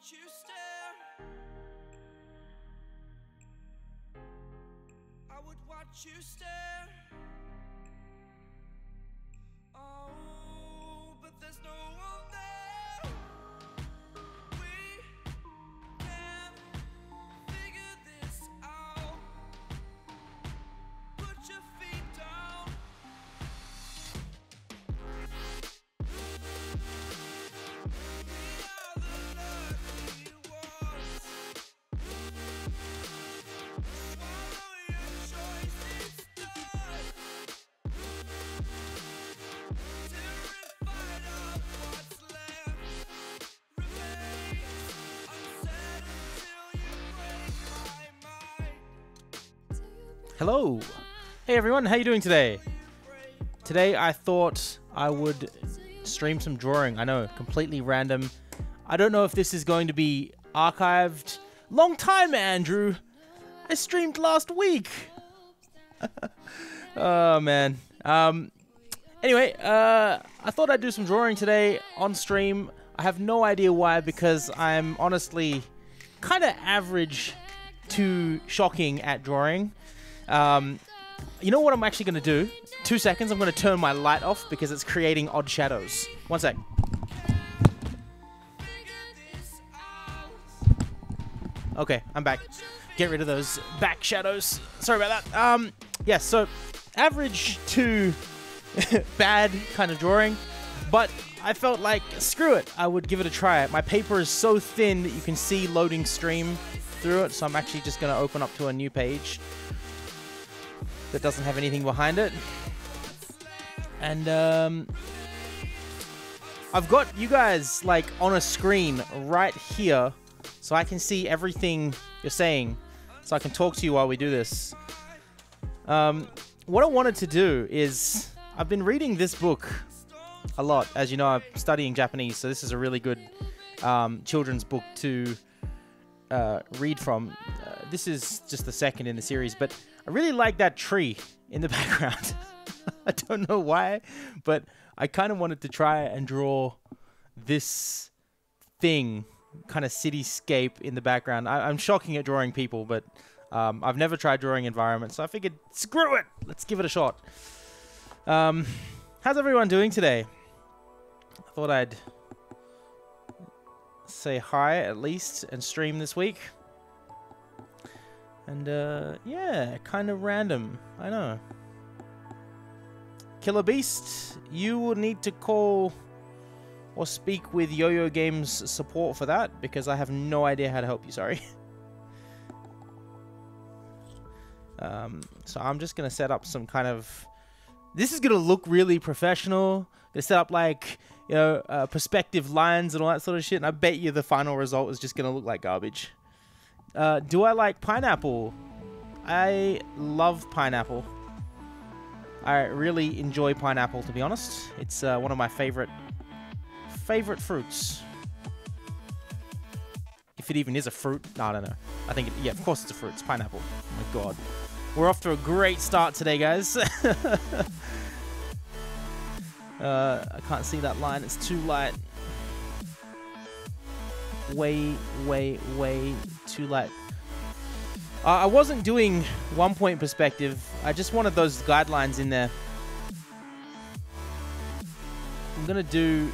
watch you stare. I would watch you stare. Oh, but there's no one there. We can figure this out. Put your feet down. Hello. Hey everyone, how you doing today? Today I thought I would stream some drawing. I know, completely random. I don't know if this is going to be archived. Long time, Andrew. I streamed last week. Oh man. Anyway, I thought I'd do some drawing today on stream. I have no idea why, because I'm honestly kind of average to shocking at drawing. You know what I'm actually going to do? 2 seconds, I'm going to turn my light off because it's creating odd shadows. 1 sec. Okay, I'm back. Get rid of those back shadows. Sorry about that. Yes, so average to bad kind of drawing, but I felt like, screw it, I would give it a try. My paper is so thin that you can see loading stream through it, so I'm actually just going to open up to a new page that doesn't have anything behind it. And I've got you guys like on a screen right here, so I can see everything you're saying, so I can talk to you while we do this. What I wanted to do is, I've been reading this book a lot. As you know, I'm studying Japanese, so this is a really good children's book to read from. This is just the second in the series, but I really like that tree in the background. I don't know why, but I kind of wanted to try and draw this thing, kind of cityscape in the background. I'm shocking at drawing people, but I've never tried drawing environments, so I figured, screw it, let's give it a shot. How's everyone doing today? I thought I'd say hi at least and stream this week. And yeah, kind of random, I know. Killer Beast, you will need to call or speak with Yo-Yo Games support for that, because I have no idea how to help you, sorry. So I'm just going to set up some kind of... This is going to look really professional. They set up like, you know, perspective lines and all that sort of shit, and I bet you the final result is just going to look like garbage. Do I like pineapple? I love pineapple. I really enjoy pineapple, to be honest. It's one of my favorite fruits. If it even is a fruit. No, I don't know. I think, yeah, of course it's a fruit. It's pineapple. Oh my god. We're off to a great start today, guys. I can't see that line. It's too light. Way too light. I wasn't doing 1 point perspective. I just wanted those guidelines in there. I'm gonna do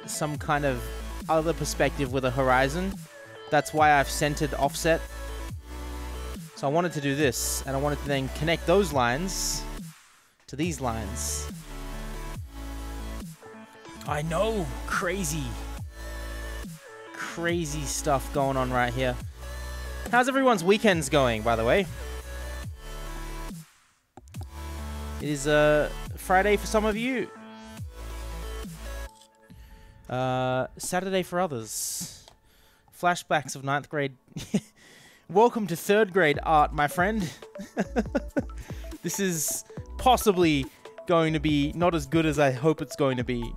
some kind of other perspective with a horizon. That's why I've centered offset. So I wanted to do this, and I wanted to then connect those lines to these lines. I know, crazy stuff going on right here. How's everyone's weekends going, by the way? It is Friday for some of you. Saturday for others. Flashbacks of 9th grade. Welcome to 3rd grade art, my friend. This is possibly going to be not as good as I hope it's going to be.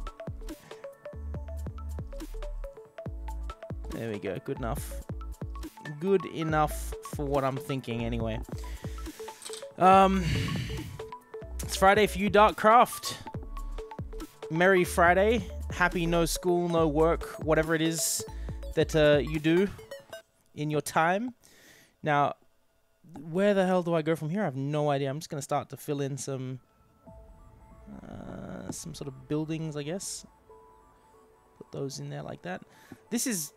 There we go. Good enough. Good enough for what I'm thinking, anyway. It's Friday for you, Darkcraft. Merry Friday. Happy no school, no work, whatever it is that you do in your time. Now, where the hell do I go from here? I have no idea. I'm just going to start to fill in some sort of buildings, I guess. Put those in there like that. This is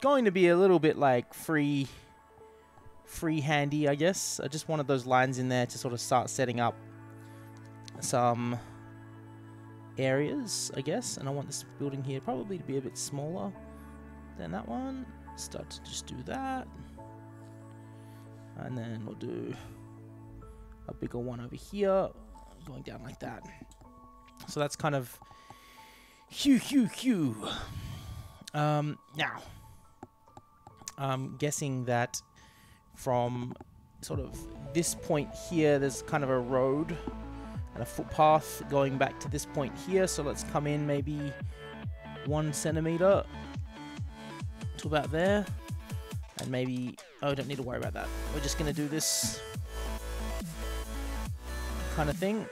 going to be a little bit like free-handy, I guess. I just wanted those lines in there to sort of start setting up some areas, I guess. And I want this building here probably to be a bit smaller than that one. Start to just do that. And then we'll do a bigger one over here, going down like that. So that's kind of now, I'm guessing that from sort of this point here, there's kind of a road and a footpath going back to this point here. So let's come in maybe 1 centimeter to about there. And maybe, oh, don't need to worry about that. We're just going to do this kind of thing.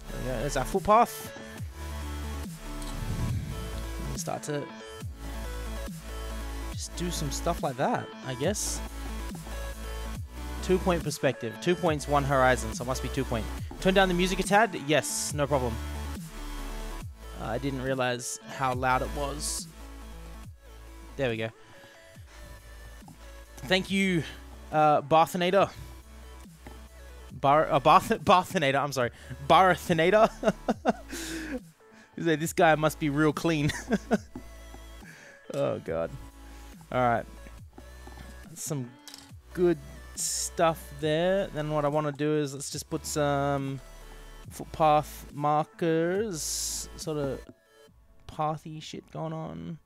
There we go. There's our footpath. And start to just do some stuff like that, I guess. 2-point perspective. 2 points, 1 horizon, so it must be 2 point. Turn down the music a tad? Yes, no problem. I didn't realize how loud it was. There we go. Thank you, Barthinator. Barthinator, I'm sorry. Barthinator. This guy must be real clean. Oh, God. Alright. Some good stuff there. Then what I want to do is let's just put some footpath markers. Sort of pathy shit going on.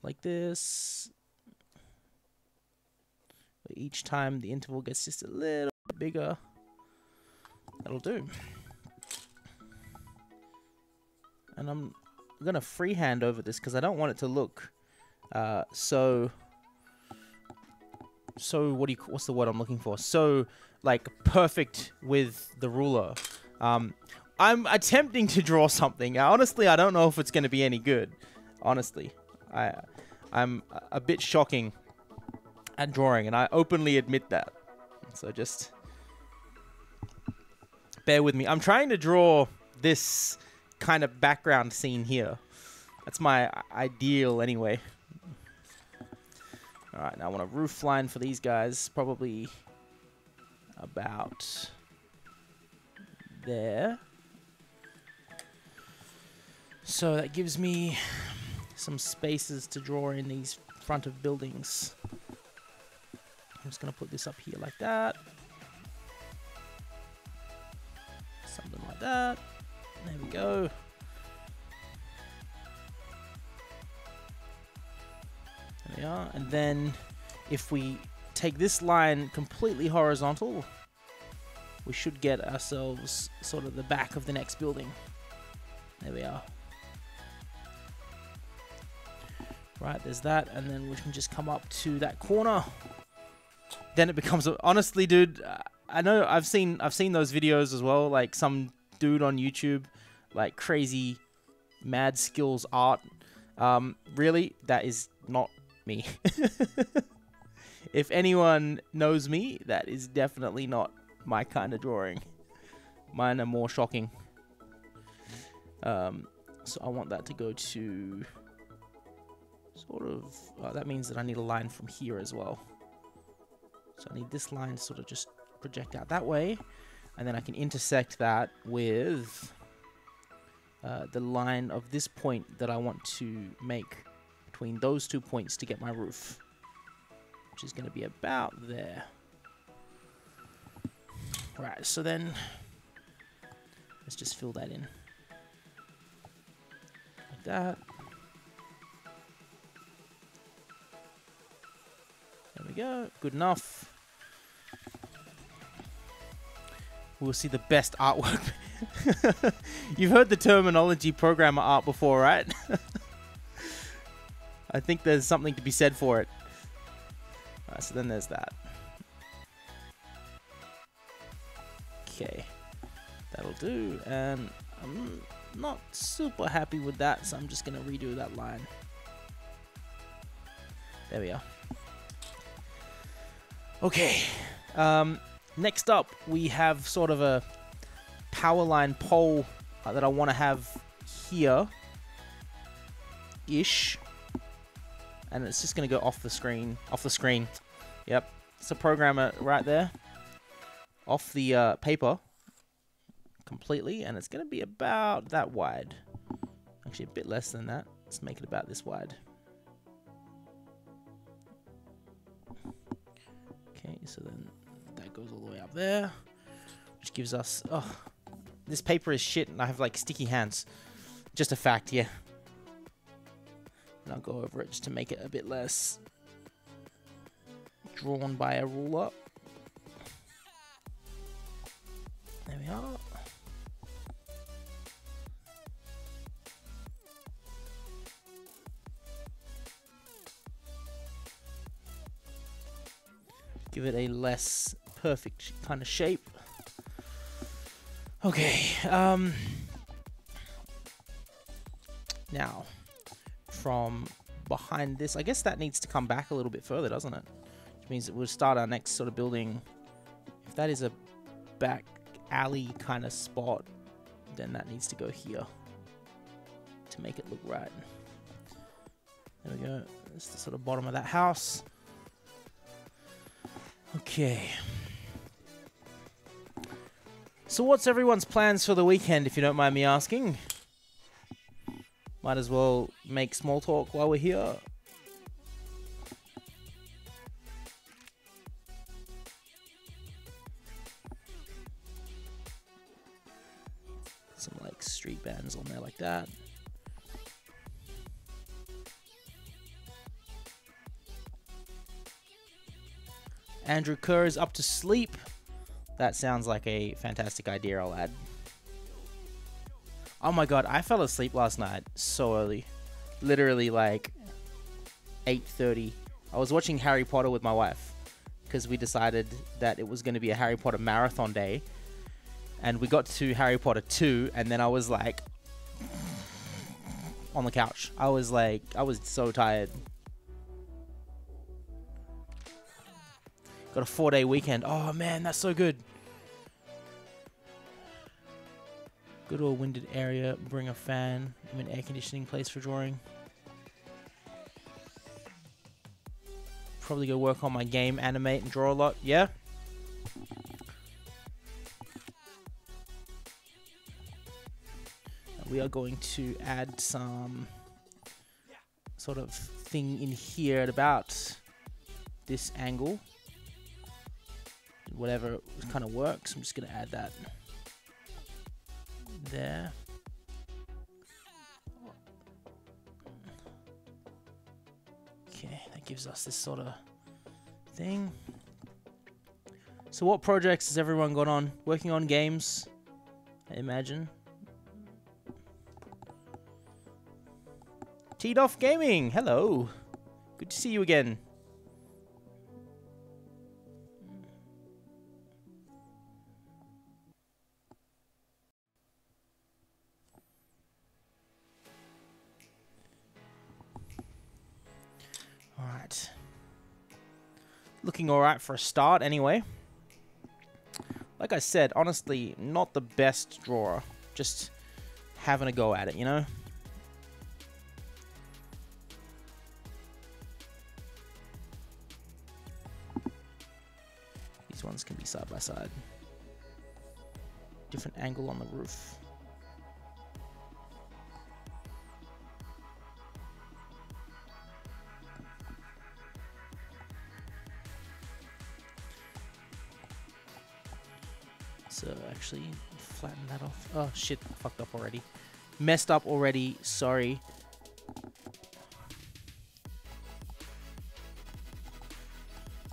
Like this. Each time the interval gets just a little bit bigger. That'll do. And I'm gonna freehand over this because I don't want it to look so what's the word I'm looking for? So like perfect with the ruler. I'm attempting to draw something. Honestly, I don't know if it's gonna be any good. Honestly. I'm a bit shocking at drawing, and I openly admit that. So just bear with me. I'm trying to draw this kind of background scene here. That's my ideal anyway. Alright, now I want a roof line for these guys. Probably about there. So that gives me some spaces to draw in these front of buildings. I'm just going to put this up here like that. Something like that. There we go. There we are. And then if we take this line completely horizontal, we should get ourselves sort of the back of the next building. There we are. Right, there's that, and then we can just come up to that corner. Then it becomes honestly, dude. I know I've seen those videos as well. Like some dude on YouTube, like crazy, mad skills art. Really, that is not me. If anyone knows me, that is definitely not my kind of drawing. Mine are more shocking. So I want that to go to sort of, that means that I need a line from here as well. So I need this line to sort of just project out that way, and then I can intersect that with the line of this point that I want to make between those 2 points to get my roof, which is going to be about there. Right, so then let's just fill that in like that. There we go. Good enough. We'll see the best artwork. You've heard the terminology programmer art before, right? I think there's something to be said for it. Alright, so then there's that. Okay. That'll do. And I'm Not super happy with that, so I'm just going to redo that line. There we are. Okay. Next up, we have sort of a power line pole that I want to have here-ish. And it's just going to go off the screen. Off the screen. Yep. It's a programmer right there. Off the paper. Completely. And it's going to be about that wide. Actually, a bit less than that. Let's make it about this wide. Okay, so then that goes all the way up there. Which gives us... Oh, this paper is shit and I have like sticky hands. Just a fact, yeah. And I'll go over it just to make it a bit less drawn by a ruler. There we are. Give it a less perfect kind of shape. Okay. Now, from behind this, I guess that needs to come back a little bit further, doesn't it? Which means that we'll start our next sort of building. If that is a back alley kind of spot, then that needs to go here to make it look right. There we go. That's the sort of bottom of that house. Okay. So what's everyone's plans for the weekend, if you don't mind me asking? Might as well make small talk while we're here. Some like street bands on there like that. Andrew Kerr is up to sleep. That sounds like a fantastic idea, I'll add. Oh my god, I fell asleep last night so early. Literally like 8:30. I was watching Harry Potter with my wife because we decided that it was going to be a Harry Potter marathon day. And we got to Harry Potter 2 and then I was like on the couch. I was so tired. Got a 4-day weekend. Oh man, that's so good. Go to a winded area, bring a fan. I'm in air conditioning place for drawing. Probably go work on my game, animate and draw a lot. Yeah. We are going to add some sort of thing in here at about this angle. Whatever kind of works, I'm just going to add that there. Okay, that gives us this sort of thing. So what projects has everyone got on? Working on games, I imagine. Teed Off Gaming, hello. Good to see you again. Alright. Looking alright for a start anyway. Like I said, honestly, not the best drawer. Just having a go at it, you know? These ones can be side by side. Different angle on the roof. So actually flatten that off. Oh shit, fucked up already. Messed up already, sorry.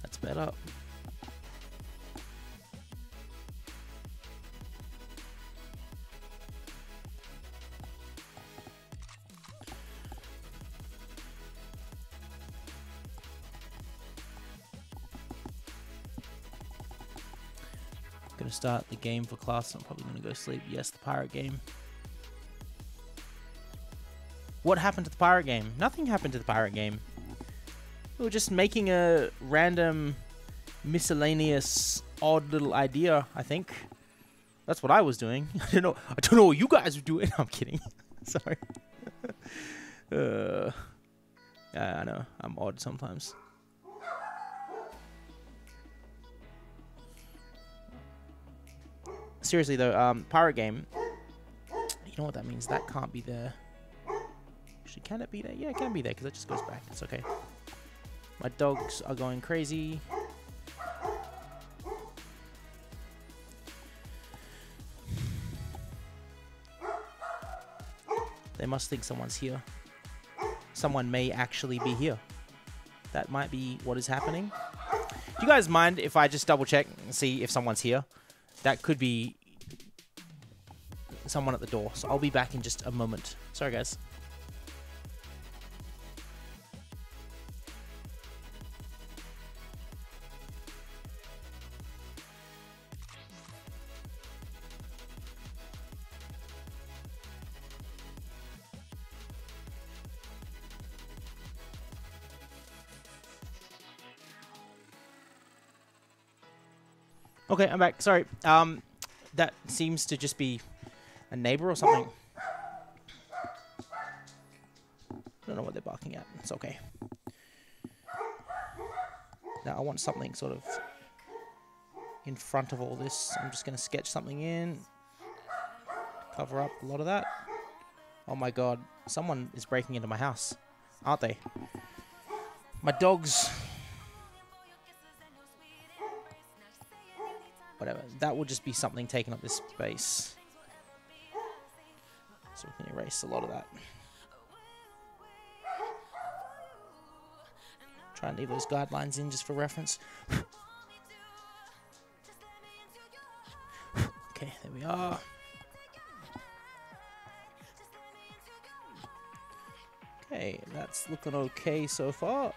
That's better. Gonna start the game for class. I'm probably gonna go sleep. Yes, the pirate game. What happened to the pirate game? Nothing happened to the pirate game. We were just making a random, miscellaneous, odd little idea, I think. That's what I was doing. I don't know what you guys were doing. I'm kidding. Sorry. I know. I'm odd sometimes. Seriously though, pirate game. You know what that means? That can't be there. Actually, can it be there? Yeah, it can be there because it just goes back. It's okay. My dogs are going crazy. They must think someone's here. Someone may actually be here. That might be what is happening. Do you guys mind if I just double check and see if someone's here? That could be someone at the door. So I'll be back in just a moment. Sorry, guys. Okay, I'm back. Sorry. That seems to just be a neighbor or something. I don't know what they're barking at. It's okay. Now I want something sort of in front of all this. I'm just going to sketch something in. Cover up a lot of that. Oh my god. Someone is breaking into my house. Aren't they? My dogs... Whatever. That will just be something taking up this space. So we can erase a lot of that. Try and leave those guidelines in just for reference. Okay, there we are. Okay, that's looking okay so far.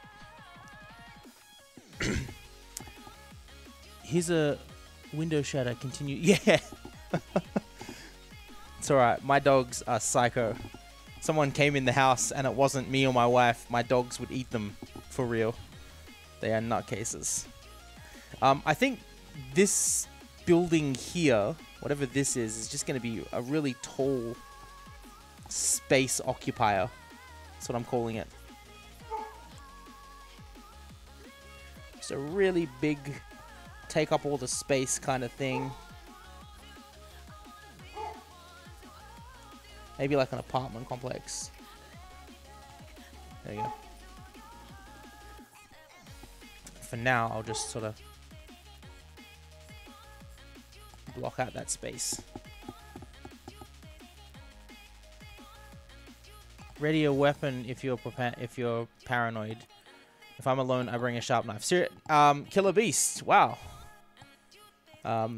Here's a window shutter. Continue. Yeah. It's alright. My dogs are psycho. Someone came in the house and it wasn't me or my wife. My dogs would eat them for real. They are nutcases. I think this building here, whatever this is just going to be a really tall space occupier. That's what I'm calling it. It's a really big, take up all the space kind of thing. Maybe like an apartment complex. There you go. For now, I'll just sort of block out that space. Ready a weapon if you're paranoid. If I'm alone, I bring a sharp knife. Killer beast. Wow. That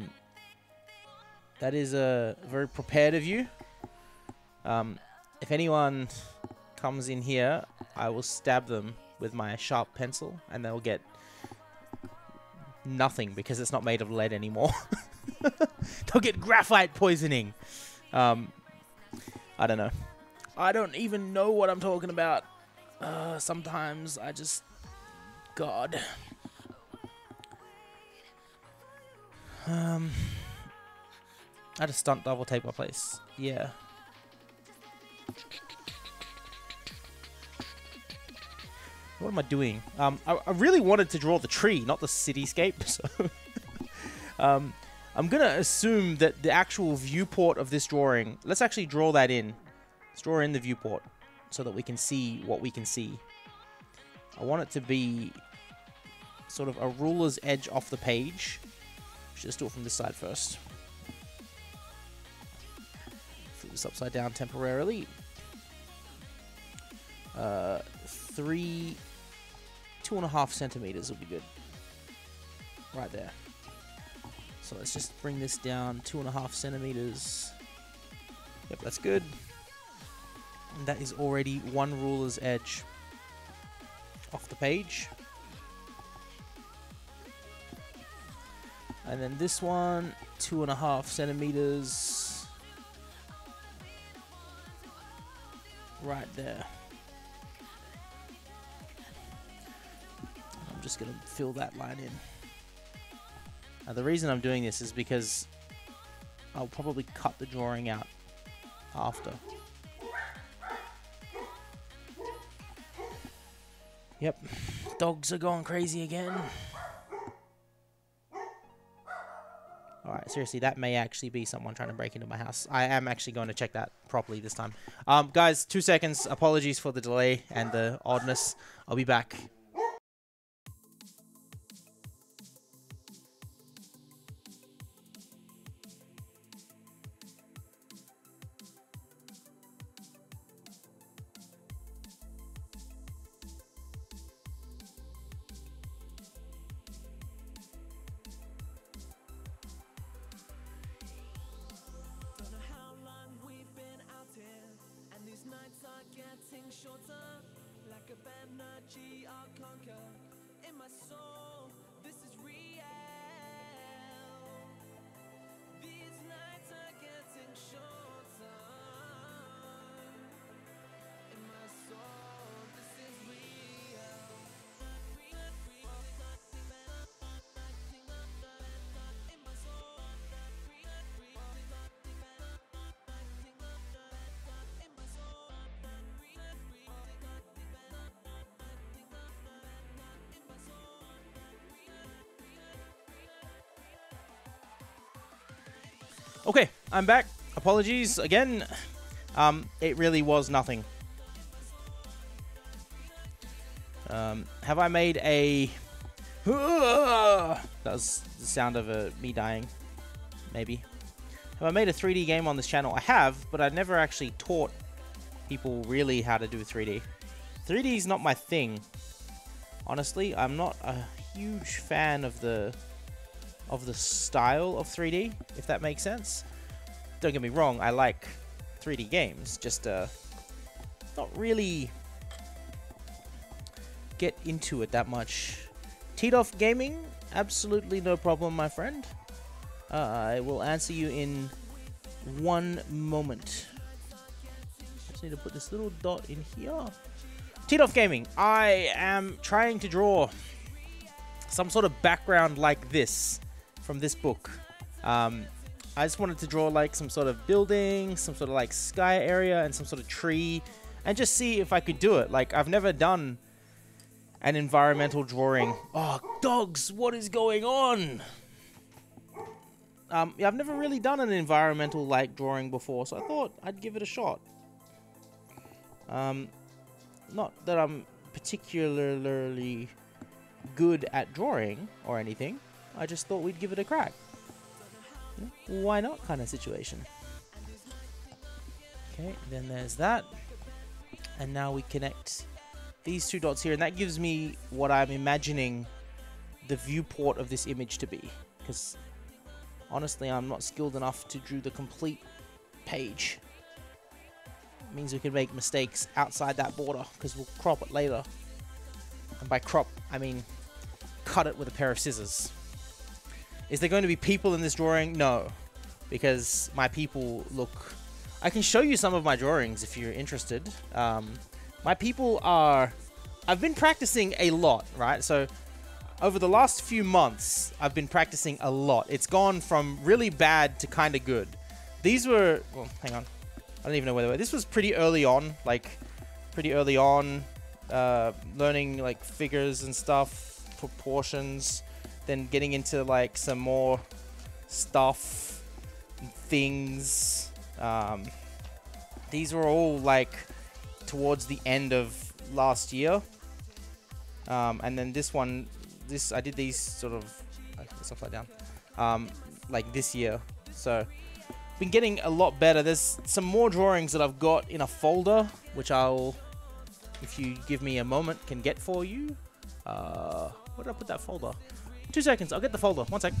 is very prepared of you. If anyone comes in here, I will stab them with my sharp pencil, and they'll get nothing because it's not made of lead anymore. They'll get graphite poisoning. I don't know. I don't even know what I'm talking about. Sometimes I just... God. I had a stunt double take my place. Yeah. What am I doing? I really wanted to draw the tree, not the cityscape. So I'm going to assume that the actual viewport of this drawing... Let's actually draw that in. Let's draw in the viewport so that we can see what we can see. I want it to be sort of a ruler's edge off the page. Let's do it from this side first. Flip this upside down temporarily. 2.5 centimeters will be good. Right there. So let's just bring this down 2.5 centimeters. Yep, that's good. And that is already 1 ruler's edge off the page. And then this one, 2.5 centimeters right there. I'm just going to fill that line in. Now, the reason I'm doing this is because I'll probably cut the drawing out after. Yep, dogs are going crazy again. Alright, seriously, that may actually be someone trying to break into my house. I am actually going to check that properly this time. Guys, 2 seconds. Apologies for the delay and the oddness. I'll be back. Shorter, like a energy I'll conquer. In my soul, this is real. These nights are getting shorter. In my soul, this is real. In my soul, Okay, I'm back. Apologies again. It really was nothing. Have I made a... That was the sound of me dying. Maybe. Have I made a 3D game on this channel? I have, but I've never actually taught people really how to do 3D. 3D is not my thing. Honestly, I'm not a huge fan of the style of 3D, if that makes sense. Don't get me wrong, I like 3D games, just not really get into it that much. Teed off gaming, absolutely no problem, my friend. I will answer you in 1 moment. Just need to put this little dot in here. Teed off gaming, I am trying to draw some sort of background like this from this book. I just wanted to draw like some sort of building, some sort of like sky area, and some sort of tree, and just see if I could do it. Like, I've never done an environmental drawing. Oh, dogs, what is going on? Yeah, I've never really done an environmental like drawing before, so I thought I'd give it a shot. Not that I'm particularly good at drawing or anything. I just thought we'd give it a crack. Why not kind of situation. Okay, then there's that. And now we connect these 2 dots here, and that gives me what I'm imagining the viewport of this image to be. Because honestly, I'm not skilled enough to do the complete page. It means we can make mistakes outside that border, because we'll crop it later. And by crop, I mean cut it with a pair of scissors. Is there going to be people in this drawing? No, because my people look... I can show you some of my drawings if you're interested. My people are... I've been practicing a lot, right? So over the last few months, I've been practicing a lot. It's gone from really bad to kind of good. These were... Well, hang on. I don't even know where they were. This was pretty early on, learning like figures and stuff, proportions. Then getting into like some more stuff, things. These were all like towards the end of last year. And then this one, I did these sort of, let's upside down, like this year. So been getting a lot better. There's some more drawings that I've got in a folder, which I'll, if you give me a moment, can get for you. Where did I put that folder? 2 seconds, I'll get the folder. 1 sec.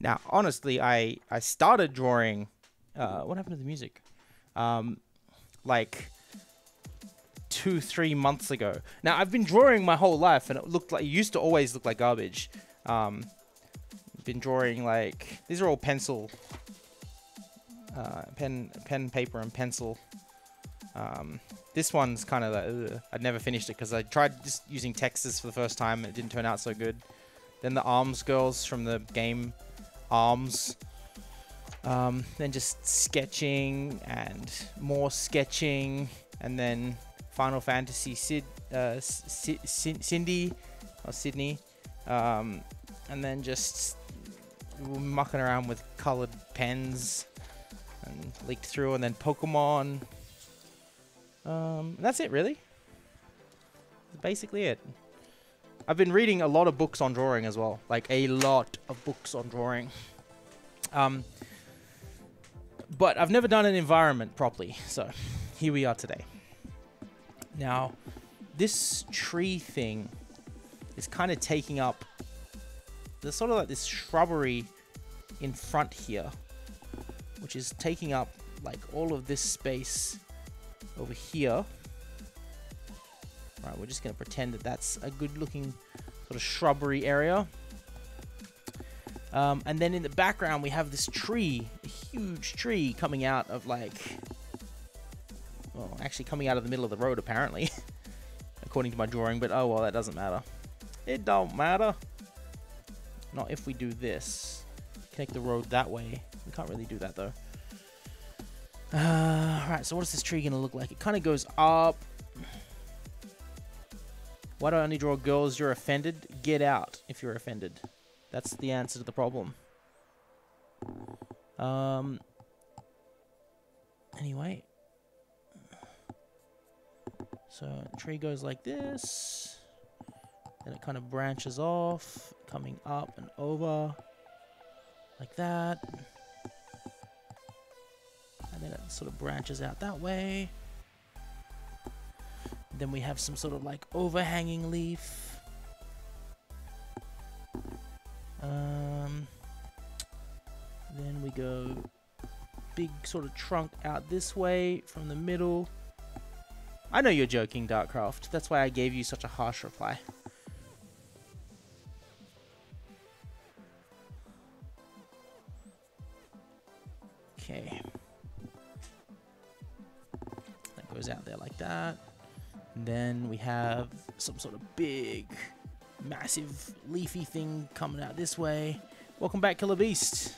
Now, honestly, I started drawing. What happened to the music? Like 2-3 months ago. Now, I've been drawing my whole life, and it used to always look like garbage. Been drawing like, these are all pencil, pen, paper, and pencil. This one's kind of like, I'd never finished it because I tried just using textures for the first time and it didn't turn out so good. Then the Arms girls from the game Arms. Then just sketching and more sketching, and then Final Fantasy Cindy or Sydney, and then just mucking around with colored pens and leaked through, and then Pokemon. That's it, really. That's basically it. I've been reading a lot of books on drawing as well, like a lot of books on drawing. But I've never done an environment properly, so here we are today. Now, this tree thing is kind of taking up, there's sort of like this shrubbery in front here, which is taking up like all of this space over here. Right, we're just going to pretend that that's a good looking sort of shrubbery area. And then in the background we have this tree, a huge tree coming out of like, well, actually coming out of the middle of the road apparently, according to my drawing, but oh well, that doesn't matter. It don't matter. Not if we do this. Connect the road that way. We can't really do that though. Right, so what is this tree gonna look like? It kind of goes up. Why do I only draw girls? You're offended? Get out if you're offended. That's the answer to the problem. Anyway. So, the tree goes like this. Then it kind of branches off, coming up and over. Like that. And then it sort of branches out that way. Then we have some sort of like overhanging leaf. Then we go big sort of trunk out this way from the middle. I know you're joking, Darkcraft. That's why I gave you such a harsh reply. Okay. That goes out there like that. And then we have some sort of big, massive, leafy thing coming out this way. Welcome back, Killer Beast.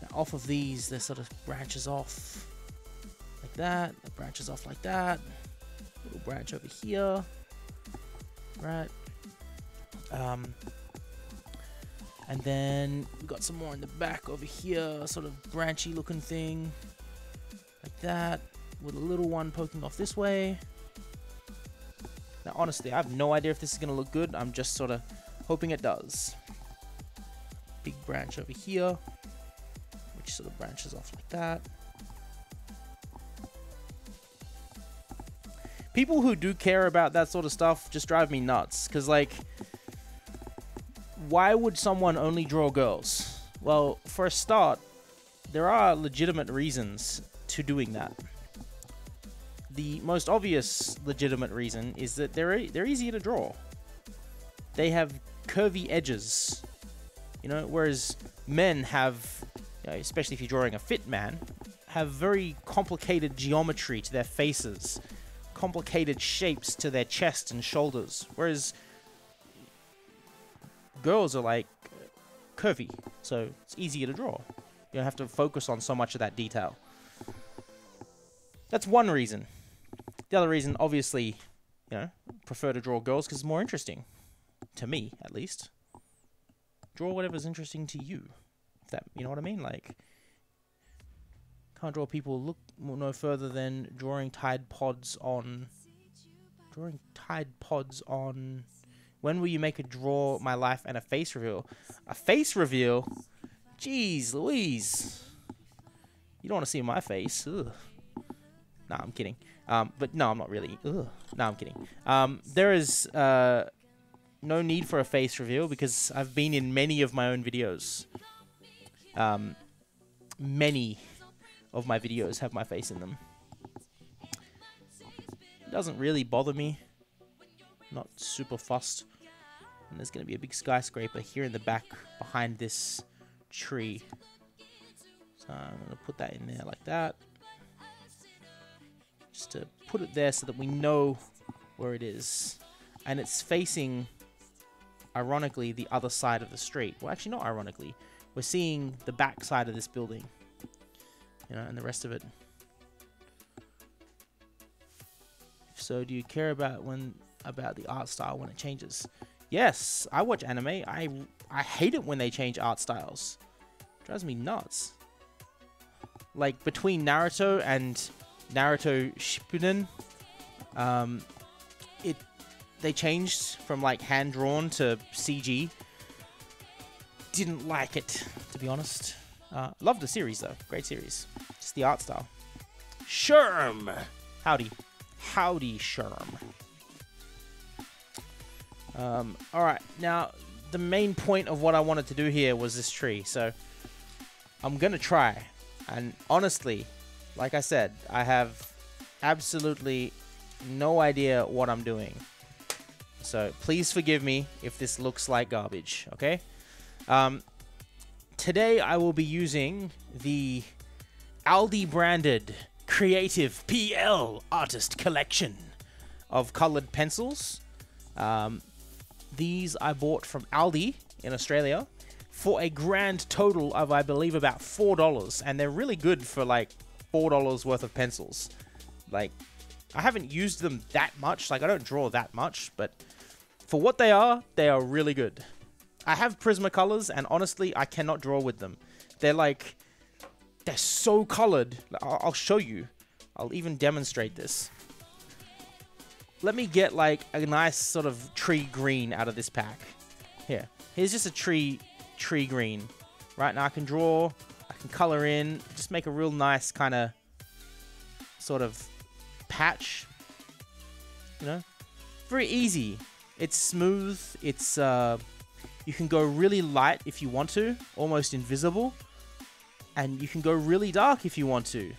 Now, off of these, there sort of branches off like that. It branches off like that. Little branch over here. Right. And then we got some more in the back over here, sort of branchy looking thing. Like that. With a little one poking off this way. Now, honestly, I have no idea if this is going to look good. I'm just sort of hoping it does. Big branch over here, which sort of branches off like that. People who do care about that sort of stuff just drive me nuts. Because, like, why would someone only draw girls? Well, for a start, there are legitimate reasons to doing that. The most obvious legitimate reason is that they're easier to draw. They have curvy edges, you know, whereas men have, you know, especially if you're drawing a fit man, have very complicated geometry to their faces, complicated shapes to their chest and shoulders, whereas girls are like curvy, so it's easier to draw. You don't have to focus on so much of that detail. That's one reason. The other reason, obviously, you know, prefer to draw girls because it's more interesting. To me, at least. Draw whatever's interesting to you. If that, you know what I mean? Like, can't draw people look no further than drawing Tide Pods on... Drawing Tide Pods on... When will you make a draw my life and a face reveal? A face reveal? Jeez Louise. You don't want to see my face. Ugh. Nah, I'm kidding. But no, I'm not really. Ugh. No, I'm kidding. There is no need for a face reveal because I've been in many of my own videos. Many of my videos have my face in them. It doesn't really bother me. Not super fussed. And there's going to be a big skyscraper here in the back behind this tree. So I'm going to put that in there like that. Just to put it there so that we know where it is. And it's facing, ironically, the other side of the street. Well, actually not ironically. We're seeing the back side of this building. You know, and the rest of it. So do you care about the art style when it changes? Yes, I watch anime. I hate it when they change art styles. It drives me nuts. Like between Naruto and Naruto Shippuden, they changed from like hand drawn to CG. Didn't like it, to be honest. Loved the series though, great series. Just the art style. Sherm, howdy, Sherm. Alright, now the main point of what I wanted to do here was this tree, so I'm gonna try. And honestly, like I said, I have absolutely no idea what I'm doing. So please forgive me if this looks like garbage, okay? Today I will be using the Aldi branded Creative PL Artist Collection of colored pencils. These I bought from Aldi in Australia for a grand total of, I believe, about $4. And they're really good for like $4 worth of pencils. Like, I haven't used them that much. Like, I don't draw that much, but for what they are really good. I have Prismacolors, and honestly, I cannot draw with them. They're so colored. I'll show you. I'll even demonstrate this. Let me get like a nice sort of tree green out of this pack. Here's just a tree green. Right now I can draw, I can color in, just make a real nice kind of sort of patch. You know, very easy. It's smooth. It's you can go really light if you want to, almost invisible, and you can go really dark if you want to.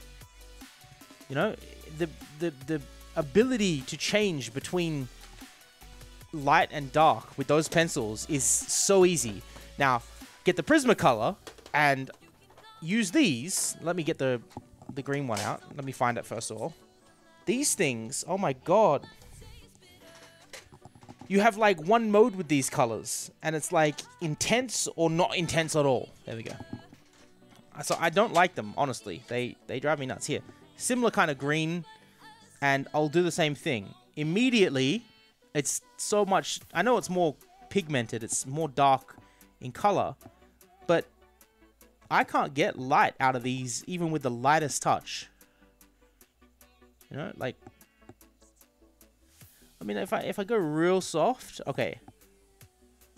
You know, the ability to change between light and dark with those pencils is so easy. Now, get the Prismacolor and use these. Let me get the green one out. Let me find it first of all. These things, oh my god. You have like one mode with these colors, and it's like intense or not intense at all. There we go. So I don't like them, honestly. They drive me nuts. Here, similar kind of green, and I'll do the same thing. Immediately, it's so much... I know it's more pigmented, it's more dark in color, but I can't get light out of these even with the lightest touch. You know, like... I mean, if I go real soft... Okay.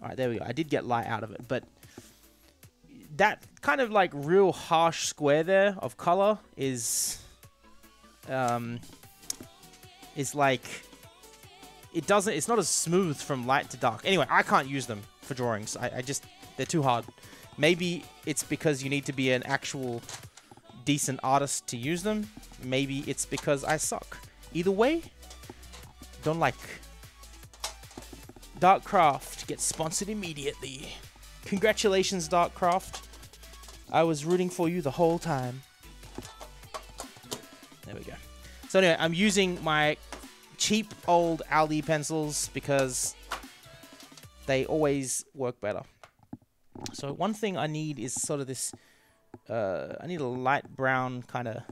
Alright, there we go. I did get light out of it, but... That kind of like real harsh square there of color is like... It's not as smooth from light to dark. Anyway, I can't use them for drawings. They're too hard. Maybe it's because you need to be an actual decent artist to use them. Maybe it's because I suck. Either way, don't like. Darkcraft gets sponsored immediately. Congratulations, Darkcraft. I was rooting for you the whole time. There we go. So anyway, I'm using my cheap old Aldi pencils because they always work better. So one thing I need is sort of this... I need a light brown kind of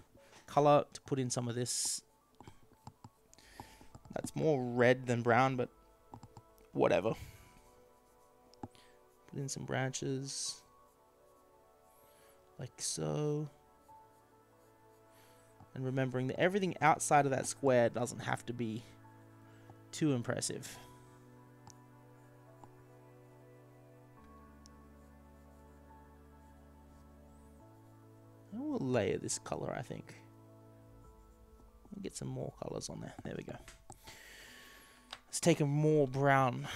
color to put in some of this. That's more red than brown, but whatever. Put in some branches. Like so. And remembering that everything outside of that square doesn't have to be too impressive. I will layer this color, I think. I'll get some more colors on there. There we go. Let's take a more brown.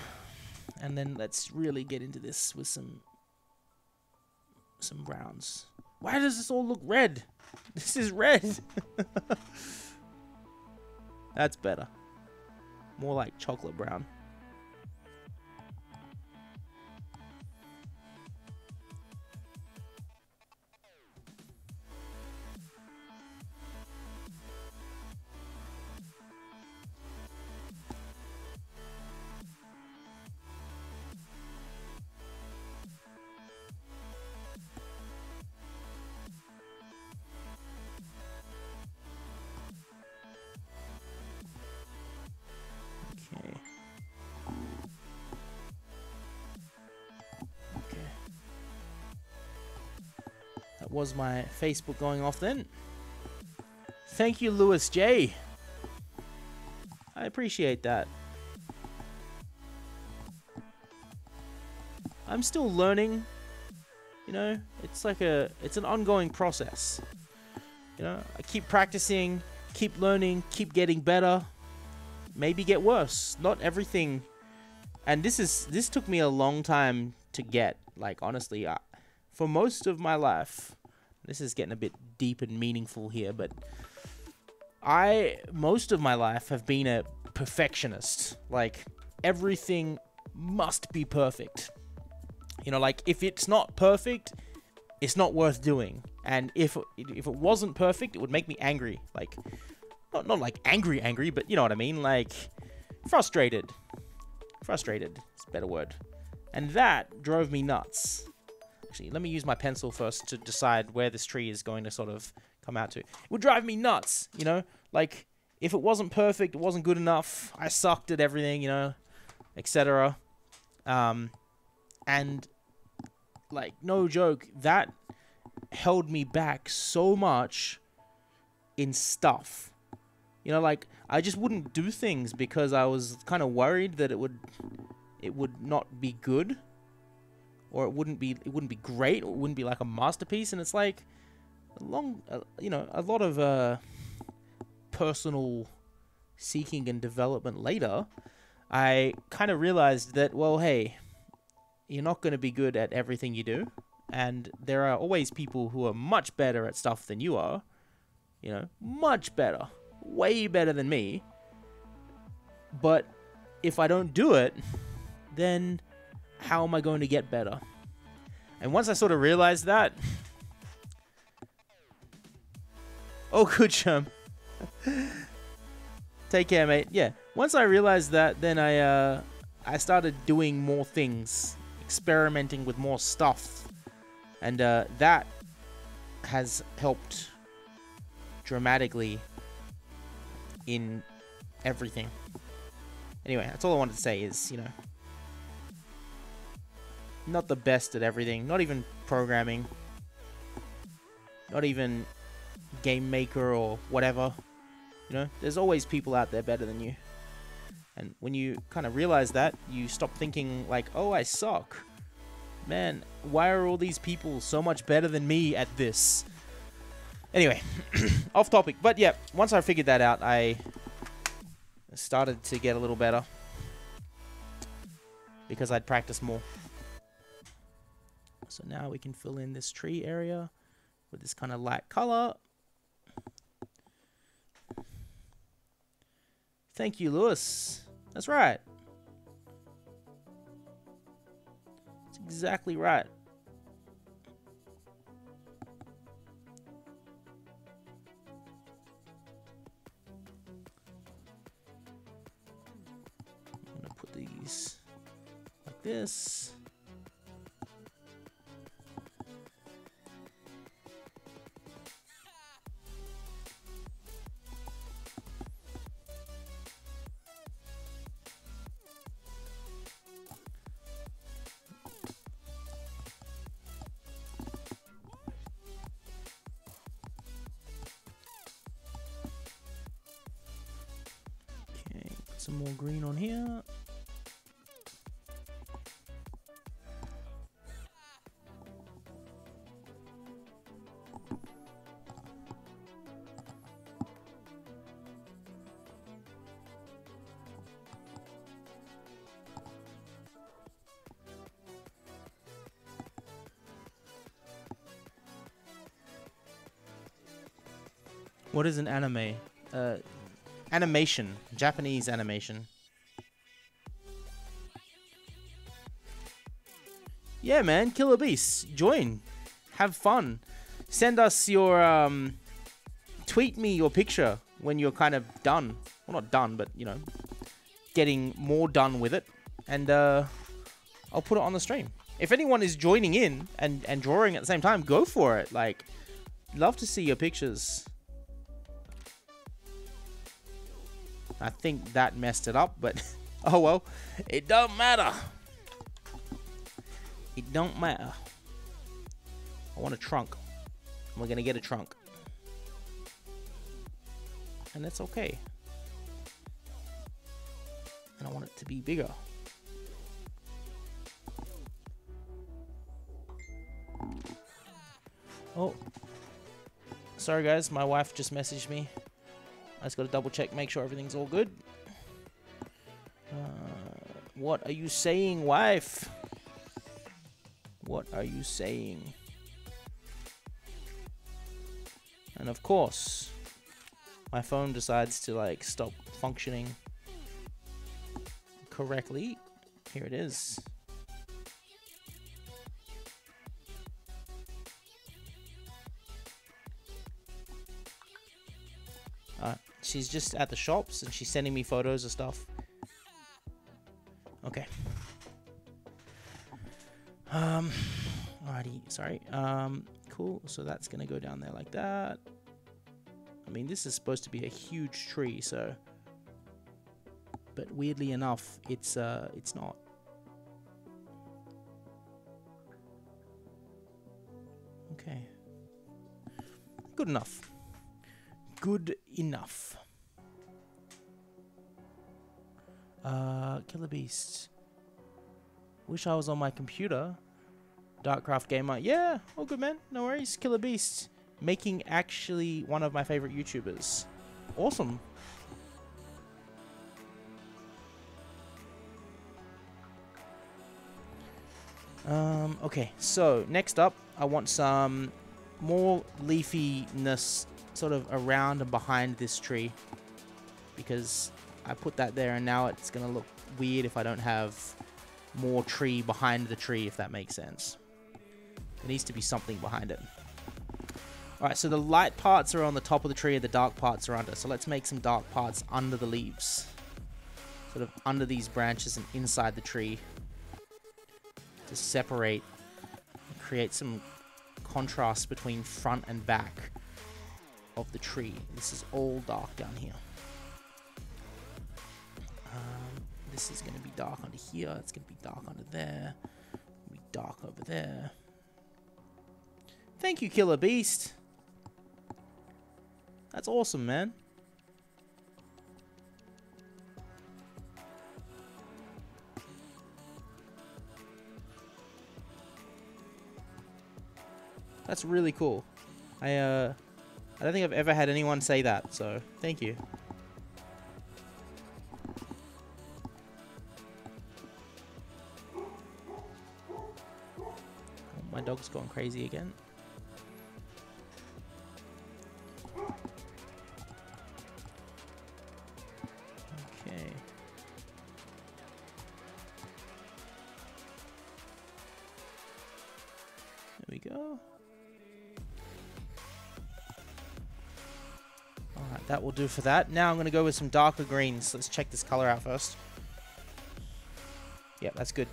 And then let's really get into this with some some browns. Why does this all look red? This is red. That's better. More like chocolate brown. Was my Facebook going off then? Thank you, Lewis J. I appreciate that. I'm still learning. You know, it's an ongoing process. You know, I keep practicing, keep learning, keep getting better. Maybe get worse. Not everything. And this took me a long time to get. Like, honestly, for most of my life. This is getting a bit deep and meaningful here, but most of my life have been a perfectionist. Like, everything must be perfect. You know, like, if it's not perfect, it's not worth doing. And if it wasn't perfect, it would make me angry. Like, not like angry, but you know what I mean? Like, frustrated. Frustrated is a better word. And that drove me nuts. Actually, let me use my pencil first to decide where this tree is going to sort of come out to. It would drive me nuts, you know? Like, if it wasn't perfect, it wasn't good enough, I sucked at everything, you know, etc. And, like, no joke, that held me back so much in stuff. You know, like, I just wouldn't do things because I was kind of worried that it would not be good. Or it wouldn't be great, or it wouldn't be like a masterpiece. And it's like a lot of personal seeking and development later, I kind of realized that, well, hey, you're not going to be good at everything you do, and there are always people who are much better at stuff than you are. You know, much better, way better than me. But if I don't do it, then how am I going to get better? And once I sort of realized that... Oh, good, Sherm. Take care, mate. Yeah, once I realized that, then I started doing more things, experimenting with more stuff. And that has helped dramatically in everything. Anyway, that's all I wanted to say is, you know, not the best at everything, not even programming, not even game maker or whatever. You know, there's always people out there better than you. And when you kind of realize that, you stop thinking like, oh, I suck. Man, why are all these people so much better than me at this? Anyway, off topic. But yeah, once I figured that out, I started to get a little better because I'd practiced more. So now we can fill in this tree area with this kind of light color. Thank you, Lewis. That's right. That's exactly right. I'm gonna put these like this. Some more green on here. What is an anime? Animation. Japanese animation. Yeah, man. Killer Beasts. Join. Have fun. Send us your... tweet me your picture when you're kind of done. Well, not done, but, you know, getting more done with it. And I'll put it on the stream. If anyone is joining in and drawing at the same time, go for it. Like, love to see your pictures. I think that messed it up, but oh well. It don't matter. It don't matter. I want a trunk. We're gonna get a trunk. And that's okay. And I want it to be bigger. Oh. Sorry guys, my wife just messaged me. I just gotta double check, make sure everything's all good. What are you saying, wife? What are you saying? And of course, my phone decides to like stop functioning correctly. Here it is. She's just at the shops and she's sending me photos of stuff. Okay. Alrighty, sorry. Cool. So that's gonna go down there like that. I mean, this is supposed to be a huge tree, so. But weirdly enough, it's not. Okay. Good enough. Good enough. Killer Beast. Wish I was on my computer. Darkcraft Gamer. Yeah, all good, man. No worries. Killer Beast. Making actually one of my favorite YouTubers. Awesome. Okay, so next up, I want some more leafiness sort of around and behind this tree, because I put that there and now it's gonna look weird if I don't have more tree behind the tree, if that makes sense. There needs to be something behind it. Alright, so the light parts are on the top of the tree and the dark parts are under. So let's make some dark parts under the leaves. Sort of under these branches and inside the tree. To separate and create some contrast between front and back of the tree. This is all dark down here. This is going to be dark under here. It's going to be dark under there. Be dark over there. Thank you, Killer Beast. That's awesome, man. That's really cool. I don't think I've ever had anyone say that, so thank you. My dog's going crazy again. Okay. There we go. Alright, that will do for that. Now I'm going to go with some darker greens. Let's check this color out first. Yep, that's good.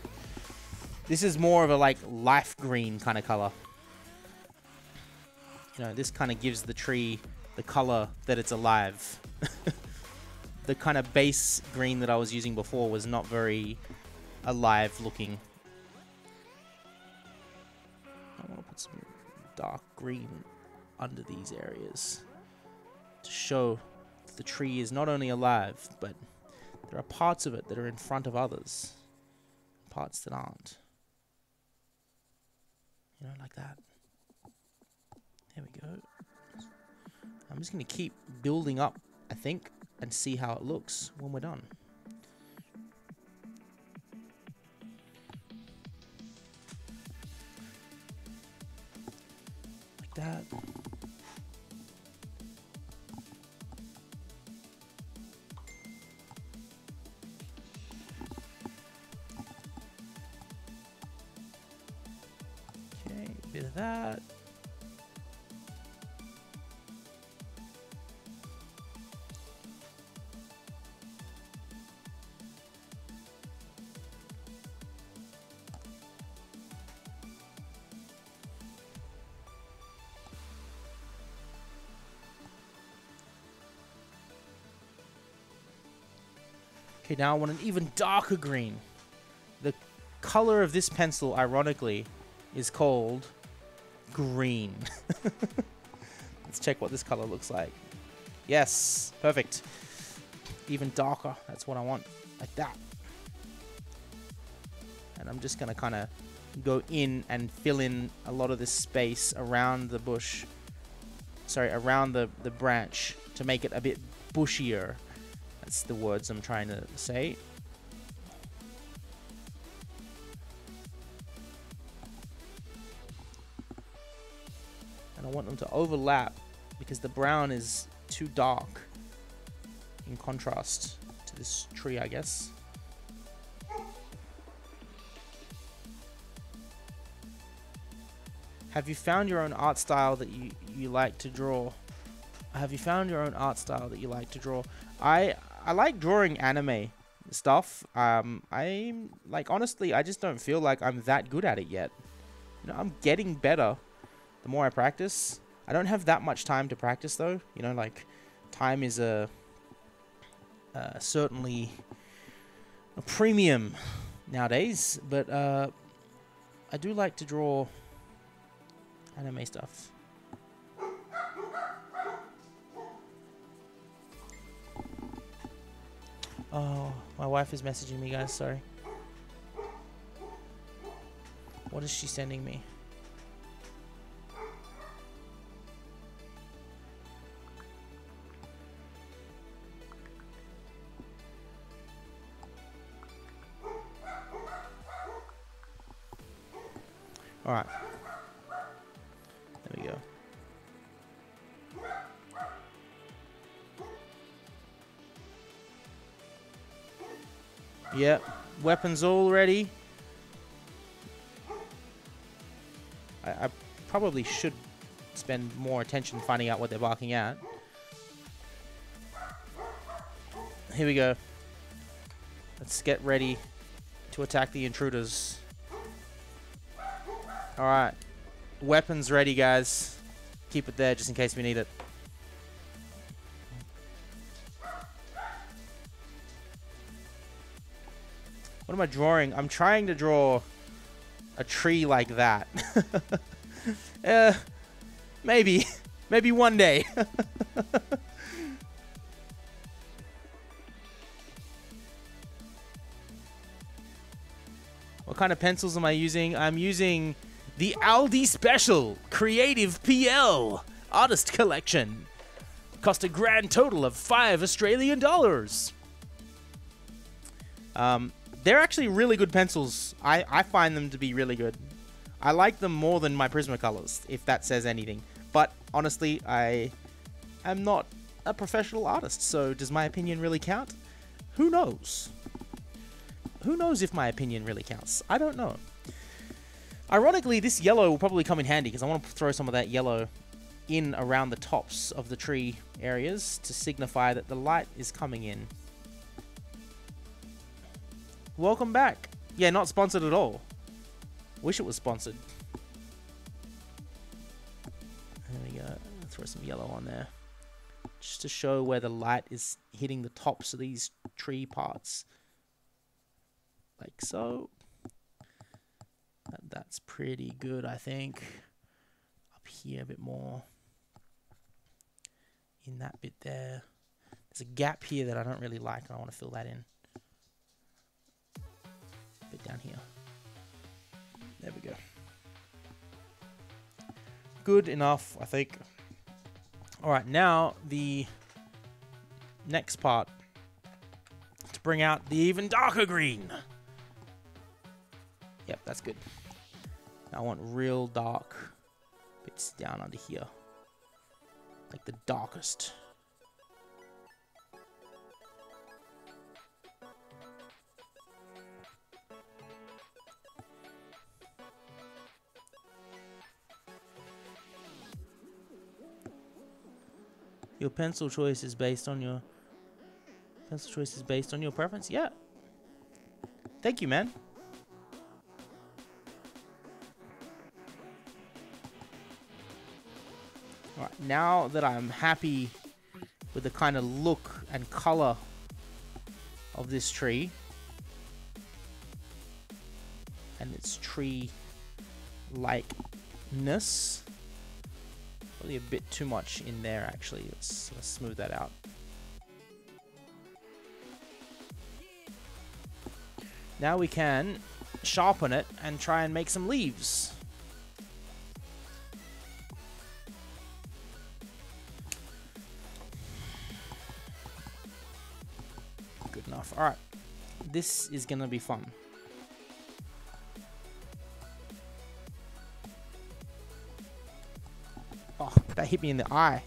This is more of a like life green kind of color. You know, this kind of gives the tree the color that it's alive. The kind of base green that I was using before was not very alive looking. I want to put some dark green under these areas to show that the tree is not only alive, but there are parts of it that are in front of others, parts that aren't. You know, like that. There we go. I'm just going to keep building up, I think, and see how it looks when we're done. Like that. bit of that. Okay, now I want an even darker green. The color of this pencil, ironically, is called green. Let's check what this color looks like. Yes, perfect. Even darker, that's what I want, like that. And I'm just gonna kind of go in and fill in a lot of this space around the bush. Sorry, around the branch to make it a bit bushier. That's the words I'm trying to say. And I want them to overlap because the brown is too dark in contrast to this tree, I guess. Have you found your own art style that you like to draw? Have you found your own art style that you like to draw? I like drawing anime stuff. I'm like, honestly, I just don't feel like I'm that good at it yet. You know, I'm getting better the more I practice. I don't have that much time to practice though. You know, like time is certainly a premium nowadays. But I do like to draw anime stuff. Oh, my wife is messaging me, guys. Sorry. What is she sending me? All right. There we go. Yep, weapons all ready. I probably should spend more attention finding out what they're barking at. Here we go. Let's get ready to attack the intruders. Alright. Weapons ready, guys. Keep it there just in case we need it. What am I drawing? I'm trying to draw a tree like that. Maybe. Maybe one day. What kind of pencils am I using? I'm using the Aldi Special Creative PL Artist Collection. Cost a grand total of $5 Australian. They're actually really good pencils. I find them to be really good. I like them more than my Prismacolors, if that says anything. But honestly, I am not a professional artist, so does my opinion really count? Who knows? Who knows if my opinion really counts? I don't know. Ironically, this yellow will probably come in handy because I want to throw some of that yellow in around the tops of the tree areas to signify that the light is coming in. Welcome back. Yeah, not sponsored at all. Wish it was sponsored. There we go. Throw some yellow on there. Just to show where the light is hitting the tops of these tree parts. Like so. That's pretty good, I think. Up here a bit more. In that bit there. There's a gap here that I don't really like, and I want to fill that in. Bit down here. There we go. Good enough, I think. Alright, now the next part. To bring out the even darker green. Yep, that's good. Now I want real dark bits down under here. Like the darkest. Your pencil choice is based on your preference. Yeah. Thank you, man. All right, now that I'm happy with the kind of look and color of this tree and its tree likeness, probably a bit too much in there actually. Let's smooth that out. Now we can sharpen it and try and make some leaves. Good enough. All right, this is gonna be fun. Oh, that hit me in the eye.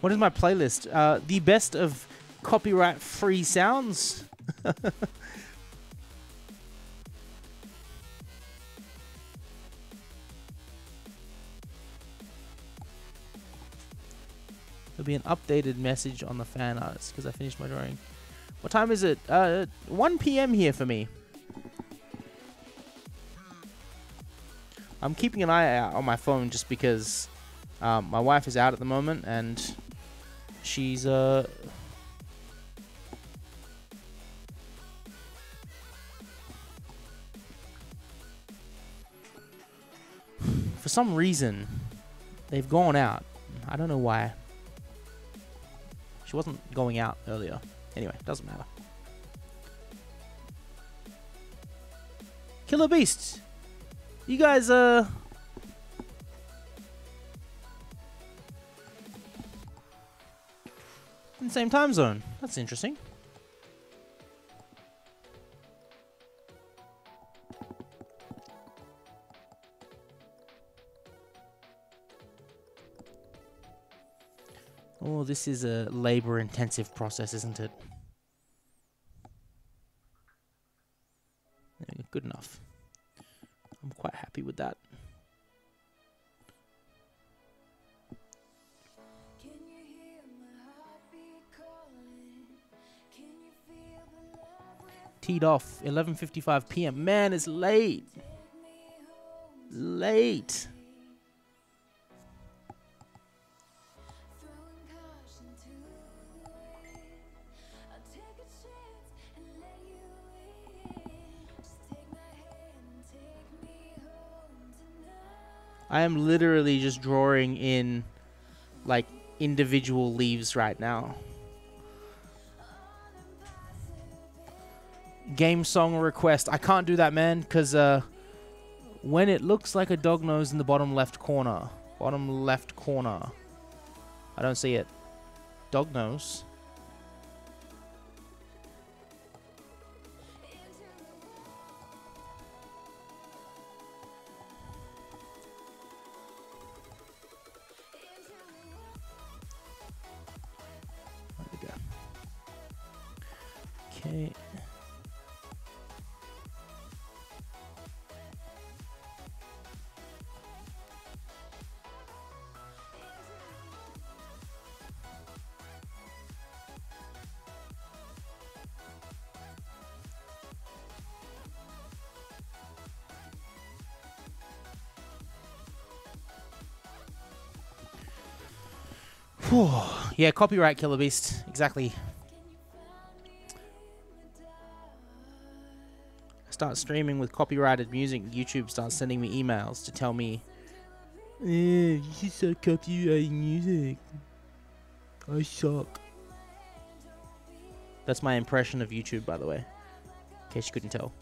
What is my playlist? The best of copyright-free sounds. There'll be an updated message on the fan artist because I finished my drawing. What time is it? 1 p.m. here for me. I'm keeping an eye out on my phone just because my wife is out at the moment and she's for some reason they've gone out. I don't know why. She wasn't going out earlier. Anyway, doesn't matter. Killer Beast, you guys in the same time zone. That's interesting. Oh, this is a labor-intensive process, isn't it? There we go, good enough. I'm quite happy with that. Teed off 11:55 p.m. Man, it's late. Late. I am literally just drawing in like individual leaves right now. Game song request. I can't do that, man, because when it looks like a dog nose in the bottom left corner. Bottom left corner. I don't see it. Dog nose. There we go. Okay. Whew. Yeah, copyright, Killer Beast. Exactly. I start streaming with copyrighted music. YouTube starts sending me emails to tell me, you should start copyrighting music. I suck. That's my impression of YouTube, by the way, in case you couldn't tell.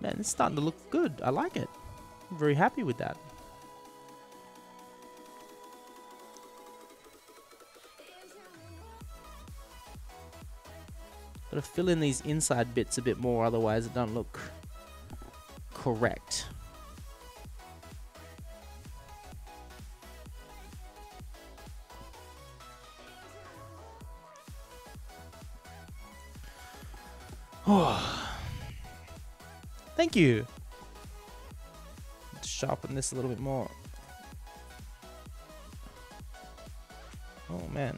Man, it's starting to look good. I like it. I'm very happy with that. Gotta fill in these inside bits a bit more, otherwise it don't look correct. Oh. Thank you. Let's sharpen this a little bit more. Oh man.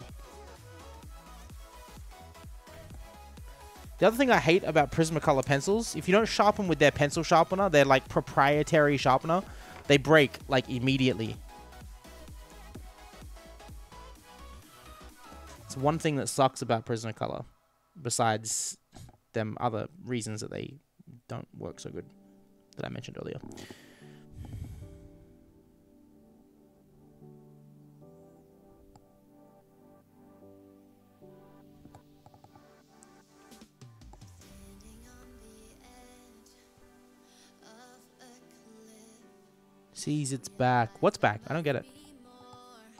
The other thing I hate about Prismacolor pencils, if you don't sharpen with their pencil sharpener, their like proprietary sharpener, they break like immediately. It's one thing that sucks about Prismacolor, besides them other reasons that they don't work so good that I mentioned earlier. Sees it's back. What's back? I don't get it.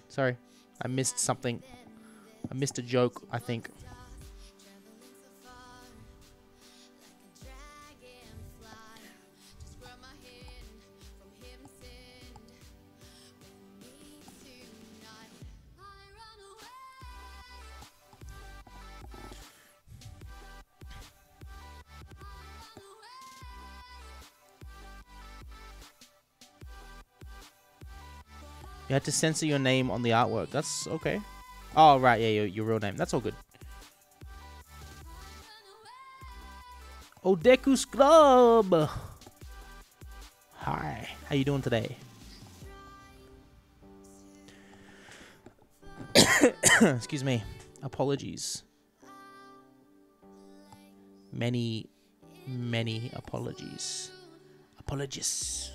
Sorry. I missed something. I missed a joke, I think. You had to censor your name on the artwork. That's okay. Oh, right. Yeah, your real name. That's all good. Odeku Scrub. Hi. How you doing today? Excuse me. Apologies. Many apologies. Apologies.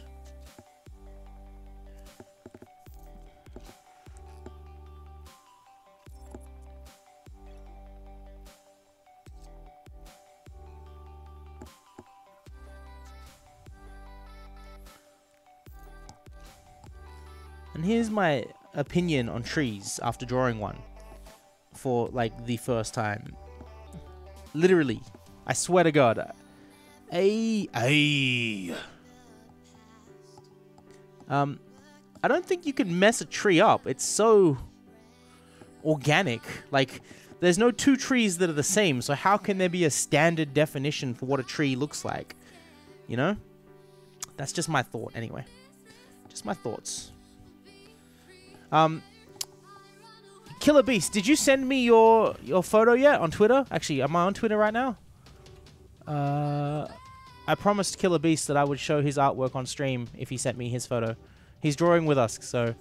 And here's my opinion on trees after drawing one for like the first time. Literally, I swear to God. I don't think you can mess a tree up. It's so organic. Like, there's no two trees that are the same, so how can there be a standard definition for what a tree looks like? You know? That's just my thought anyway. Just my thoughts. Killer Beast, did you send me your photo yet on Twitter? Actually, am I on Twitter right now? I promised Killer Beast that I would show his artwork on stream if he sent me his photo. He's drawing with us, so...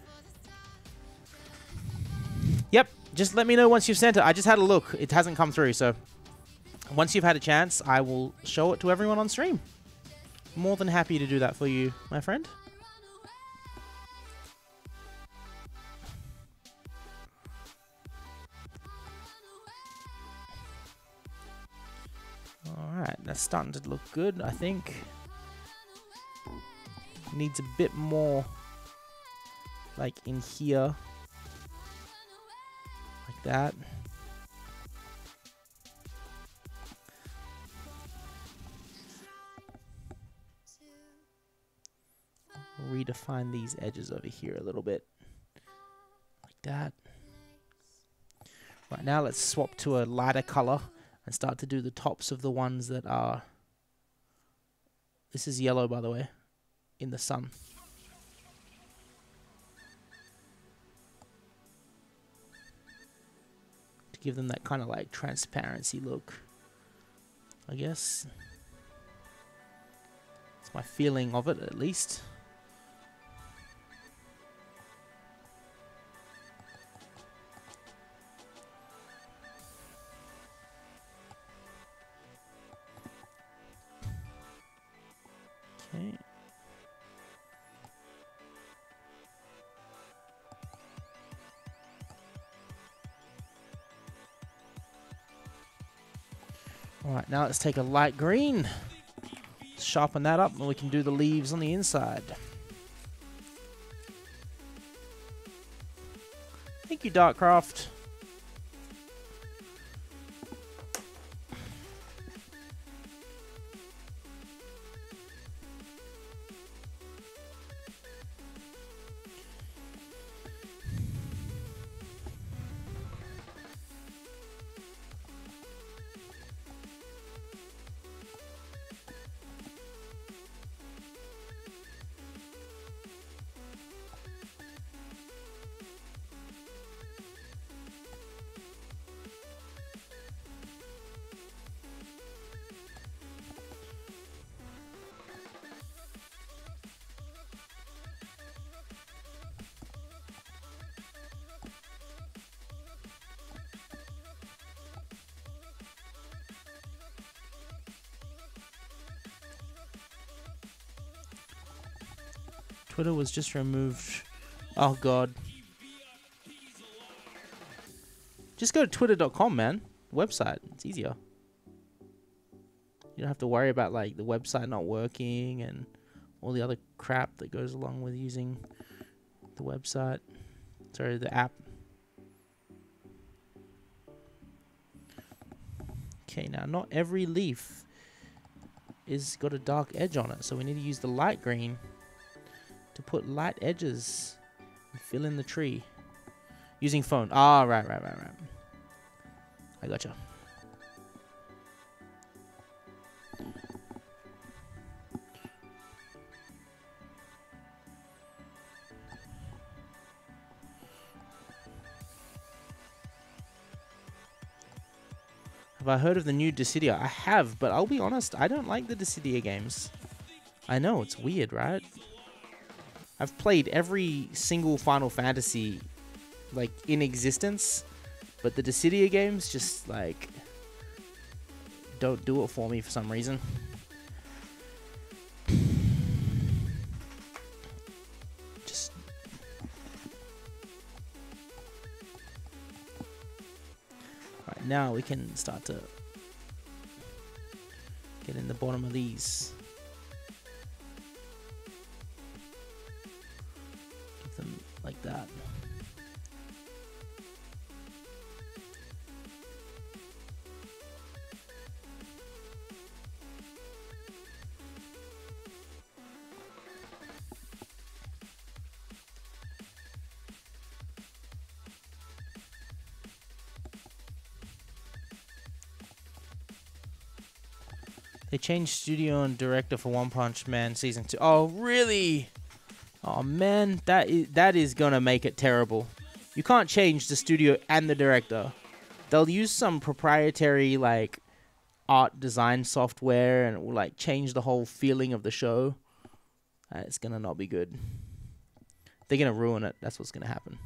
Yep, just let me know once you've sent it. I just had a look. It hasn't come through, so... Once you've had a chance, I will show it to everyone on stream. More than happy to do that for you, my friend. Alright, that's starting to look good, I think. Needs a bit more, like, in here. Like that. Redefine these edges over here a little bit. Like that. Right, now let's swap to a lighter color and start to do the tops of the ones that are... This is yellow, by the way, in the sun. To give them that kind of like transparency look, I guess. It's my feeling of it, at least. Alright, now let's take a light green. Sharpen that up and we can do the leaves on the inside. Thank you, Darkcraft. Twitter was just removed. Oh god. Just go to twitter.com, man. Website. It's easier. You don't have to worry about like the website not working and all the other crap that goes along with using the website. Sorry, the app. Okay, now not every leaf is got a dark edge on it, so we need to use the light green to put light edges and fill in the tree using phone. Ah, right. I gotcha. Have I heard of the new Dissidia? I have, but I'll be honest, I don't like the Dissidia games. I know, it's weird, right? I've played every single Final Fantasy, like, in existence, but the Dissidia games just, like, don't do it for me for some reason. Just... Alright, now we can start to get in the bottom of these. Like that. They changed studio and director for One Punch Man Season 2. Oh, really? Oh man, that is gonna make it terrible. You can't change the studio and the director. They'll use some proprietary like art design software and it will like change the whole feeling of the show. It's gonna not be good. They're gonna ruin it. That's what's gonna happen.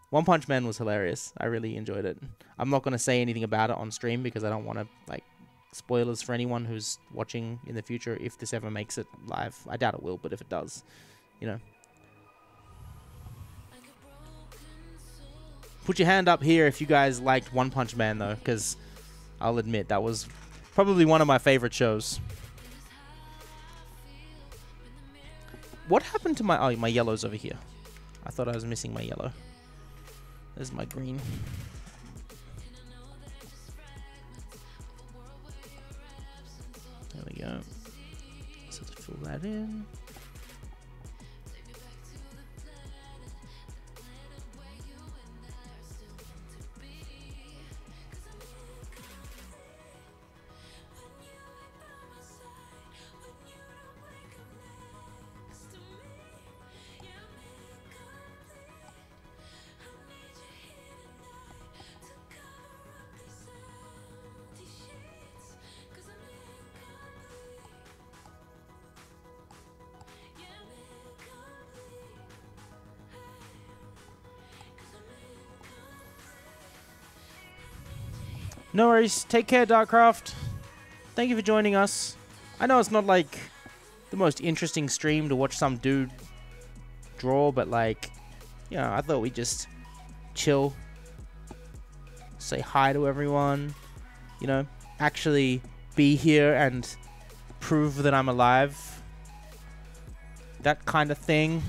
One Punch Man was hilarious. I really enjoyed it. I'm not gonna say anything about it on stream because I don't want to like spoilers for anyone who's watching in the future if this ever makes it live. I doubt it will, but if it does, you know. Put your hand up here if you guys liked One Punch Man though, because I'll admit that was probably one of my favorite shows. What happened to my... Oh, my yellow's over here. I thought I was missing my yellow. There's my green. There we go. So to fill that in. No worries. Take care, Darkcraft. Thank you for joining us. I know it's not like the most interesting stream to watch some dude draw, but like, you know, I thought we'd just chill, say hi to everyone, you know, actually be here and prove that I'm alive. That kind of thing.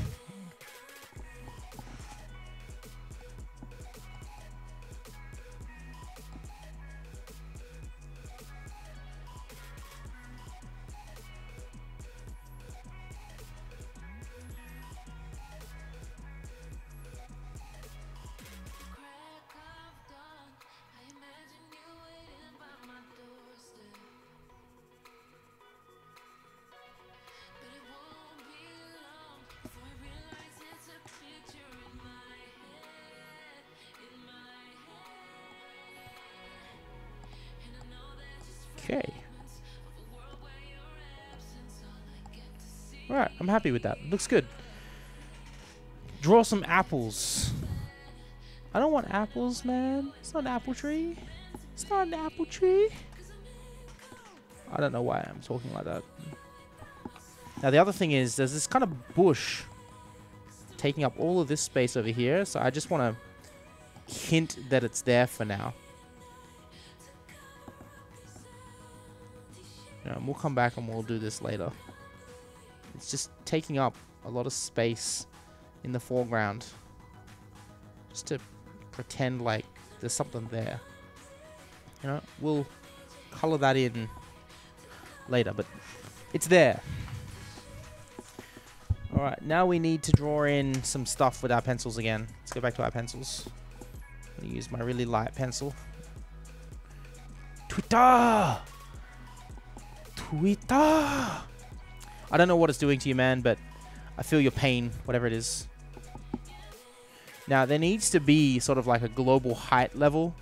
Okay. Alright, I'm happy with that. Looks good. Draw some apples. I don't want apples, man. It's not an apple tree. It's not an apple tree. I don't know why I'm talking like that. Now, the other thing is, there's this kind of bush taking up all of this space over here. So I just want to hint that it's there for now. And we'll come back and we'll do this later. It's just taking up a lot of space in the foreground. Just to pretend like there's something there. You know, we'll color that in later, but it's there. Alright, now we need to draw in some stuff with our pencils again. Let's go back to our pencils. I'm gonna use my really light pencil. Twitter! I don't know what it's doing to you, man, but I feel your pain, whatever it is. Now, there needs to be sort of like a global height level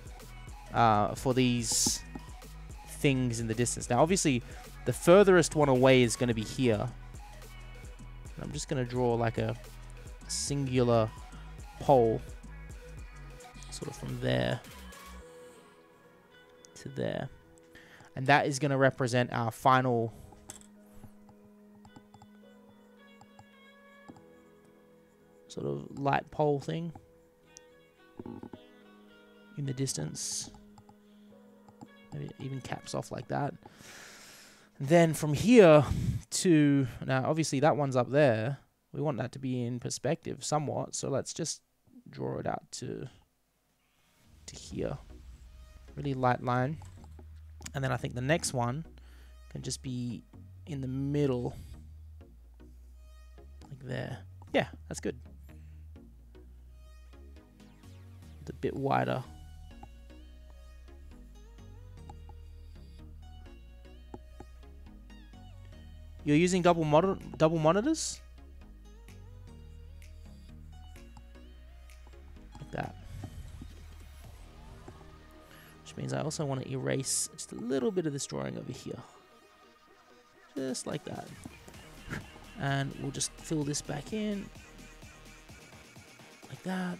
for these things in the distance. Now, obviously, the furthest one away is going to be here. I'm just going to draw like a singular pole, sort of from there to there. And that is going to represent our final sort of light pole thing in the distance. Maybe it even caps off like that. Then from here to, now obviously that one's up there. We want that to be in perspective somewhat. So let's just draw it out to here. Really light line. And then I think the next one can just be in the middle. Like there. Yeah, that's good. A bit wider. You're using double monitors? Like that. Which means I also want to erase just a little bit of this drawing over here. Just like that. And we'll just fill this back in. Like that.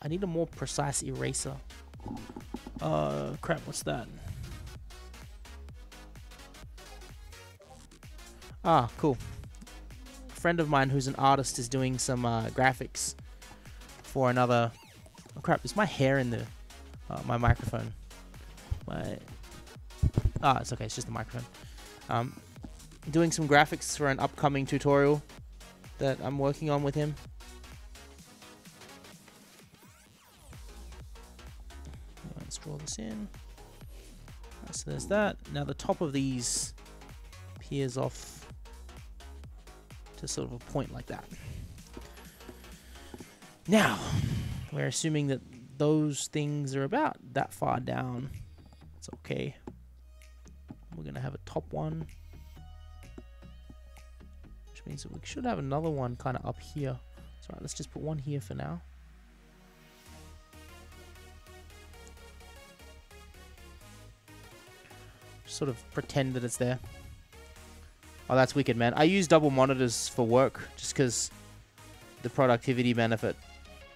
I need a more precise eraser. Crap, what's that? Ah, cool. A friend of mine who's an artist is doing some graphics for another... Oh crap, is my hair in the... my microphone. It's okay, it's just the microphone. Doing some graphics for an upcoming tutorial that I'm working on with him. Let's draw this in. Right, so there's that. Now the top of these peers off to sort of a point like that. Now, we're assuming that those things are about that far down. It's okay. We're going to have a top one, which means that we should have another one kind of up here. So right, let's just put one here for now. Sort of pretend that it's there. Oh, that's wicked, man. I use double monitors for work just because the productivity benefit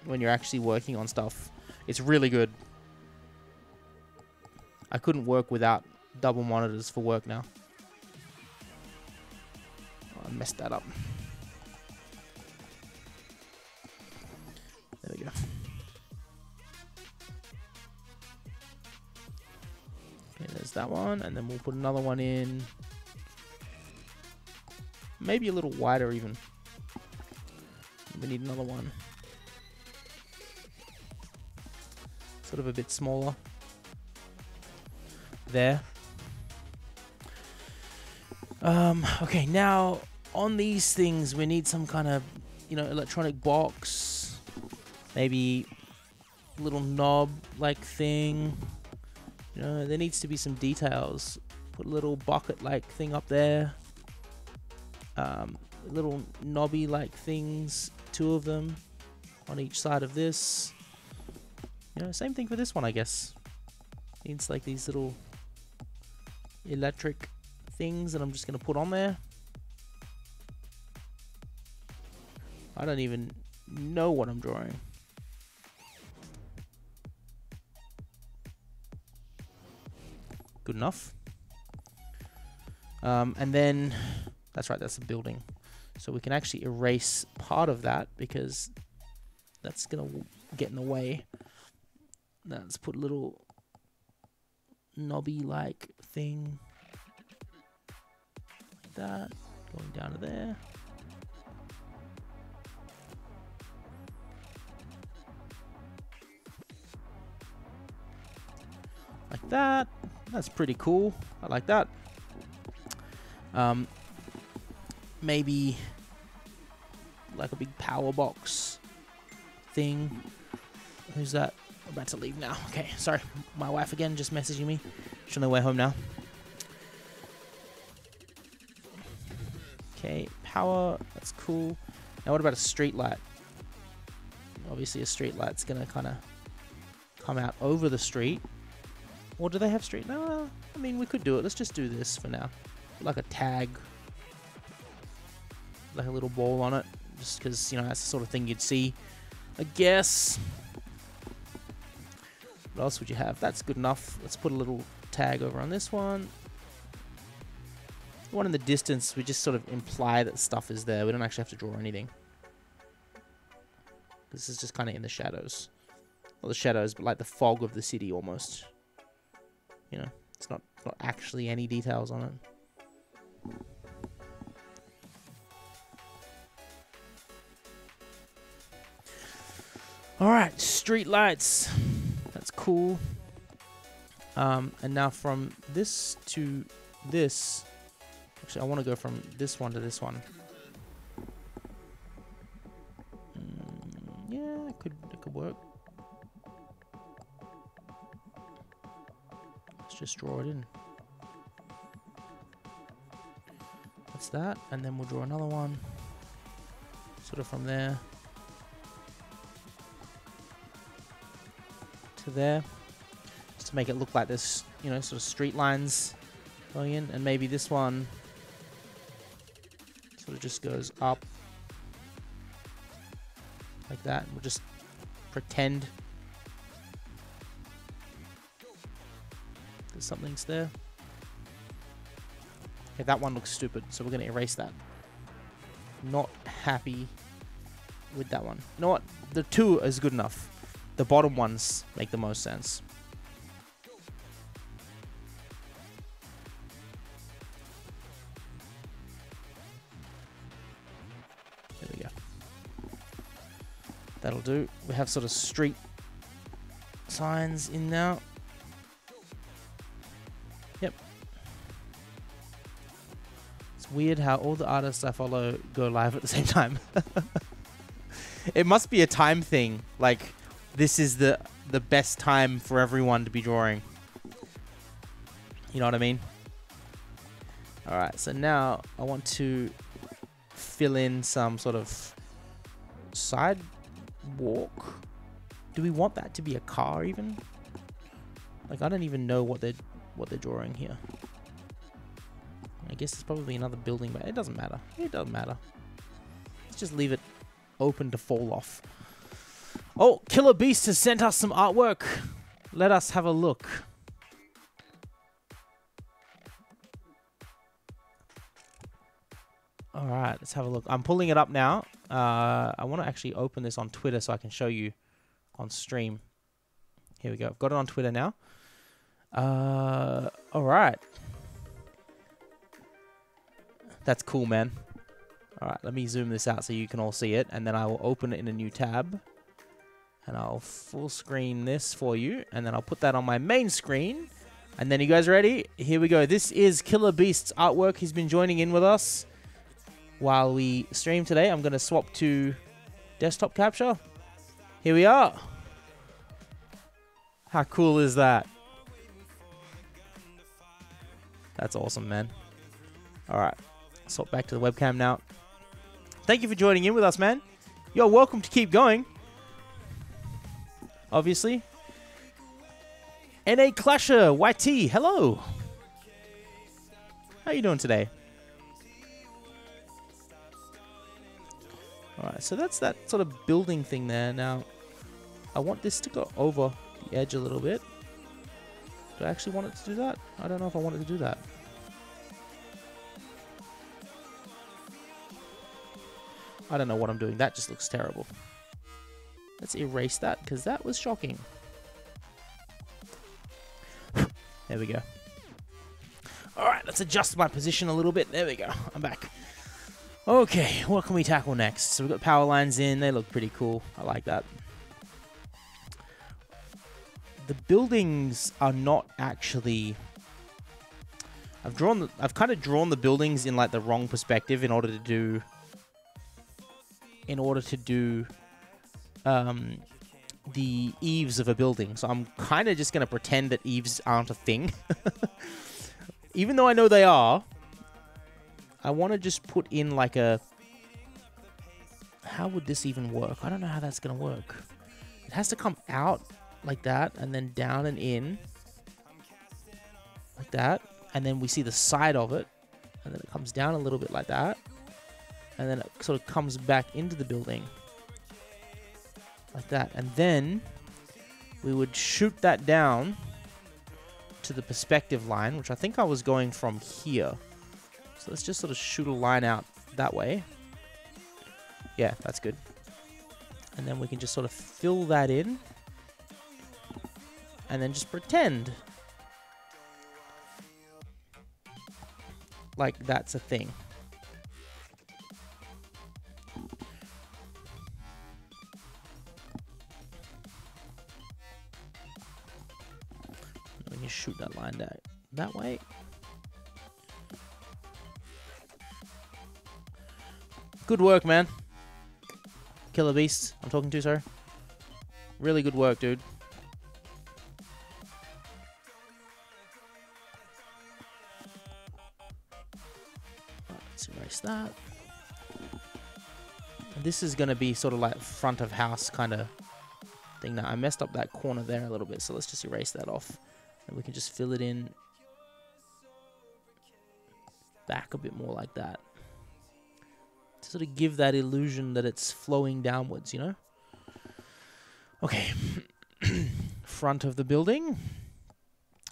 when you're actually working on stuff. It's really good. I couldn't work without double monitors for work now. Oh, I messed that up. There we go. that one, and then we'll put another one in. Maybe a little wider even. We need another one. Sort of a bit smaller. There. Okay, now on these things we need some kind of, you know, electronic box. Maybe a little knob like thing. You know, there needs to be some details. Put a little bucket like thing up there. Little knobby like things, 2 of them on each side of this. You know, same thing for this one, I guess. Needs like these little electric things that I'm just gonna put on there. I don't even know what I'm drawing. Good enough. And then that's right, that's a building. So we can actually erase part of that because that's gonna get in the way. Let's put a little knobby like thing like that, going down to there. Like that. That's pretty cool. I like that. Maybe like a big power box thing. Who's that? I'm about to leave now. Okay, sorry. My wife again just messaging me. She's on her way home now. Okay, power. That's cool. Now what about a street light? Obviously a street light's gonna kind of come out over the street. Or do they have street? No, I mean, we could do it. Let's just do this for now. Like a tag. Like a little ball on it. Just because, you know, that's the sort of thing you'd see, I guess. What else would you have? That's good enough. Let's put a little tag over on this one. The one in the distance, we just sort of imply that stuff is there. We don't actually have to draw anything. This is just kind of in the shadows. Not the shadows, but like the fog of the city almost. You know, it's not actually any details on it. Alright, street lights. That's cool. And now from this to this. Actually, I want to go from this one to this one. Yeah, it could work. Let's just draw it in. That's that, and then we'll draw another one. Sort of from there to there, just to make it look like this, you know, sort of street lines going in, and maybe this one sort of just goes up like that. We'll just pretend that something's there. Okay, that one looks stupid, so we're going to erase that. Not happy with that one. You know what? The 2 is good enough. The bottom ones make the most sense. There we go. That'll do. We have sort of street signs in now. Yep. It's weird how all the artists I follow go live at the same time. It must be a time thing. Like, this is the best time for everyone to be drawing. You know what I mean? Alright, so now I want to fill in some sort of sidewalk. Do we want that to be a car even? Like, I don't even know what they're drawing here. I guess it's probably another building, but it doesn't matter. It doesn't matter. Let's just leave it open to fall off. Oh, Killer Beast has sent us some artwork. Let us have a look. All right, let's have a look. I'm pulling it up now. I want to actually open this on Twitter so I can show you on stream. Here we go. I've got it on Twitter now. All right. That's cool, man. All right, let me zoom this out so you can all see it, and then I will open it in a new tab, and I'll full screen this for you, and then I'll put that on my main screen, and then you guys ready? Here we go. This is Killer Beast's artwork. He's been joining in with us while we stream today. I'm going to swap to desktop capture. Here we are. How cool is that? That's awesome, man. All right. Swap back to the webcam now. Thank you for joining in with us, man. You're welcome to keep going. Obviously. NA Clasher, YT, hello. How you doing today? Alright, so that's that sort of building thing there. Now, I want this to go over the edge a little bit. Do I actually want it to do that? I don't know if I want it to do that. I don't know what I'm doing. That just looks terrible. Let's erase that, because that was shocking. There we go. Alright, let's adjust my position a little bit. There we go. I'm back. Okay, what can we tackle next? So we've got power lines in. They look pretty cool. I like that. The buildings are not actually... I've kind of drawn the buildings in like the wrong perspective in order to do the eaves of a building. So I'm kind of just going to pretend that eaves aren't a thing. Even though I know they are, I want to just put in like a... How would this even work? I don't know how that's going to work. It has to come out like that, and then down and in. Like that. And then we see the side of it. And then it comes down a little bit like that. And then it sort of comes back into the building. Like that. And then we would shoot that down to the perspective line, which I think I was going from here. So let's just sort of shoot a line out that way. Yeah, that's good. And then we can just sort of fill that in. And then just pretend like that's a thing. We can shoot that line that way. Good work, man. Killer Beast, I'm talking to, sorry. Really good work, dude. Let's erase that. And this is going to be sort of like front of house kind of thing. Now, I messed up that corner there a little bit, so let's just erase that off. And we can just fill it in back a bit more like that. To sort of give that illusion that it's flowing downwards, you know? Okay. Front of the building.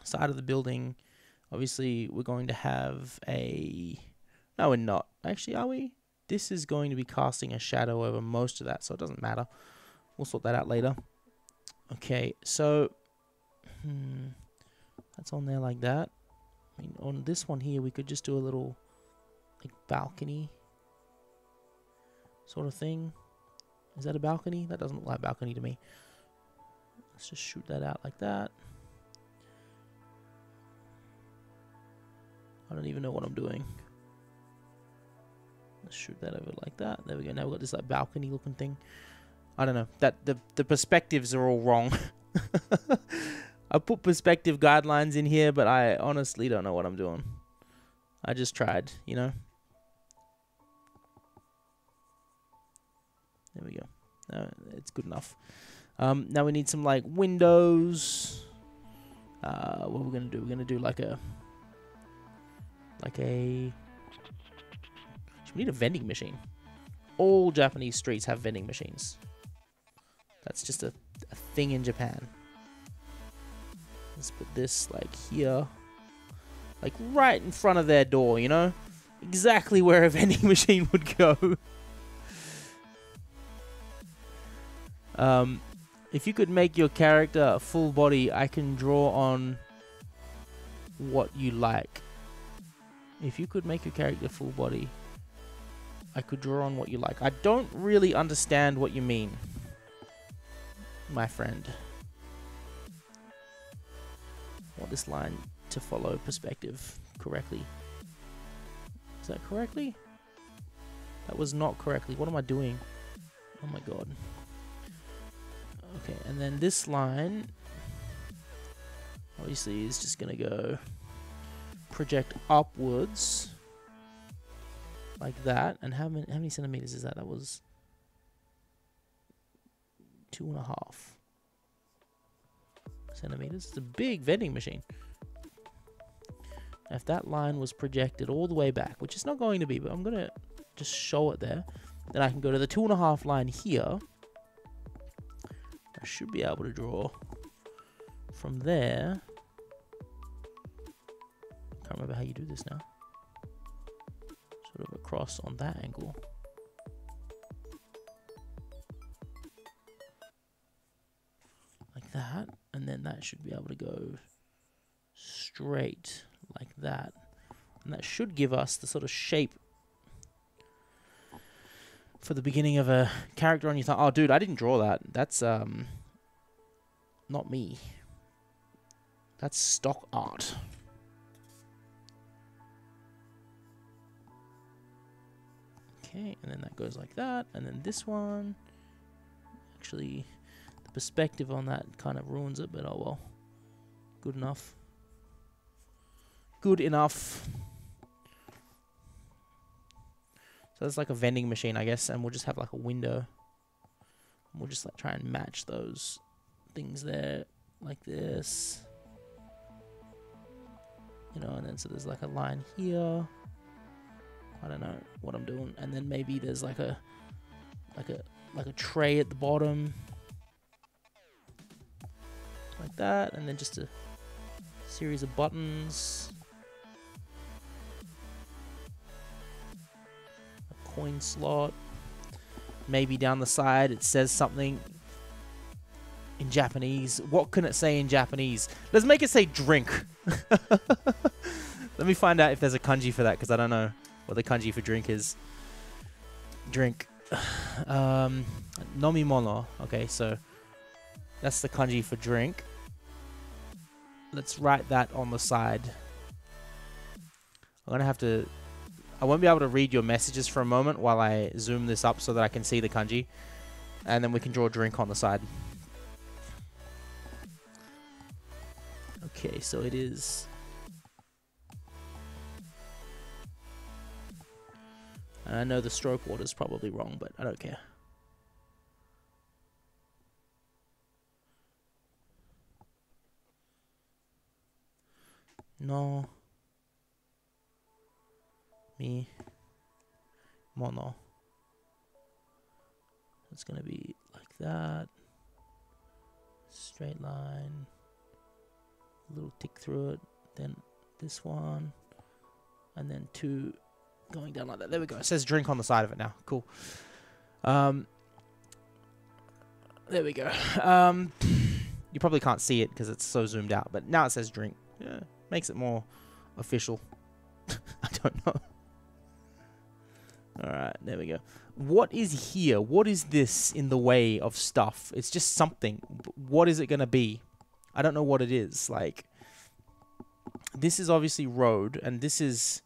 Side of the building. Obviously, we're going to have a... No, we're not. Actually, are we? This is going to be casting a shadow over most of that, so it doesn't matter. We'll sort that out later. Okay, so... that's on there like that. I mean, on this one here, we could just do a little like balcony sort of thing. Is that a balcony? That doesn't look like a balcony to me. Let's just shoot that out like that. I don't even know what I'm doing. Let's shoot that over like that. There we go. Now we've got this like balcony looking thing. I don't know. That the perspectives are all wrong. I put perspective guidelines in here, but I honestly don't know what I'm doing. I just tried, you know. There we go. It's good enough. Now we need some like windows. What we're gonna do? We're gonna do like a. We need a vending machine. All Japanese streets have vending machines. That's just a thing in Japan. Let's put this like here. Like right in front of their door, you know? Exactly where a vending machine would go. If you could make your character a full body, I can draw on what you like. If you could make your character full body, I could draw on what you like. I don't really understand what you mean, my friend. Want this line to follow perspective correctly. Is that correctly? That was not correctly. What am I doing? Oh my god. Okay, and then this line obviously is just gonna go project upwards like that. And how many centimeters is that? That was 2.5 centimeters. It's a big vending machine. If that line was projected all the way back, which it's not going to be, but I'm gonna just show it there, then I can go to the 2.5 line here. I should be able to draw from there. Can't remember how you do this now. Sort of across on that angle. Like that. And then that should be able to go straight like that. And that should give us the sort of shape for the beginning of a character on your thumb. Oh, dude, I didn't draw that. That's, not me. That's stock art. Okay, and then that goes like that. And then this one, actually, the perspective on that kind of ruins it, but oh well. Good enough. Good enough. So it's like a vending machine, I guess, and we'll just have like a window. And we'll just like try and match those things there, like this. You know, and then so there's like a line here. I don't know what I'm doing, and then maybe there's like a tray at the bottom, like that, and then just a series of buttons. Coin slot. Maybe down the side it says something in Japanese. What can it say in Japanese? Let's make it say drink. Let me find out if there's a kanji for that, because I don't know what the kanji for drink is. Drink. Nomimono. Okay, so that's the kanji for drink. Let's write that on the side. I'm gonna have to... I won't be able to read your messages for a moment while I zoom this up so that I can see the kanji. And then we can draw drink on the side. Okay, so it is... And I know the stroke order is probably wrong, but I don't care. No. Me. Mono. It's going to be like that. Straight line. A little tick through it. Then this one. And then two going down like that. There we go. It says drink on the side of it now. Cool. There we go. You probably can't see it because it's so zoomed out. But now it says drink. Yeah, makes it more official. I don't know. Alright, there we go. What is here? What is this in the way of stuff? It's just something. What is it going to be? I don't know what it is. Like, this is obviously road, and this is...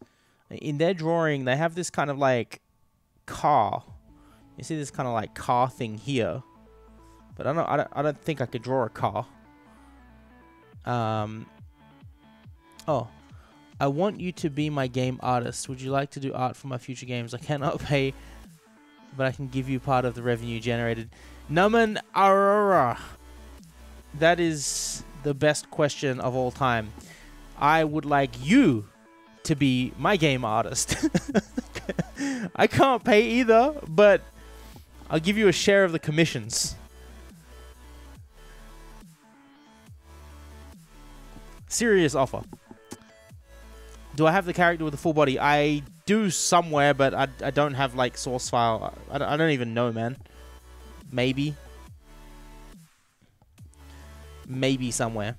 In their drawing, they have this kind of like car. You see this kind of like car thing here. But I don't think I could draw a car. Oh. I want you to be my game artist. Would you like to do art for my future games? I cannot pay, but I can give you part of the revenue generated. Naman Aurora. That is the best question of all time. I would like you to be my game artist. I can't pay either, but I'll give you a share of the commissions. Serious offer. Do I have the character with a full body? I do somewhere, but I don't have like source file. I don't even know, man. Maybe. Maybe somewhere.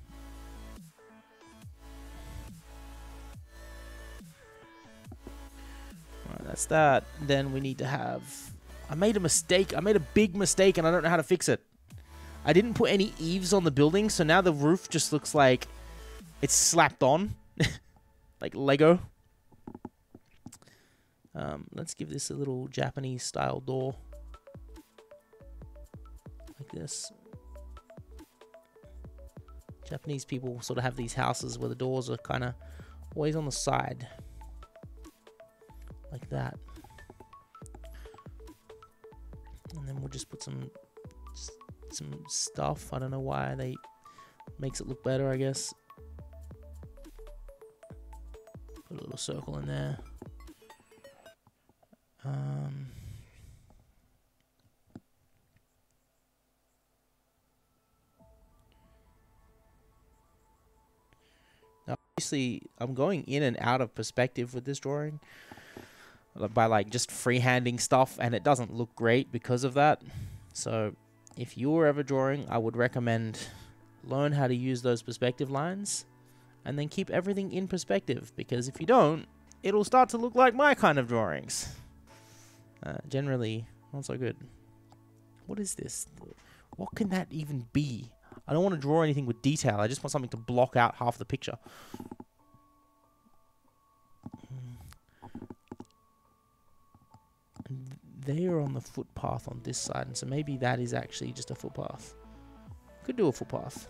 that's that. Then we need to have... I made a mistake. I made a big mistake, and I don't know how to fix it. I didn't put any eaves on the building, so now the roof just looks like it's slapped on. Like Lego. Let's give this a little Japanese-style door. Like this. Japanese people sort of have these houses where the doors are kind of always on the side. Like that. And then we'll just put some stuff. I don't know why they makes it look better, I guess. Put a little circle in there. Now, obviously, I'm going in and out of perspective with this drawing by like just freehanding stuff, and it doesn't look great because of that. So if you're ever drawing, I would recommend learn how to use those perspective lines and then keep everything in perspective, because if you don't, it'll start to look like my kind of drawings. Generally, not so good. What is this? What can that even be? I don't want to draw anything with detail. I just want something to block out half the picture. They are on the footpath on this side, and so maybe that is actually just a footpath. Could do a footpath.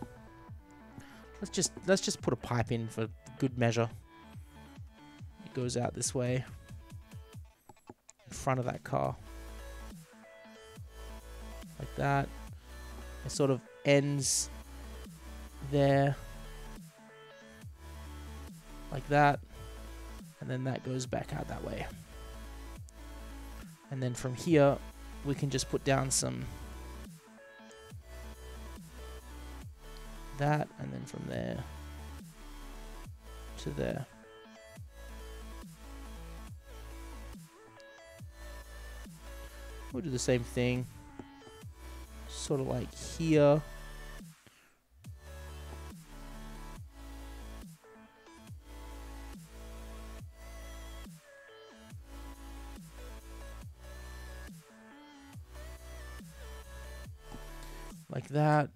Let's just put a pipe in for good measure. It goes out this way, in front of that car, like that. It sort of ends there, like that, and then that goes back out that way. And then from here, we can just put down some that, and then from there to there. We'll do the same thing, sort of like here. Like that.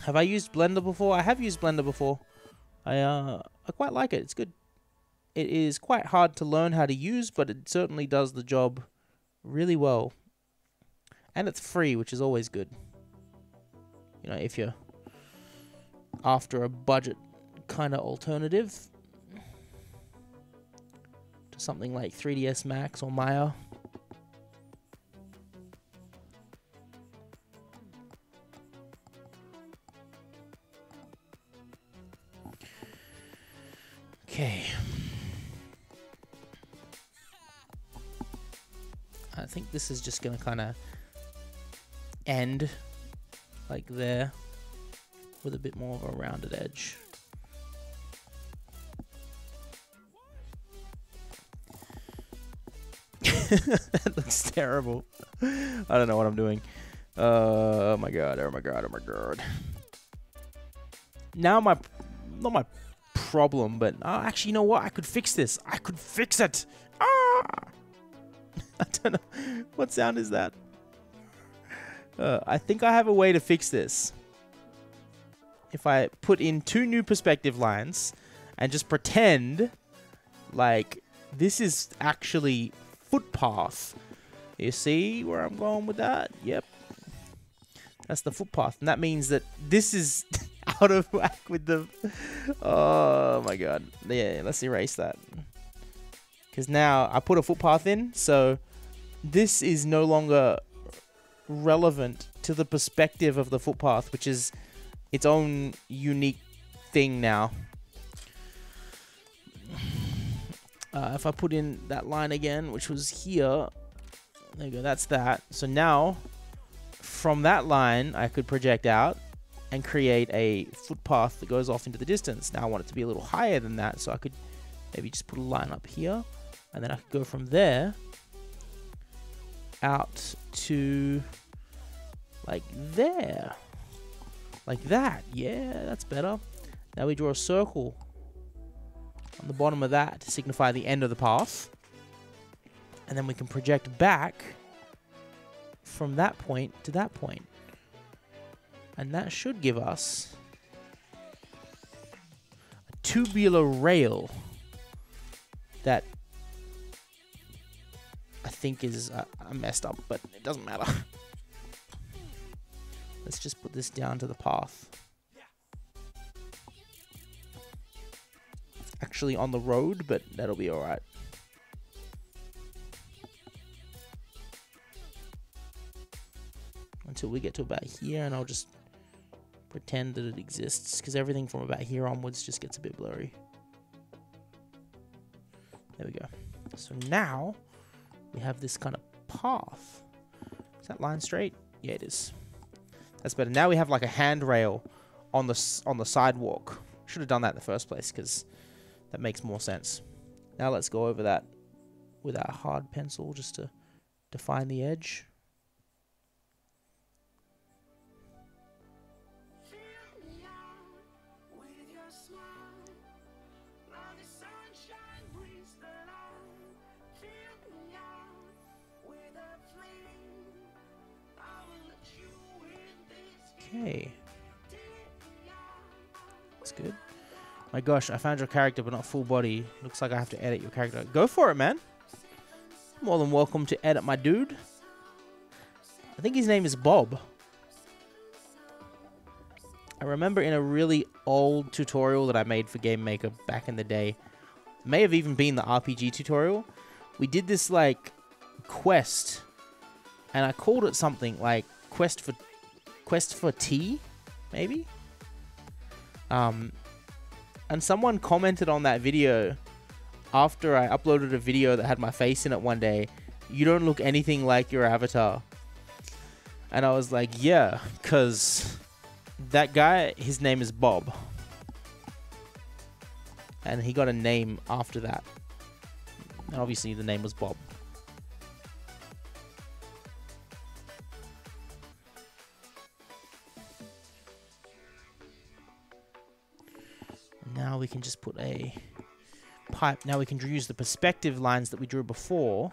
Have I used Blender before? I have used Blender before. I quite like it. It's good. It is quite hard to learn how to use, but it certainly does the job really well. And it's free, which is always good. You know, if you're after a budget kind of alternative to something like 3ds Max or Maya. Okay. I think this is just going to kind of end like there with a bit more of a rounded edge. That looks terrible. I don't know what I'm doing. Oh my god, oh my god, oh my god. Now not my problem, but actually, you know what? I could fix this. I could fix it. Ah! I don't know. What sound is that? I think I have a way to fix this. If I put in 2 new perspective lines and just pretend like this is actually footpath. You see where I'm going with that? Yep. That's the footpath. And that means that this is out of whack with the... Oh my god. Yeah, let's erase that. Because now I put a footpath in, so this is no longer relevant to the perspective of the footpath, which is its own unique thing now. If I put in that line again, which was here, there you go, that's that. So now, from that line, I could project out and create a footpath that goes off into the distance. Now I want it to be a little higher than that, so I could maybe just put a line up here, and then I could go from there out to like there. Like that. Yeah, that's better. Now we draw a circle on the bottom of that to signify the end of the path. And then we can project back from that point to that point. And that should give us a tubular rail that I think is... I messed up, but it doesn't matter. Let's just put this down to the path. It's actually on the road, but that'll be alright. Until we get to about here, and I'll just pretend that it exists, because everything from about here onwards just gets a bit blurry. There we go. So now we have this kind of path. Is that line straight? Yeah, it is. That's better. Now we have like a handrail on the sidewalk. Should have done that in the first place, because that makes more sense. Now let's go over that with our hard pencil just to define the edge. Okay. That's good. My gosh, I found your character but not full body. Looks like I have to edit your character. Go for it, man. More than welcome to edit my dude. I think his name is Bob. I remember in a really old tutorial that I made for Game Maker back in the day, may have even been the RPG tutorial, we did this like quest, and I called it something like Quest for Tea, maybe? And someone commented on that video after I uploaded a video that had my face in it one day, "You don't look anything like your avatar." And I was like, yeah, because that guy, his name is Bob. And he got a name after that. And obviously the name was Bob. Now we can just put a pipe. Now we can use the perspective lines that we drew before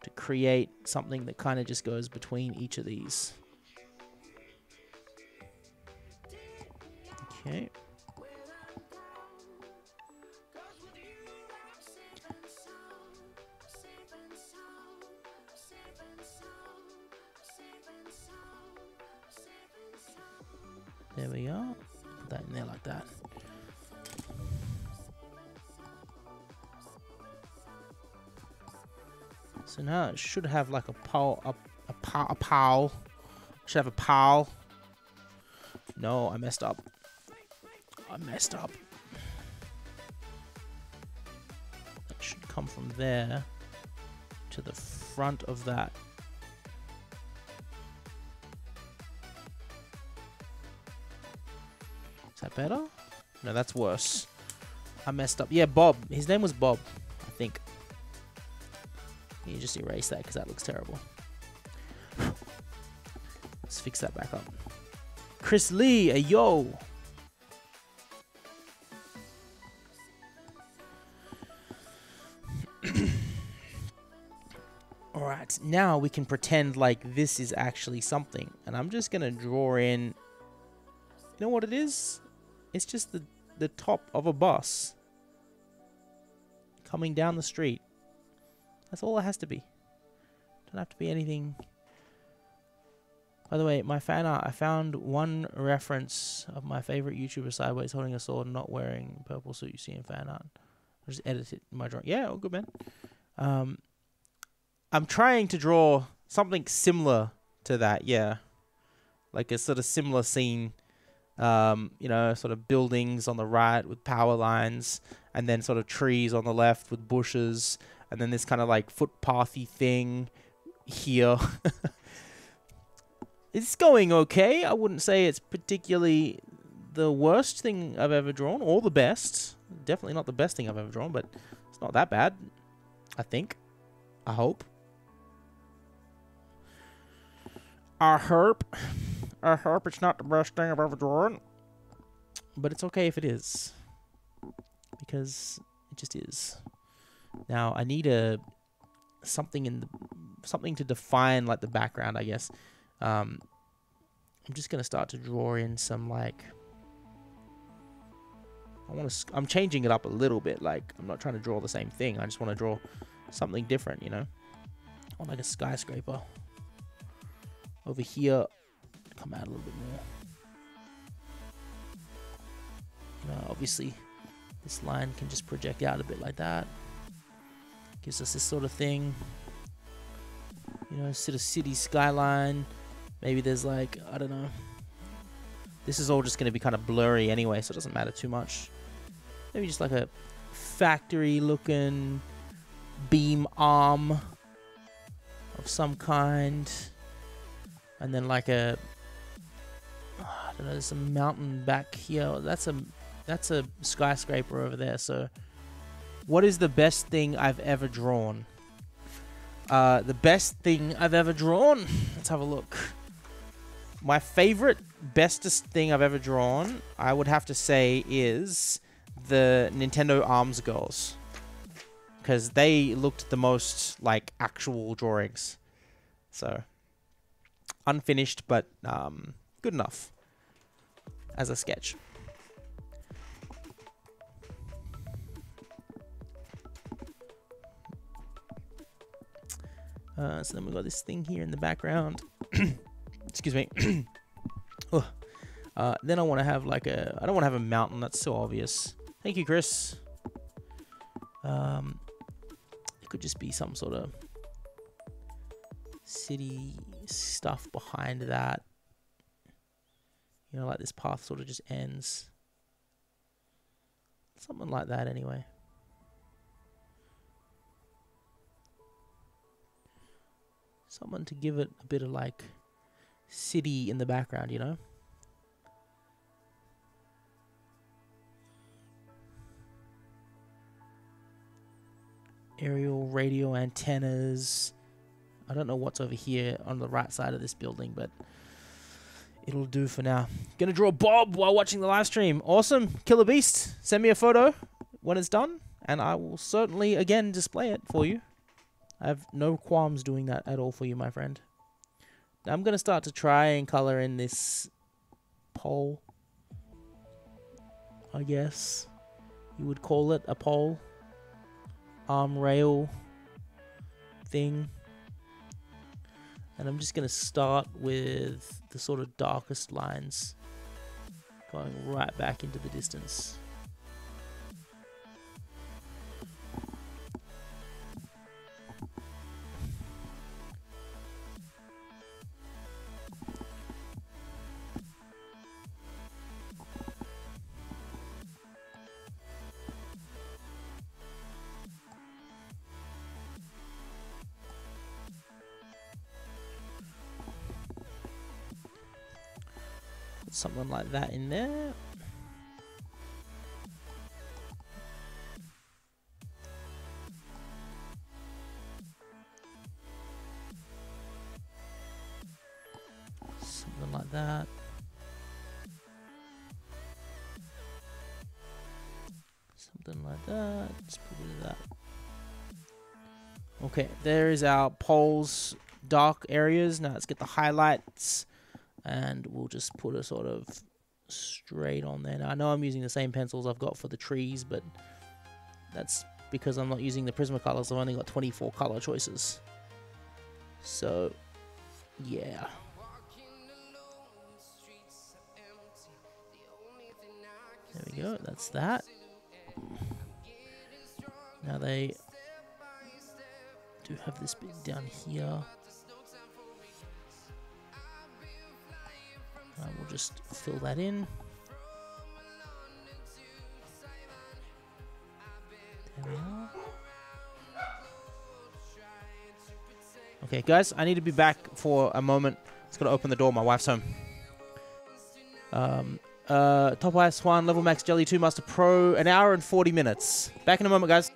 to create something that kind of just goes between each of these. Okay. There we are. Put that in there like that. So now it should have like a pole. Should have a pole. No, I messed up. That should come from there to the front of that. Is that better? No, that's worse. I messed up. Yeah, Bob. His name was Bob, I think. You just erase that because that looks terrible. Let's fix that back up. Chris Lee, yo. Alright, now we can pretend like this is actually something. And I'm just going to draw in... You know what it is? It's just the top of a bus coming down the street. That's all it has to be. Don't have to be anything. By the way, my fan art, I found one reference of my favorite YouTuber sideways holding a sword and not wearing purple suit you see in fan art. I'll just edit it in my drawing. Yeah, all good, man. I'm trying to draw something similar to that, yeah. Like a sort of similar scene. You know, sort of buildings on the right with power lines, and then sort of trees on the left with bushes, and then this kind of like footpathy thing here. It's going okay. I wouldn't say it's particularly the worst thing I've ever drawn, or the best. Definitely not the best thing I've ever drawn, but it's not that bad, I think. I hope. I hope it's not the best thing I've ever drawn. But it's okay if it is. Because just is. Now I need something to define like the background, I guess. I'm just gonna start to draw in some like. I'm changing it up a little bit. Like I'm not trying to draw the same thing. I just want to draw something different, you know. I want like a skyscraper. Over here, come out a little bit more. Obviously, this line can just project out a bit like that. Gives us this sort of thing. You know, sort of city skyline. Maybe there's like, I don't know. This is all just going to be kind of blurry anyway, so it doesn't matter too much. Maybe just like a factory-looking beam arm of some kind. And then like I don't know, there's a mountain back here. That's a skyscraper over there. So what is the best thing I've ever drawn? The best thing I've ever drawn? Let's have a look. My favorite, bestest thing I've ever drawn, I would have to say, is the Nintendo Arms girls. Because they looked the most like actual drawings. So, unfinished, but good enough as a sketch. So then we've got this thing here in the background. Excuse me. Then I want to have like I don't want to have a mountain. That's so obvious. Thank you, Chris. It could just be some sort of city stuff behind that. You know, like this path sort of just ends. Something like that anyway. Someone to give it a bit of like city in the background, you know? Aerial radio antennas. I don't know what's over here on the right side of this building, but it'll do for now. Gonna draw Bob while watching the live stream. Awesome. Killer Beast. Send me a photo when it's done, and I will certainly, again, display it for you. I have no qualms doing that at all for you, my friend. Now I'm going to start to try and color in this pole. I guess you would call it a pole. Arm rail thing. And I'm just going to start with the sort of darkest lines going right back into the distance. Something like that in there. Something like that. Something like that. Let's put it in that. Okay, there is our poles, dark areas. Now let's get the highlights. And we'll just put a sort of straight on there. Now, I know I'm using the same pencils I've got for the trees, but that's because I'm not using the Prismacolors. I've only got 24 color choices. So, yeah. There we go. That's that. Now they do have this bit down here. We'll just fill that in. There we are. Okay, guys, I need to be back for a moment. It's got to open the door. My wife's home. Top Ice 1, Level Max Jelly 2, Master Pro, an hour and 40 minutes. Back in a moment, guys.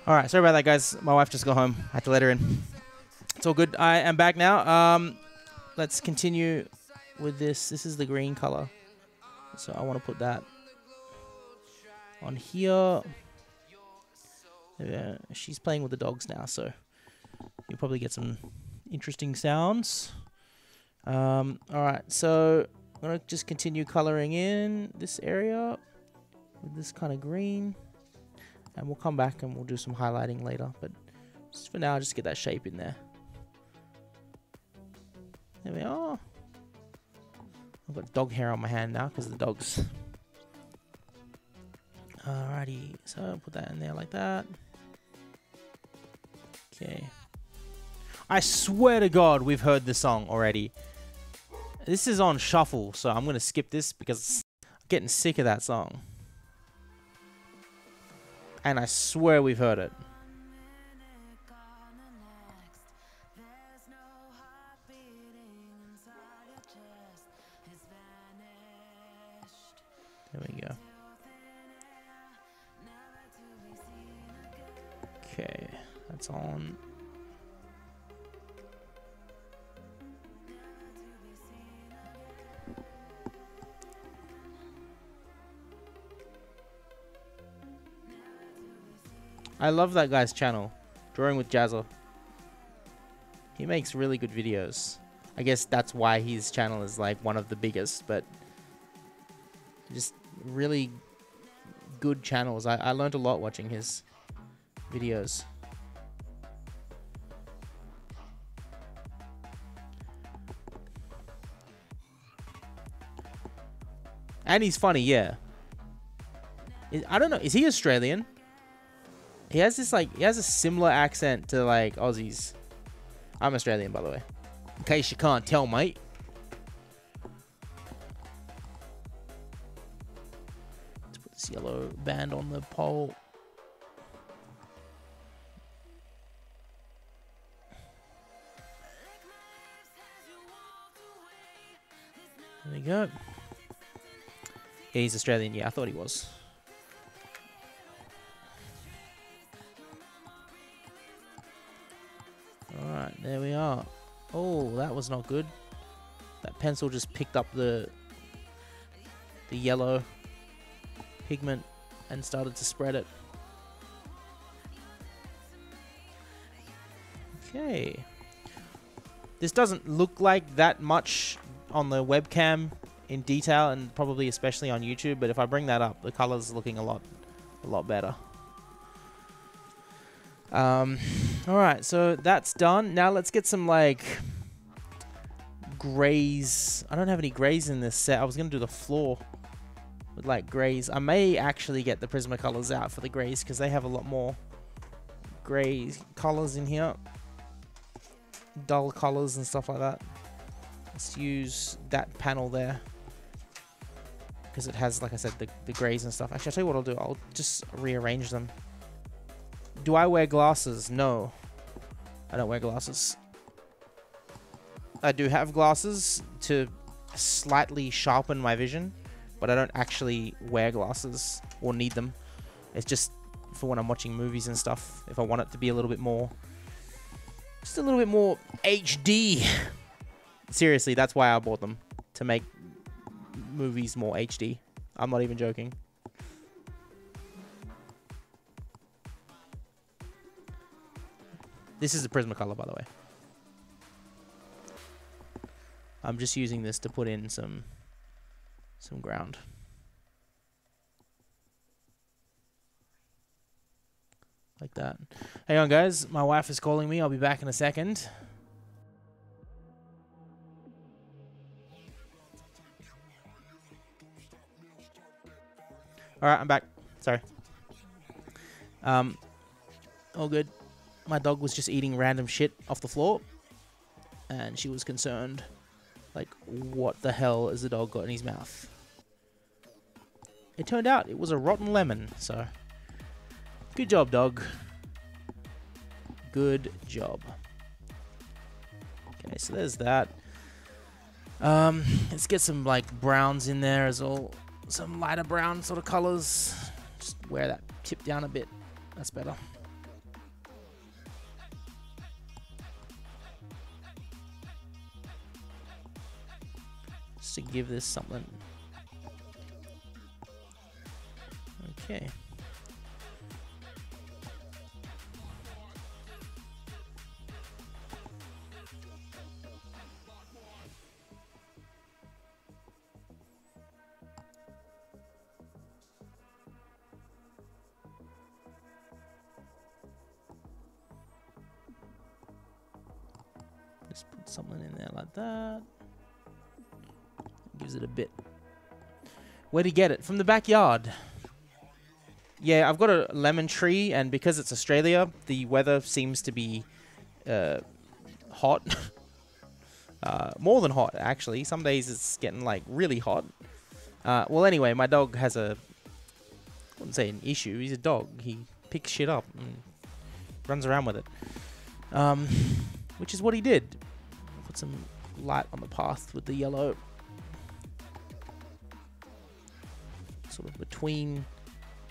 All right, sorry about that, guys. My wife just got home. I had to let her in. It's all good. I am back now. Let's continue with this. This is the green color. So I want to put that on here. Yeah, she's playing with the dogs now, so you'll probably get some interesting sounds. All right, so I'm going to just continue coloring in this area with this kind of green. And we'll come back and we'll do some highlighting later. But just for now, just get that shape in there. There we are. I've got dog hair on my hand now because of the dogs. Alrighty, so I'll put that in there like that. Okay. I swear to God, we've heard this song already. This is on shuffle, so I'm going to skip this because I'm getting sick of that song. And I swear we've heard it. There we go. Okay, that's on. I love that guy's channel, Drawing with Jazza. He makes really good videos. I guess that's why his channel is like one of the biggest, but just really good channels. I learned a lot watching his videos. And he's funny, yeah. I don't know, is he Australian? He has this like, he has a similar accent to like Aussies. I'm Australian, by the way. In case you can't tell, mate. Let's put this yellow band on the pole. There we go. Yeah, he's Australian. Yeah, I thought he was. Alright, there we are. Oh, that was not good. That pencil just picked up the yellow pigment and started to spread it. Okay. This doesn't look like that much on the webcam in detail, and probably especially on YouTube, but if I bring that up, the color's looking a lot better. Alright, so that's done. Now let's get some like grays. I don't have any grays in this set. I was gonna do the floor with like grays. I may actually get the Prismacolors out for the grays because they have a lot more gray colors in here, dull colors and stuff like that. Let's use that panel there because it has, like I said, the grays and stuff. Actually, I'll tell you what I'll do. I'll just rearrange them. Do I wear glasses? No, I don't wear glasses. I do have glasses to slightly sharpen my vision, but I don't actually wear glasses or need them. It's just for when I'm watching movies and stuff. If I want it to be a little bit more, just a little bit more HD. Seriously, that's why I bought them, to make movies more HD. I'm not even joking. This is a Prismacolor, by the way. I'm just using this to put in some ground. Like that. Hang on, guys. My wife is calling me. I'll be back in a second. Alright, I'm back. Sorry. All good. My dog was just eating random shit off the floor, and she was concerned. Like, what the hell has the dog got in his mouth? It turned out it was a rotten lemon, so good job, dog. Good job. Okay, so there's that. Let's get some like browns in there as well. Some lighter brown sort of colors. Just wear that tip down a bit. That's better. to give this something. Okay. Just put something in there like that. Gives it a bit. Where'd he get it? From the backyard. Yeah, I've got a lemon tree, and because it's Australia, the weather seems to be hot. More than hot, actually. Some days it's getting, like, really hot. Well, anyway, my dog has I wouldn't say an issue. He's a dog. He picks shit up and runs around with it. Which is what he did. Put some light on the path with the yellow. Sort of between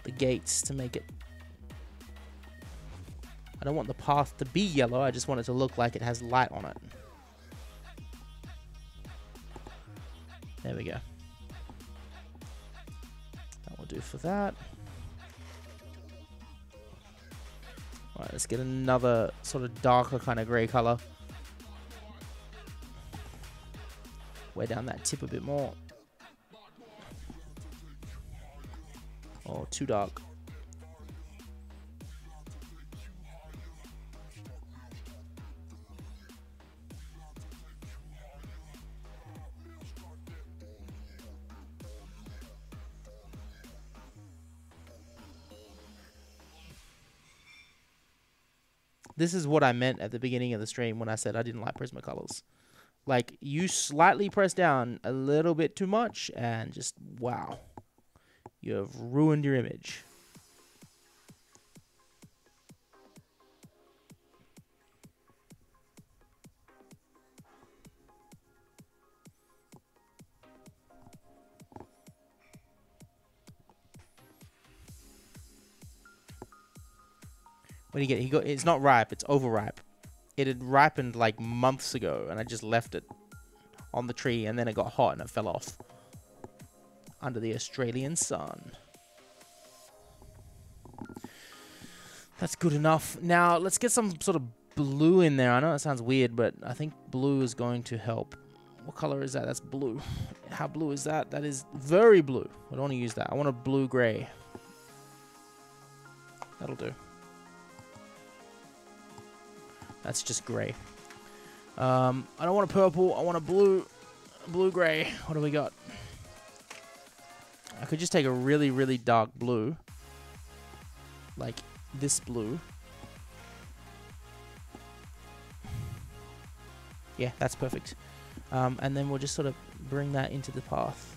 the gates to make it. I don't want the path to be yellow. I just want it to look like it has light on it. There we go. That will do for that. Alright, let's get another sort of darker kind of grey colour. Wear down that tip a bit more. Oh, too dark. This is what I meant at the beginning of the stream when I said I didn't like Prismacolors. Like, you slightly press down a little bit too much and just, wow. You have ruined your image. What do you get? He got. It's not ripe. It's overripe. It had ripened like months ago, and I just left it on the tree, and then it got hot and it fell off under the Australian sun. That's good enough. Now let's get some sort of blue in there. I know that sounds weird, but I think blue is going to help. What color is that? That's blue. How blue is that? That is very blue. I don't want to use that. I want a blue-gray. That'll do. That's just gray. I don't want a purple. I want a blue-gray. What do we got? I could just take a really, really dark blue. Like this blue. Yeah, that's perfect. And then we'll just sort of bring that into the path.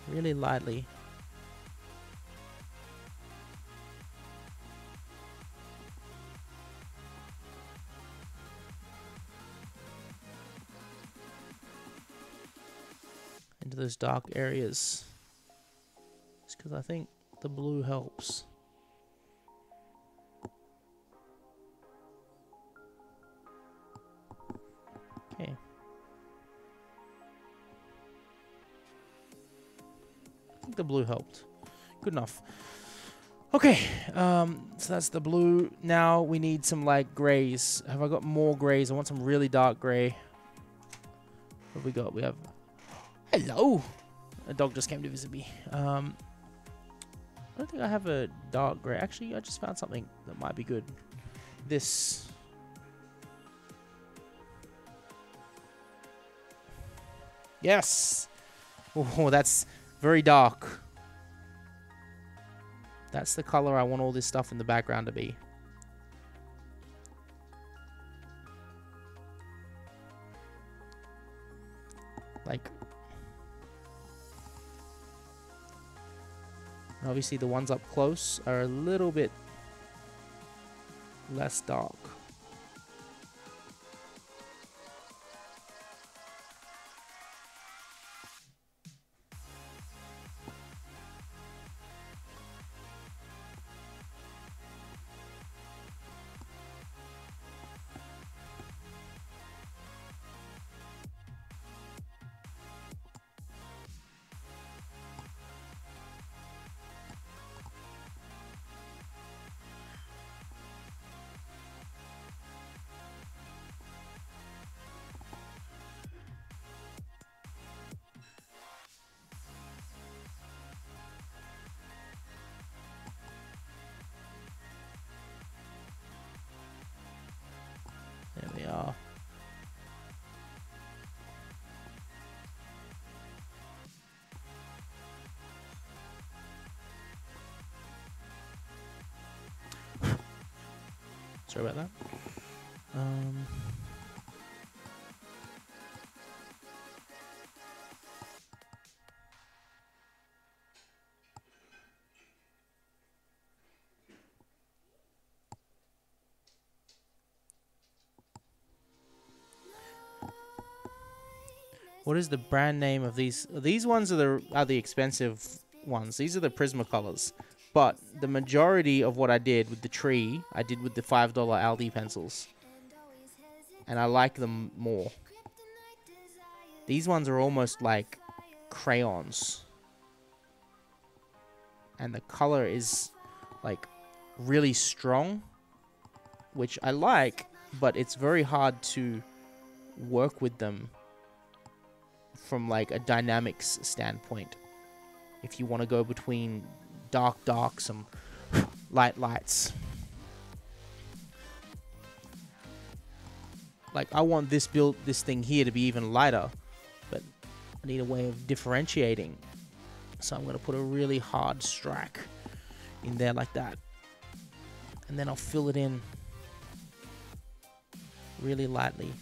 Really lightly. Into those dark areas. Just because I think the blue helps. Okay. I think the blue helped. Good enough. Okay, so that's the blue. Now we need some like grays. Have I got more grays? I want some really dark gray. What have we got? We have... Hello! A dog just came to visit me. I don't think I have a dark gray. Actually, I just found something that might be good. This. Yes! Oh, that's very dark. That's the color I want all this stuff in the background to be. Like... obviously the ones up close are a little bit less dark. Sorry about that. What is the brand name of these? These ones are the expensive ones. These are the Prismacolors. But the majority of what I did with the tree, I did with the $5 Aldi pencils. And I like them more. These ones are almost like crayons. And the color is like really strong, which I like, but it's very hard to work with them from like a dynamics standpoint. If you want to go between dark, some lights. Like I want this thing here to be even lighter, but I need a way of differentiating. So I'm going to put a really hard strike in there like that. And then I'll fill it in really lightly.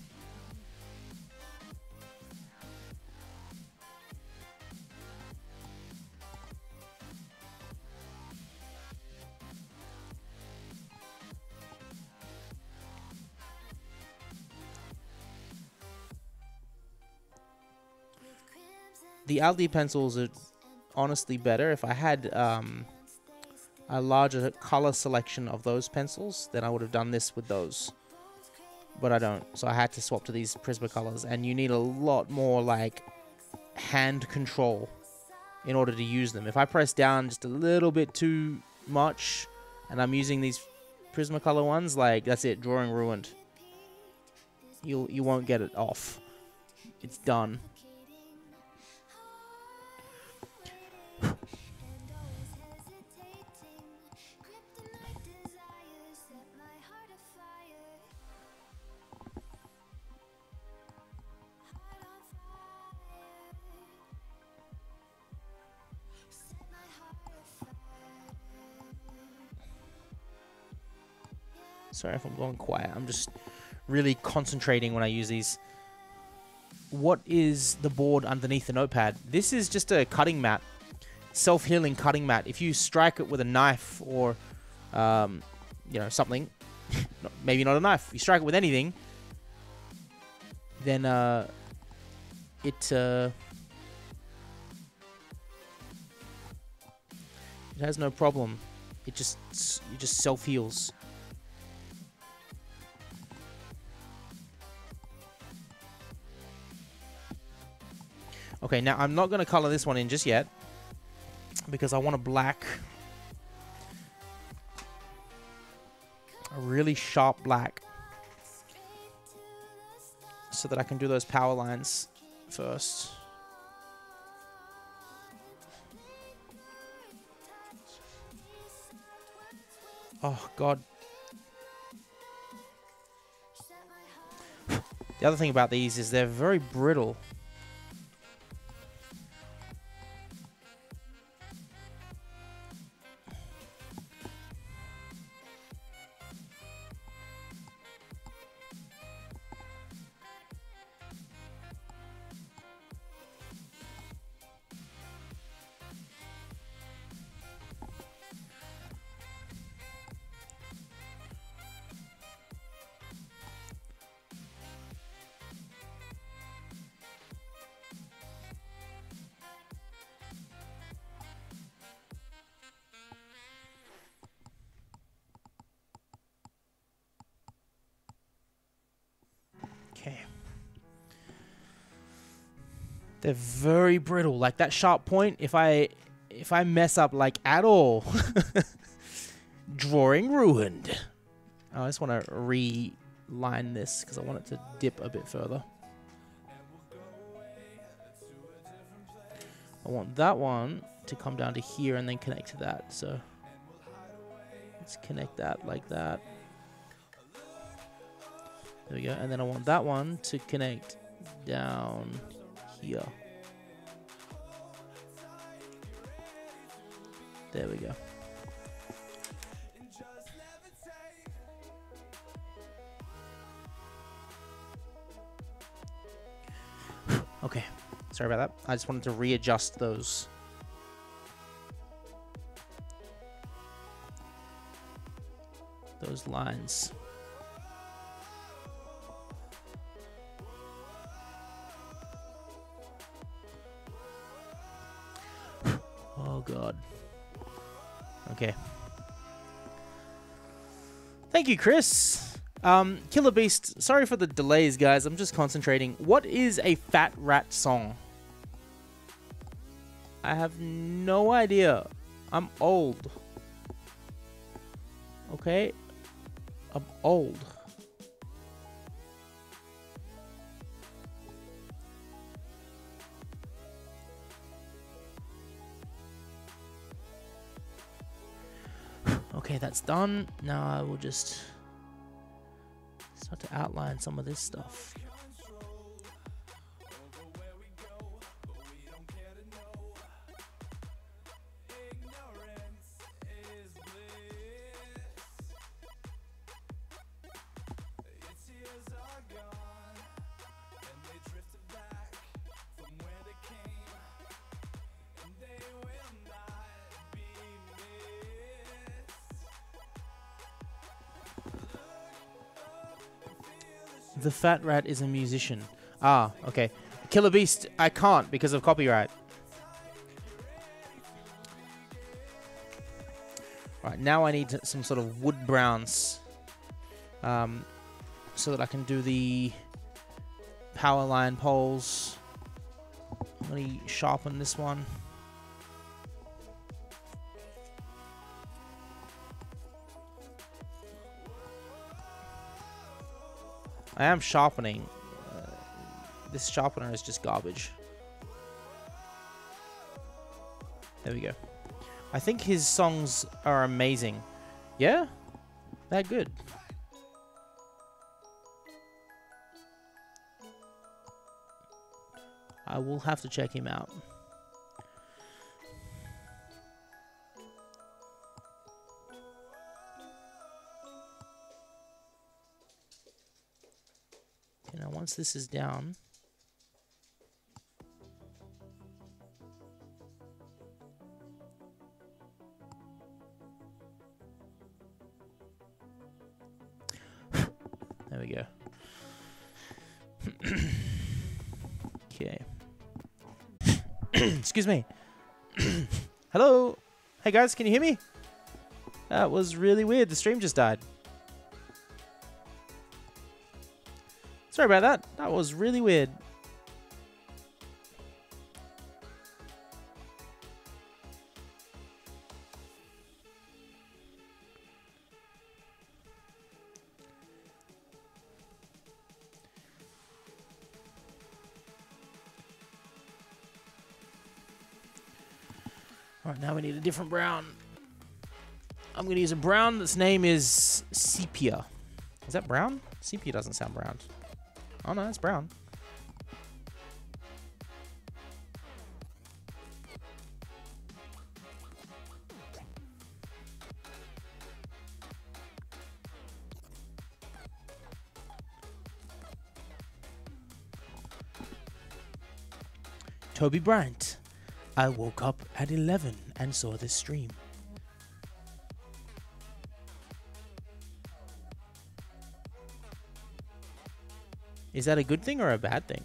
The Aldi pencils are honestly better. If I had a larger color selection of those pencils, then I would have done this with those. But I don't, so I had to swap to these Prismacolors, and you need a lot more like hand control in order to use them. If I press down just a little bit too much and I'm using these Prismacolor ones, like that's it, drawing ruined. You won't get it off. It's done. Sorry if I'm going quiet. I'm just really concentrating when I use these. What is the board underneath the notepad? This is just a cutting mat. Self-healing cutting mat. If you strike it with a knife or, you know, something, maybe not a knife, you strike it with anything, then it has no problem. It just self-heals. Okay, now I'm not going to color this one in just yet because I want a black, a really sharp black, so that I can do those power lines first. Oh, God. The other thing about these is they're very brittle. Okay. They're very brittle. Like that sharp point, if I mess up like at all, drawing ruined. I just want to reline this because I want it to dip a bit further. I want that one to come down to here and then connect to that. So let's connect that like that. There we go. And then I want that one to connect down here. There we go. Okay, sorry about that. I just wanted to readjust those. Those lines. Oh god. Okay. Thank you, Chris. Killer Beast, sorry for the delays, guys. I'm just concentrating. What is a Fat Rat song? I have no idea. I'm old. Okay? I'm old. Okay, that's done. Now I will just start to outline some of this stuff. The Fat Rat is a musician. Ah, okay. Killer Beast, I can't because of copyright. Right, now I need some sort of wood browns. So that I can do the power line poles. Let me sharpen this one. I am sharpening. This sharpener is just garbage. There we go. I think his songs are amazing. Yeah? They're good. I will have to check him out. Okay, now once this is down, there we go. Okay. Excuse me. Hello? Hey guys, can you hear me? That was really weird. The stream just died. Sorry about that. That was really weird. Alright, now we need a different brown. I'm going to use a brown that's name is Sepia. Is that brown? Sepia doesn't sound brown. Oh no, it's brown. Toby Bryant. I woke up at 11 and saw this stream. Is that a good thing or a bad thing?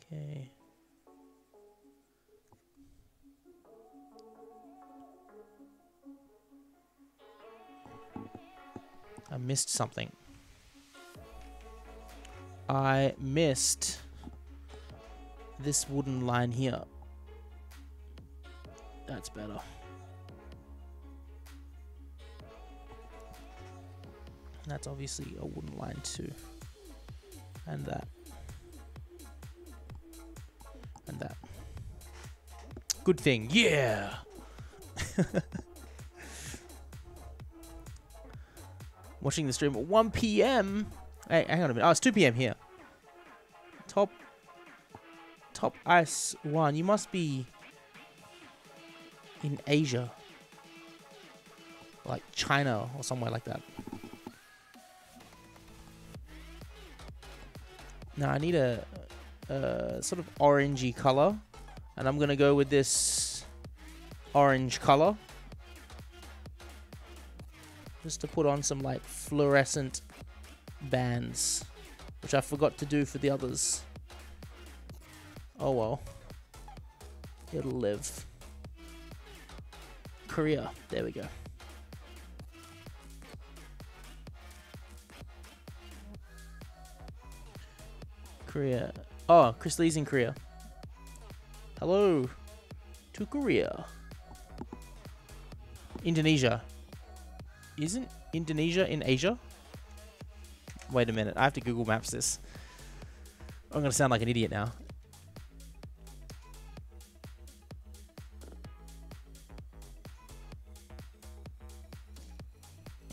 Okay. I missed something. I missed this wooden line here. That's better. That's obviously a wooden line too. And that. And that. Good thing. Yeah! Watching the stream at 1 p.m. Hey, hang on a minute. Oh, it's 2 p.m. here. Top Ice 1. You must be in Asia. like China or somewhere like that. Now I need a sort of orangey color, and I'm gonna go with this orange color just to put on some like fluorescent bands, which I forgot to do for the others. Oh well, it'll live. Korea, there we go. Korea. Oh, Chris Lee's in Korea. Hello to Korea. Indonesia. Isn't Indonesia in Asia? Wait a minute, I have to Google Maps this. I'm gonna sound like an idiot now.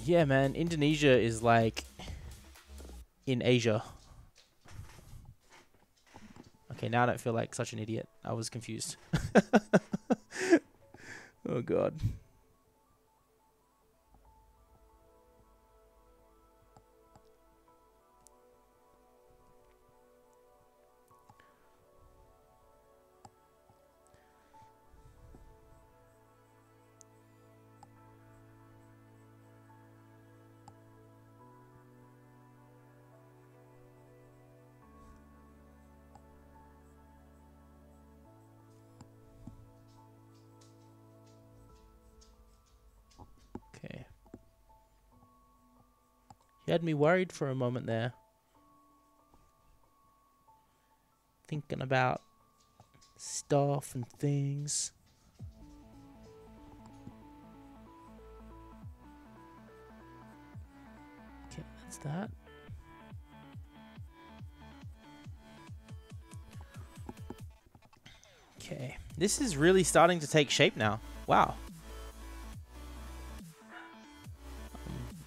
Yeah, man, Indonesia is like in Asia. Okay, now I don't feel like such an idiot. I was confused. Oh, God. Okay. You had me worried for a moment there. Thinking about stuff and things. Okay, that's that. Okay, this is really starting to take shape now. Wow. I'm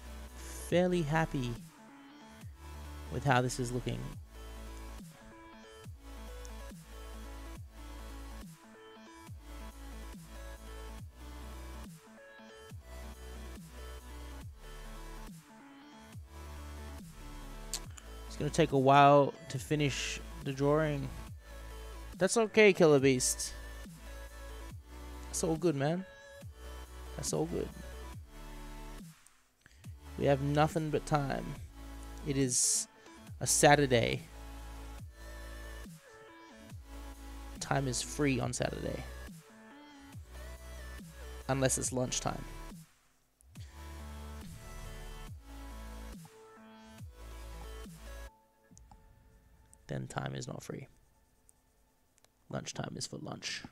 fairly happy with how this is looking. It's gonna take a while to finish the drawing. That's okay, Killer Beast. That's all good, man. That's all good. We have nothing but time. It is a Saturday. Time is free on Saturday. Unless it's lunchtime. Then time is not free. Lunchtime is for lunch.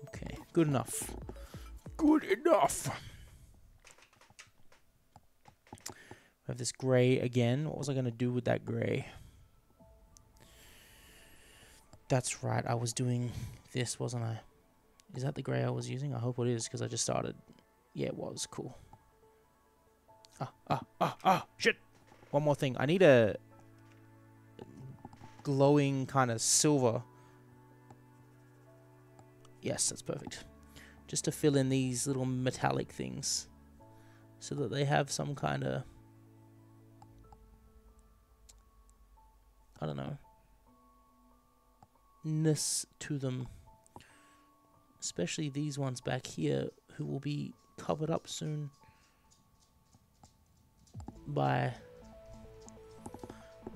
Okay, good enough. Good enough. We have this gray again. What was I going to do with that gray? That's right. I was doing this, wasn't I? Is that the gray I was using? I hope it is, because I just started. Yeah, it was. Cool. Shit. One more thing. I need a glowing kind of silver. Yes, that's perfect. Just to fill in these little metallic things so that they have some kind of, I don't know, ness to them. Especially these ones back here who will be covered up soon by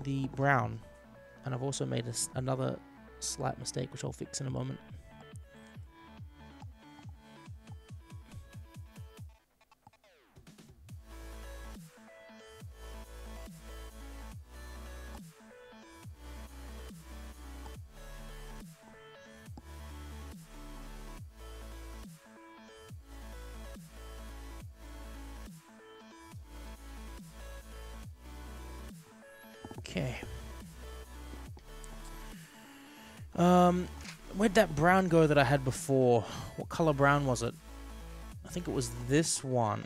the brown. And I've also made another slight mistake, which I'll fix in a moment. Okay. Where'd that brown go that I had before? What color brown was it? I think it was this one.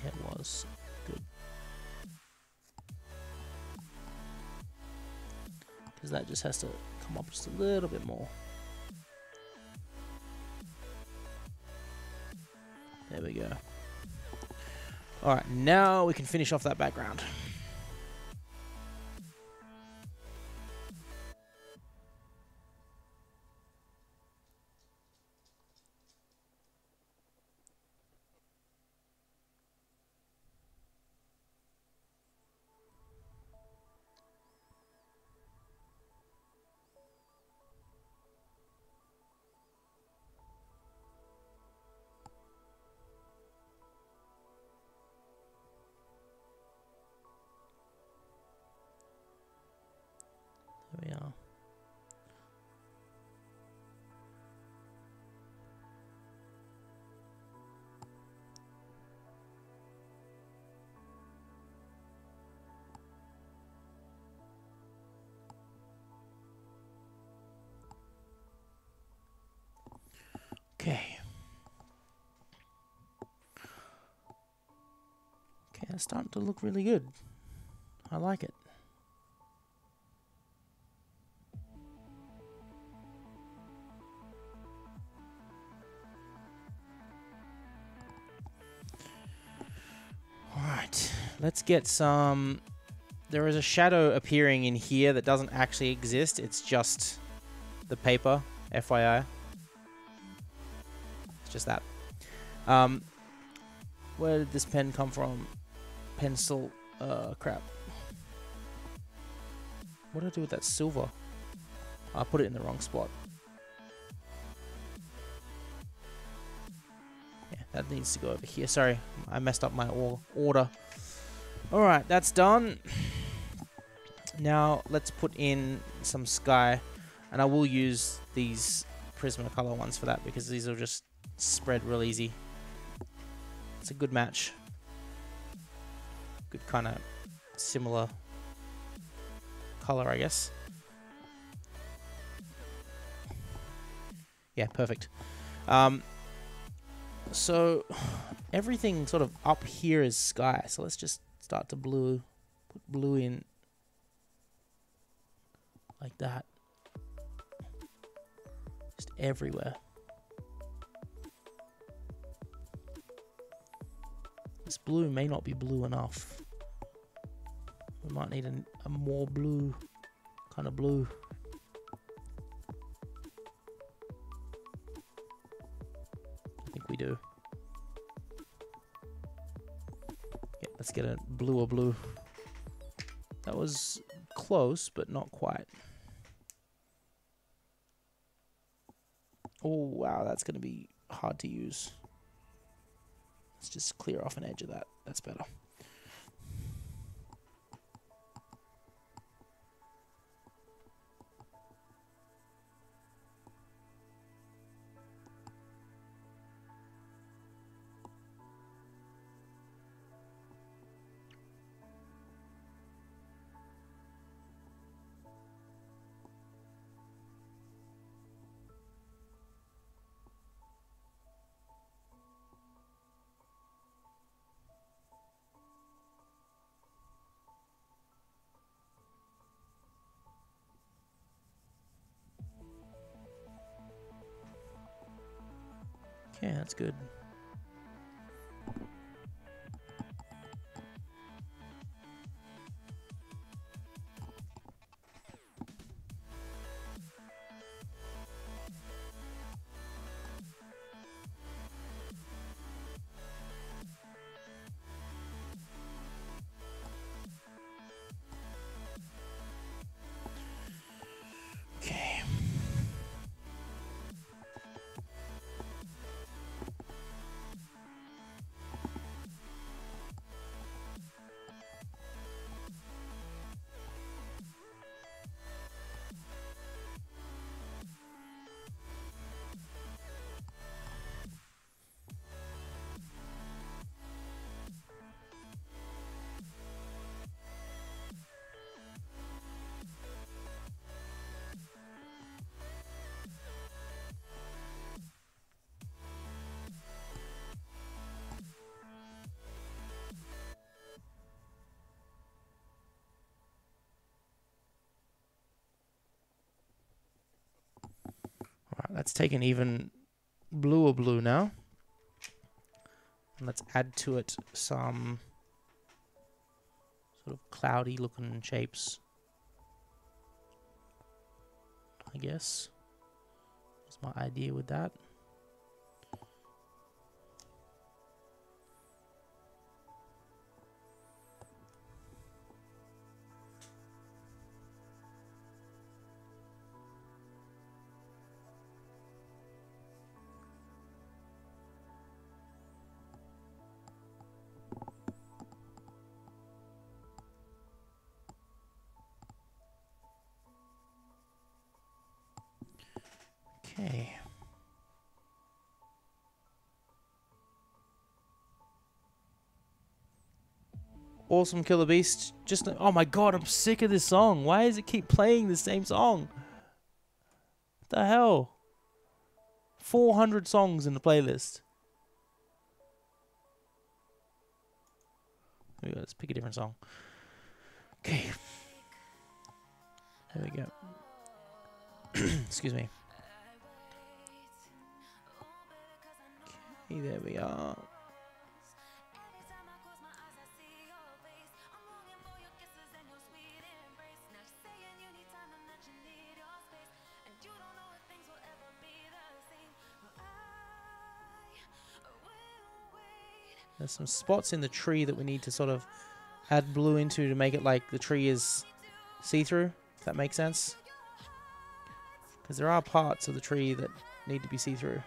Yeah, it was. Good. Because that just has to come up just a little bit more. There we go. Alright, now we can finish off that background. There we are. Okay. Okay, it's starting to look really good. I like it. Alright, let's get some... There is a shadow appearing in here that doesn't actually exist. It's just the paper, FYI. It's just that. Where did this pen come from? Pencil. Crap. What did I do with that silver? I put it in the wrong spot. Yeah, that needs to go over here. Sorry, I messed up my order. Alright, that's done. Now, let's put in some sky. And I will use these Prismacolor ones for that, because these will just spread real easy. It's a good match. Good kind of similar color, I guess. Yeah, perfect. So everything sort of up here is sky. So let's just start to put blue in like that. Just everywhere. This blue may not be blue enough. We might need a more blue, kind of blue. I think we do. Yeah, let's get a bluer blue. That was close, but not quite. Oh, wow, that's going to be hard to use. Let's just clear off an edge of that. That's better. Okay, that's good. Let's take an even bluer blue now. And let's add to it some sort of cloudy looking shapes. I guess is my idea with that. Okay. Awesome Killer Beast. Just oh my god, I'm sick of this song. Why does it keep playing the same song? What the hell? 400 songs in the playlist. There we go, let's pick a different song. Okay. There we go. Excuse me. Okay, there we are. There's some spots in the tree that we need to sort of add blue into to make it like the tree is see-through, if that makes sense. Because there are parts of the tree that need to be see-through.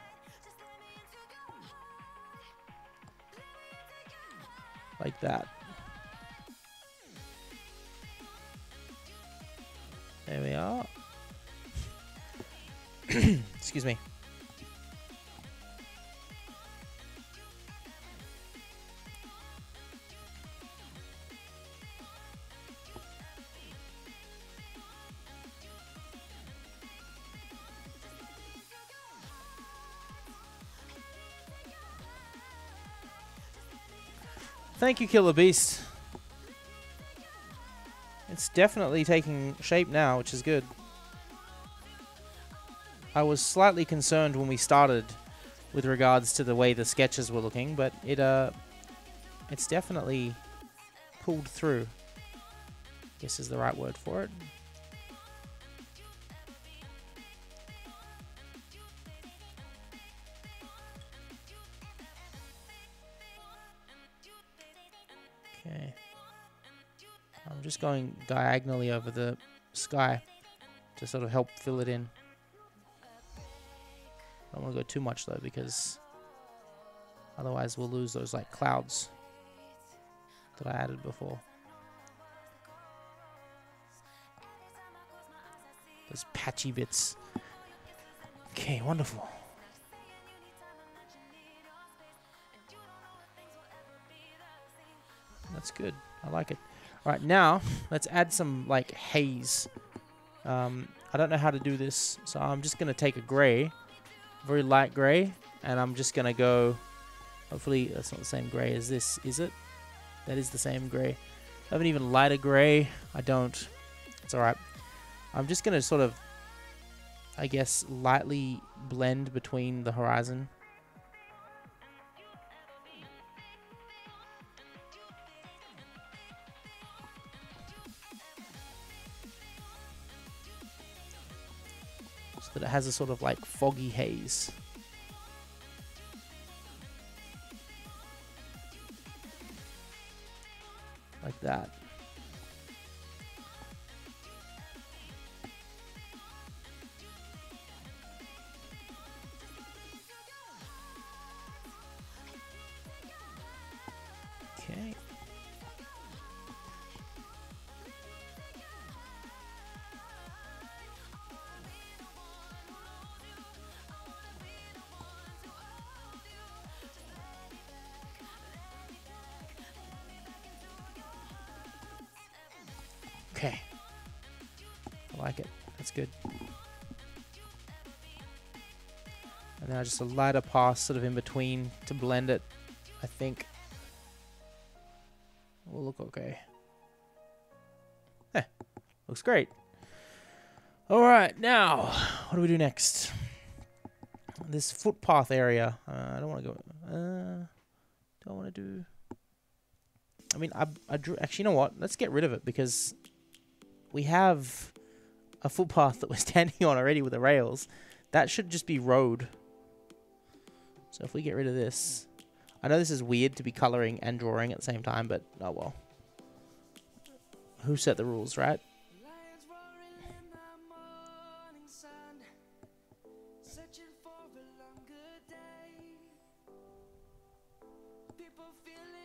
Like that. There we are. Excuse me. Thank you, Killer Beast. It's definitely taking shape now, which is good. I was slightly concerned when we started with regards to the way the sketches were looking, but it's definitely pulled through. I guess is the right word for it. Okay. I'm just going diagonally over the sky to sort of help fill it in. I don't want to go too much though, because otherwise we'll lose those like clouds that I added before. Those patchy bits. Okay, wonderful. That's good. I like it. All right, now let's add some like haze. I don't know how to do this, so I'm just gonna take a gray, very light gray, and I'm just gonna go. Hopefully, that's not the same gray as this, is it? That is the same gray. I have an even lighter gray. I don't. It's all right. I'm just gonna sort of, I guess, lightly blend between the horizon. So that it has a sort of like foggy haze. Like that. Okay. Okay. I like it. That's good. And now just a lighter pass sort of in between to blend it, I think. Will look okay. Looks great. Alright, now, what do we do next? this footpath area. I don't want to go. Don't want to do. I mean, I drew. Actually, you know what? Let's get rid of it because we have a footpath that we're standing on already with the rails. That should just be road. So if we get rid of this, I know this is weird to be coloring and drawing at the same time, but oh well. Who set the rules, right?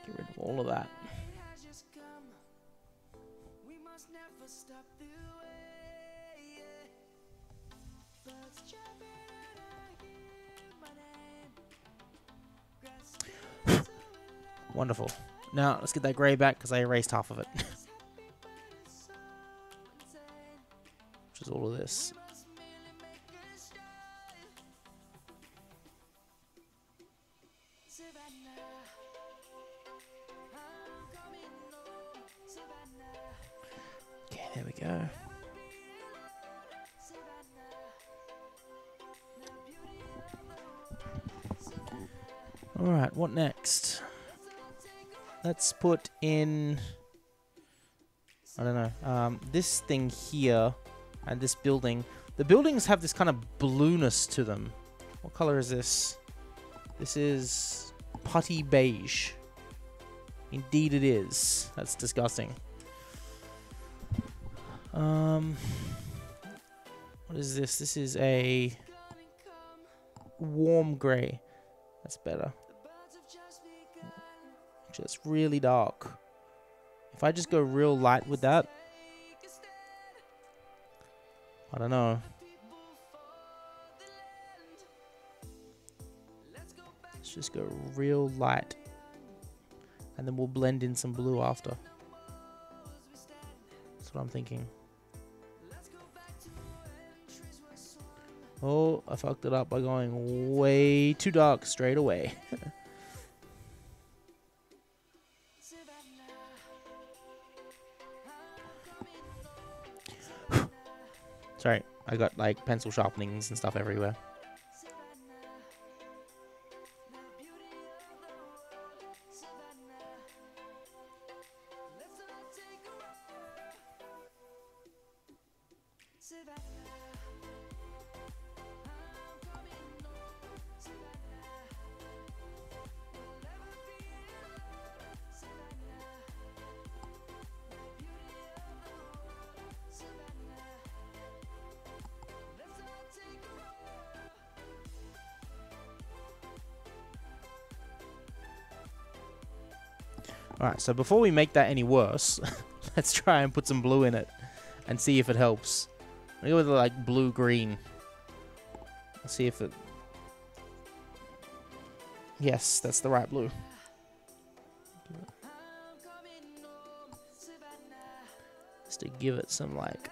Get rid of all of that. Wonderful. Now, let's get that grey back because I erased half of it. Which is all of this. Okay, there we go. Alright, what next? Let's put in, I don't know, this thing here and this building. The buildings have this kind of blueness to them. What color is this? This is putty beige. Indeed it is. That's disgusting. What is this? This is a warm grey. That's better. Just really dark. If I just go real light with that, I don't know. Let's just go real light, and then we'll blend in some blue after. That's what I'm thinking. Oh, I fucked it up by going way too dark straight away. Sorry, I got like pencil sharpenings and stuff everywhere. Alright, so before we make that any worse, let's try and put some blue in it and see if it helps. I'll go with like blue-green. Let's see if it... Yes, that's the right blue. Just to give it some like...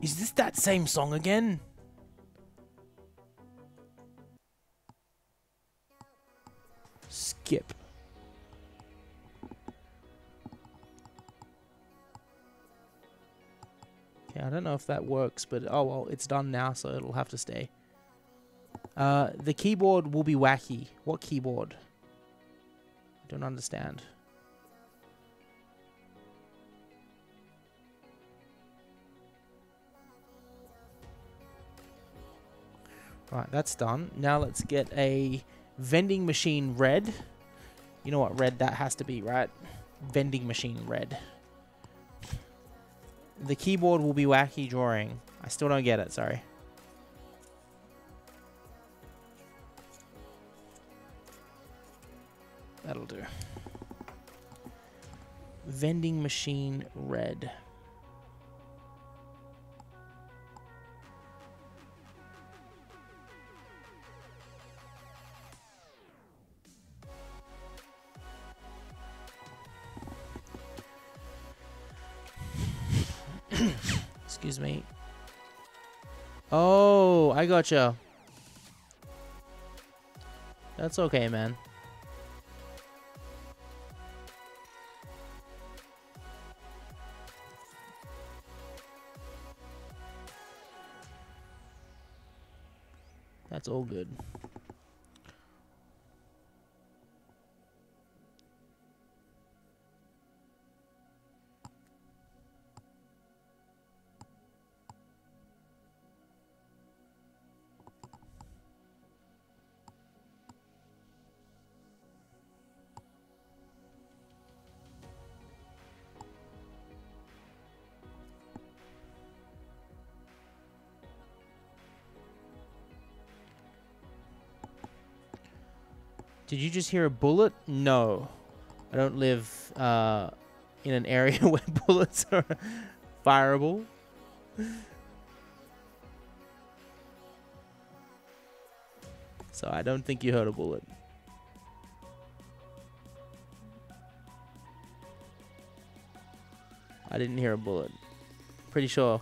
Is this that same song again? Skip. Okay, I don't know if that works, but oh well, it's done now, so it'll have to stay. The keyboard will be wacky. What keyboard? I don't understand. Right, that's done. Now let's get a vending machine red. You know what red that has to be, right? Vending machine red. The keyboard will be wacky drawing. I still don't get it, sorry. That'll do. Vending machine red. Excuse me. Oh, I gotcha. That's okay, man. That's all good. Did you just hear a bullet? No. I don't live in an area where bullets are fireable. So I don't think you heard a bullet. I didn't hear a bullet. Pretty sure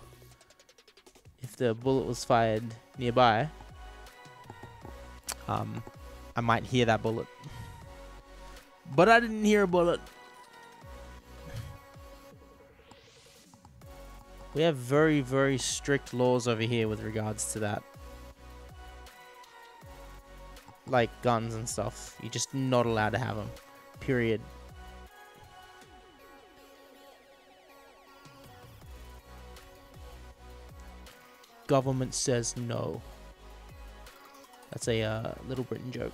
if the bullet was fired nearby, I might hear that bullet. But I didn't hear a bullet. We have very, very strict laws over here with regards to that. Like guns and stuff. You're just not allowed to have them. Period. Government says no. That's a Little Britain joke.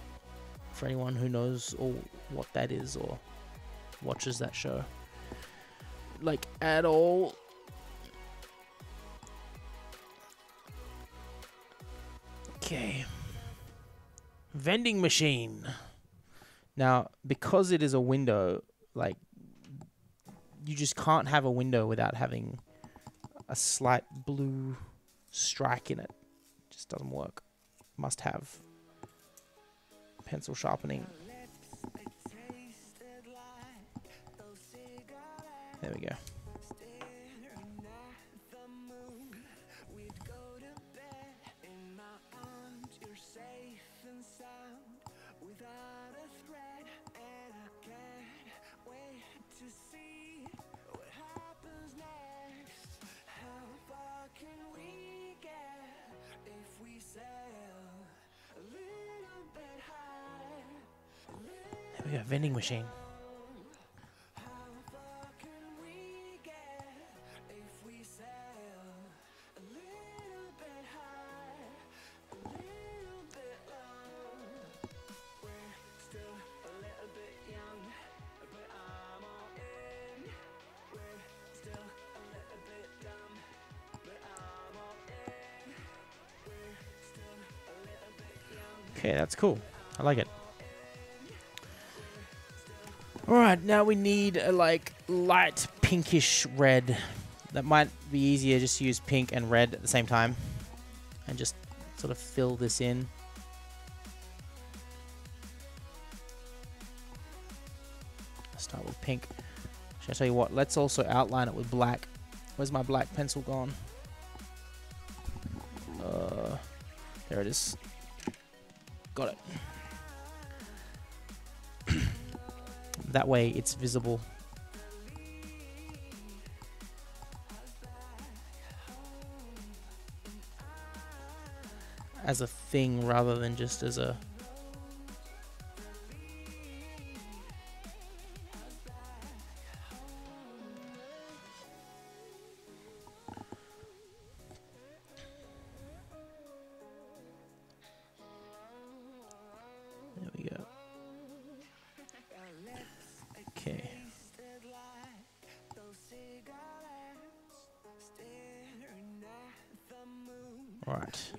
For anyone who knows or what that is or watches that show. Like, at all. Okay. Vending machine. Now, because it is a window, like, you just can't have a window without having a slight blue strike in it. Just doesn't work. Must have pencil sharpening. There we go. There we go, vending machine. Okay, that's cool. I like it. Alright, now we need a like light pinkish red. That might be easier just to use pink and red at the same time. And just sort of fill this in. Start with pink. Should I tell you what? Let's also outline it with black. Where's my black pencil gone? There it is. Got it. That way it's visible. As a thing rather than just as a... There we go. Okay. All right.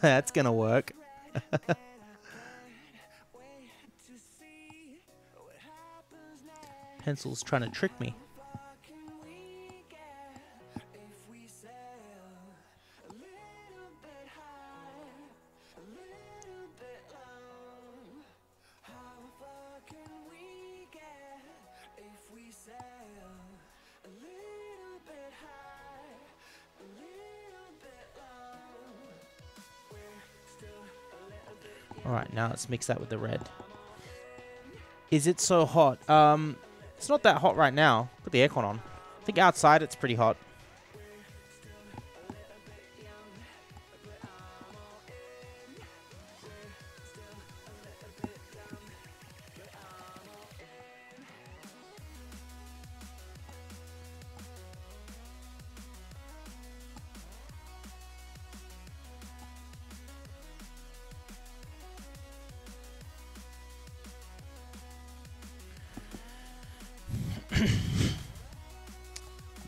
That's gonna work. Pencil's trying to trick me. Alright, now let's mix that with the red. Is it so hot? It's not that hot right now. Put the aircon on. I think outside it's pretty hot.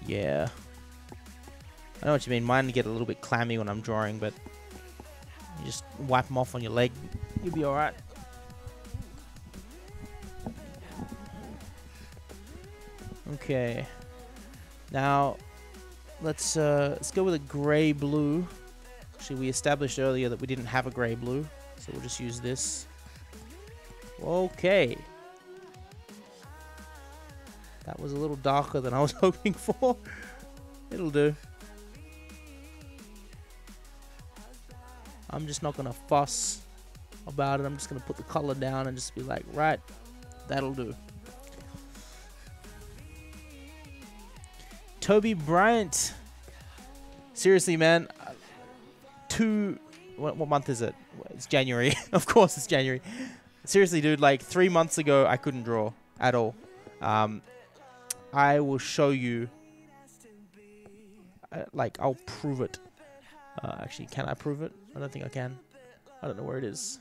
Yeah. I know what you mean. Mine get a little bit clammy when I'm drawing, but you just wipe them off on your leg. You'll be alright. Okay. Now, let's go with a grey blue. Actually, we established earlier that we didn't have a grey blue, so we'll just use this. Okay. That was a little darker than I was hoping for. It'll do. I'm just not going to fuss about it. I'm just going to put the color down and just be like, right, that'll do. Toby Bryant. Seriously, man. What month is it? It's January. Of course it's January. Seriously, dude, like 3 months ago, I couldn't draw at all. I will show you. Like, I'll prove it. Actually, can I prove it? I don't think I can. I don't know where it is.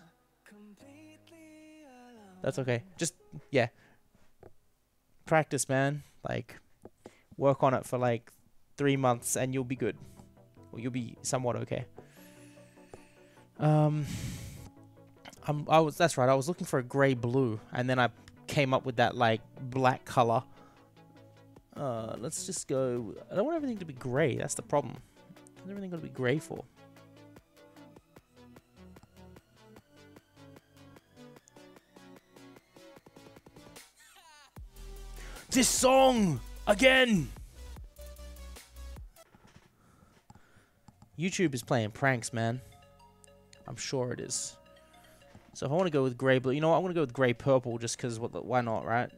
That's okay. Just, yeah. Practice, man. Like, work on it for like 3 months and you'll be good. Or you'll be somewhat okay. That's right. I was looking for a grey blue, and then I came up with that like black color. Let's just go. I don't want everything to be grey. That's the problem. What's everything got to be grey for? This song again. YouTube is playing pranks, man. I'm sure it is. So if I want to go with grey blue, you know what? I want to go with grey purple just because why not, right?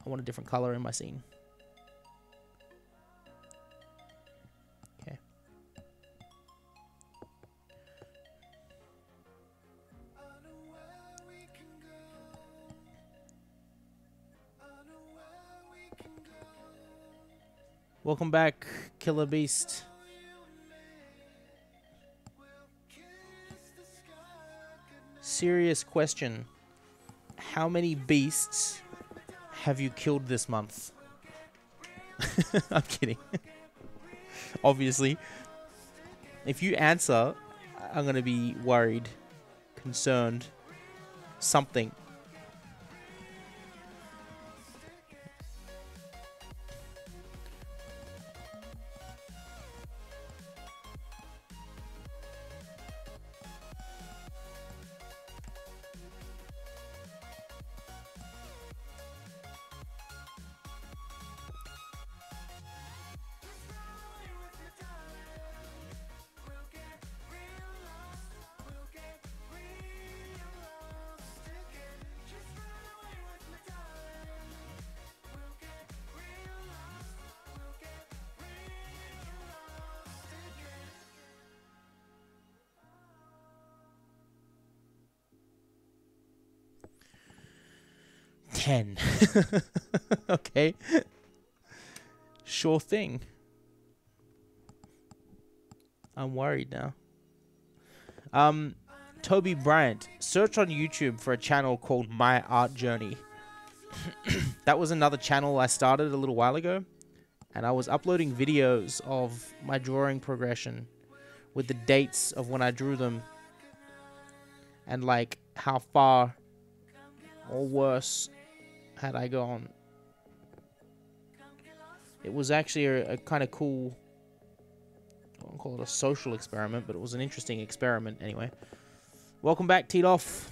I want a different color in my scene. Okay. Welcome back, Killer Beast. Serious question. How many beasts have you killed this month? I'm kidding. Obviously. If you answer, I'm going to be worried, concerned, something. Okay. Sure thing. I'm worried now. Toby Bryant. Search on YouTube for a channel called My Art Journey. That was another channel I started a little while ago. And I was uploading videos of my drawing progression with the dates of when I drew them. And like how far or worse had I gone. It was actually a kind of cool, I won't call it a social experiment, but it was an interesting experiment anyway. Welcome back, Teedoff.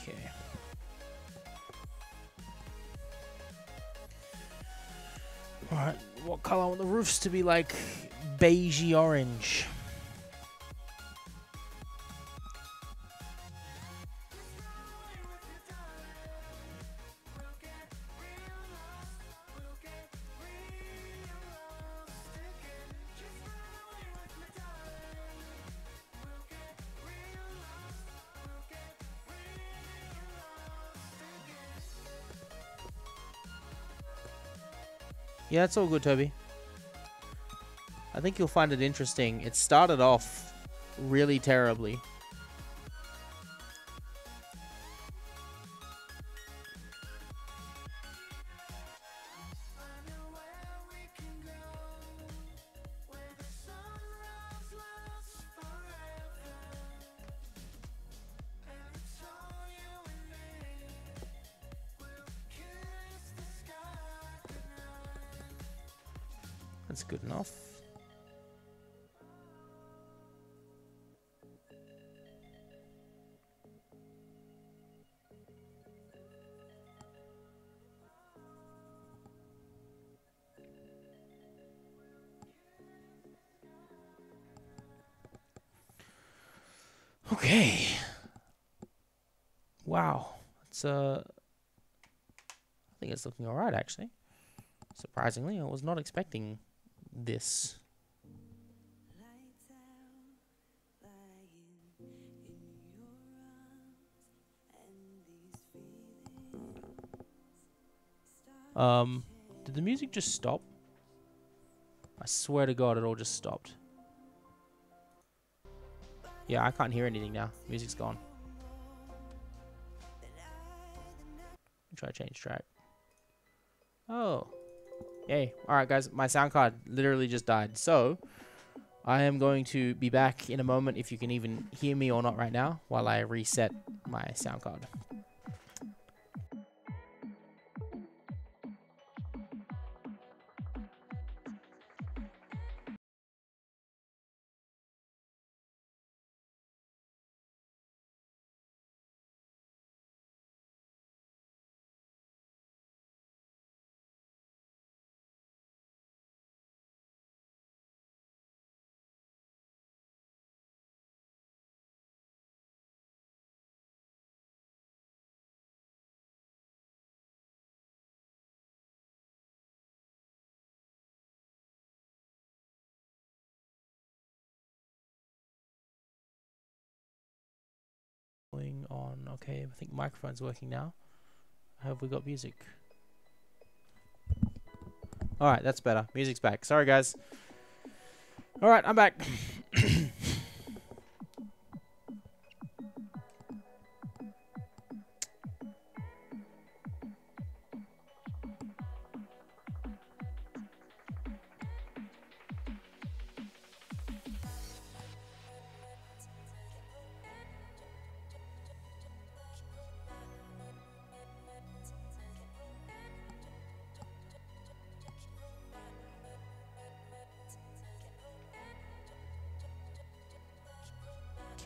Okay. Alright, what color I want the roofs to be like? Beigey orange. Yeah, it's all good, Toby. I think you'll find it interesting. It started off really terribly. That's good enough. Okay. Wow. It's I think it's looking all right, actually. Surprisingly, I was not expecting this. Did the music just stop? I swear to God, it all just stopped. Yeah, I can't hear anything now. Music's gone. Try to change track. Oh. Yay. Alright, guys. My sound card literally just died. So, I am going to be back in a moment, if you can even hear me or not right now, while I reset my sound card. Going on. Okay, I think microphone's working now. Have we got music? Alright, that's better. Music's back. Sorry, guys. Alright, I'm back.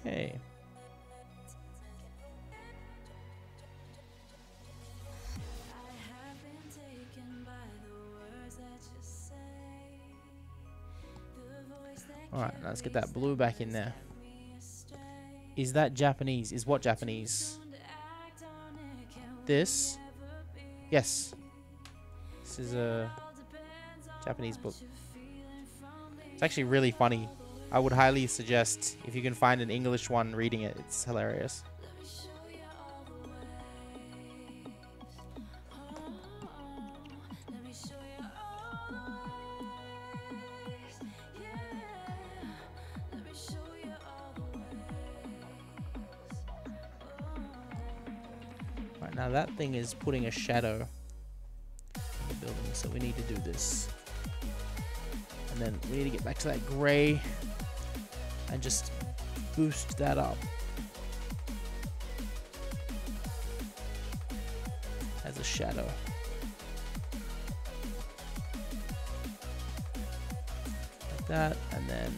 Okay. Alright, let's get that blue back in there. Is that Japanese? Is what Japanese? This? Yes. This is a Japanese book. It's actually really funny. I would highly suggest, if you can find an English one, reading it. It's hilarious. Right, now that thing is putting a shadow in the building, so we need to do this. And then we need to get back to that gray and just boost that up as a shadow. Like that, and then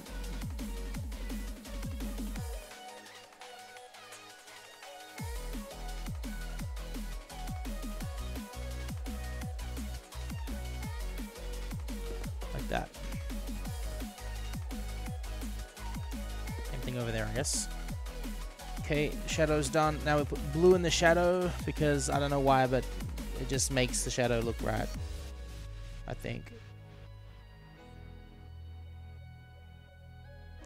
like that. Over there, I guess. Okay, shadow's done. Now we put blue in the shadow because I don't know why, but it just makes the shadow look right, I think.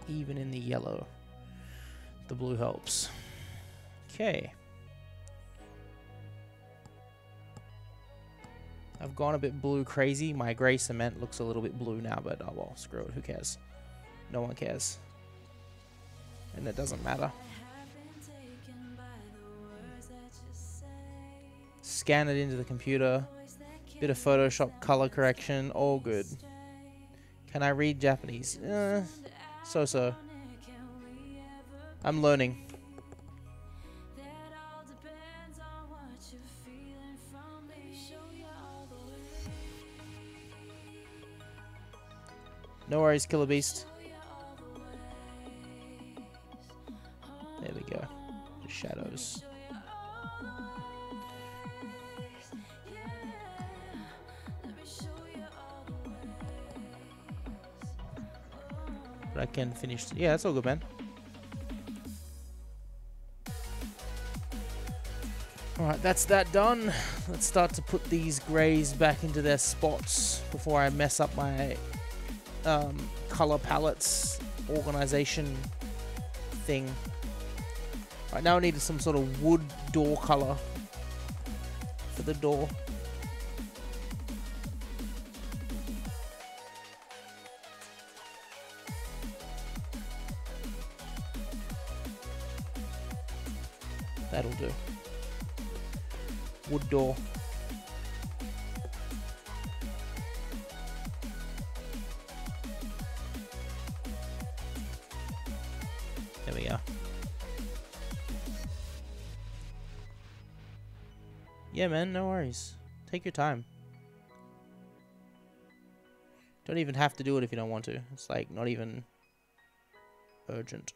Even in the yellow, the blue helps. Okay. I've gone a bit blue crazy. My gray cement looks a little bit blue now, but oh well, screw it. Who cares? No one cares. And it doesn't matter. Scan it into the computer. Bit of Photoshop color correction. All good. Can I read Japanese? So-so. I'm learning. No worries, Killer Beast. There we go. The shadows. But I can finish. Yeah, that's all good, man. Alright, that's that done. Let's start to put these greys back into their spots before I mess up my color palettes organization thing. Right now I need some sort of wood door color for the door. That'll do. Wood door. There we go. Yeah, man, no worries. Take your time. Don't even have to do it if you don't want to. It's like not even urgent.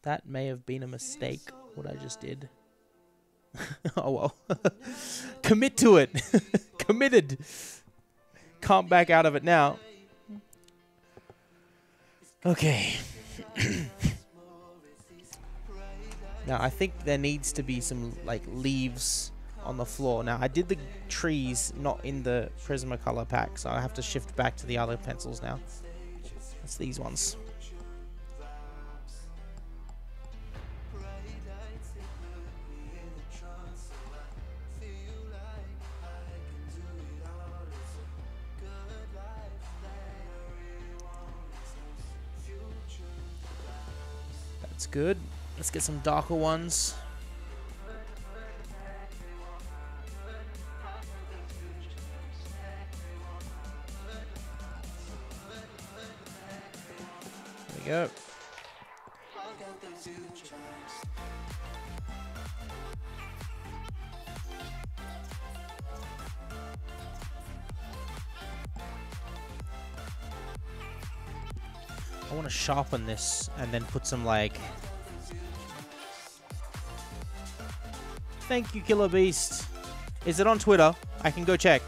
That may have been a mistake, what I just did. Oh well. Commit to it. Committed. Can't back out of it now. Okay. Now, I think there needs to be some, like, leaves on the floor. Now, I did the trees not in the Prismacolor pack, so I have to shift back to the other pencils now. That's these ones. That's good. Let's get some darker ones. There we go. I want to sharpen this and then put some, like... Thank you, Killer Beast. Is it on Twitter? I can go check.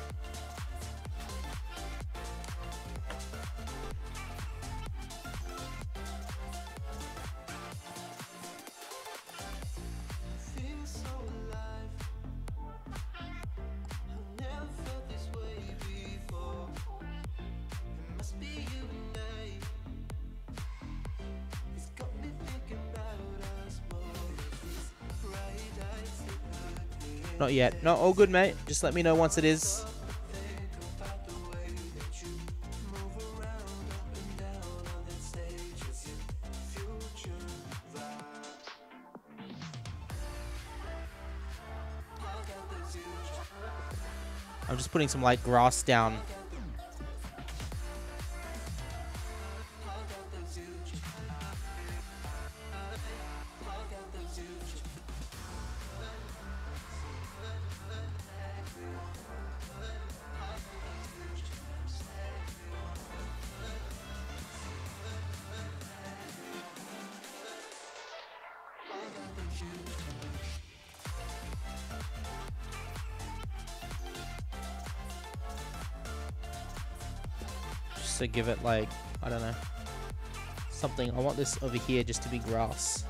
Not yet. No, all good, mate. Just let me know once it is. I'm just putting some light grass down. To give it, like, I don't know, something. I want this over here just to be grass.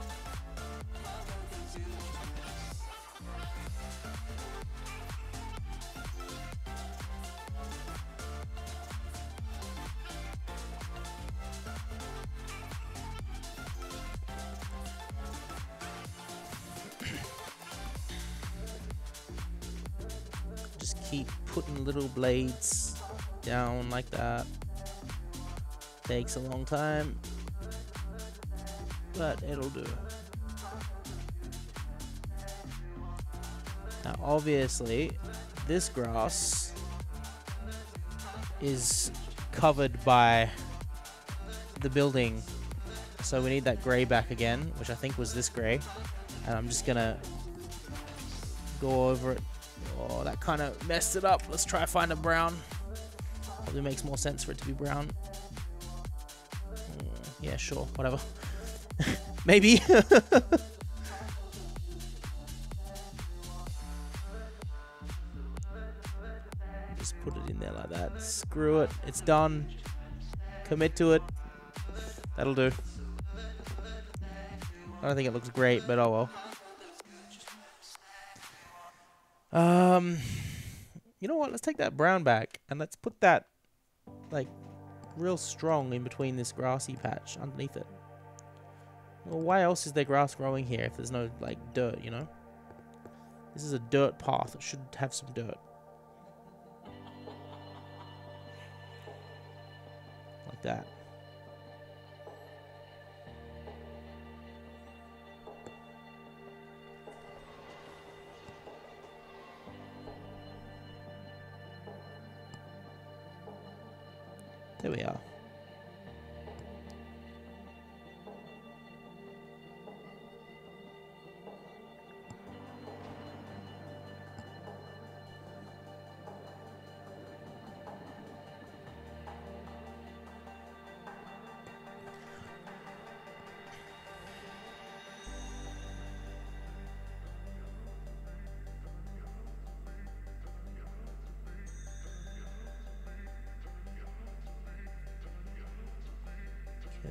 keep putting little blades down like that. Takes a long time, but it'll do. Now obviously this grass is covered by the building, so we need that grey back again, which I think was this grey, and I'm just gonna go over it. Oh, that kind of messed it up. Let's try to find a brown. Probably makes more sense for it to be brown. Yeah, sure, whatever. Maybe. Just put it in there like that. Screw it. It's done. Commit to it. That'll do. I don't think it looks great, but oh well. You know what? Let's take that brown back and let's put that like real strong in between this grassy patch underneath it. Well, why else is there grass growing here if there's no like dirt, you know? This is a dirt path. It should have some dirt. Like that. There we are.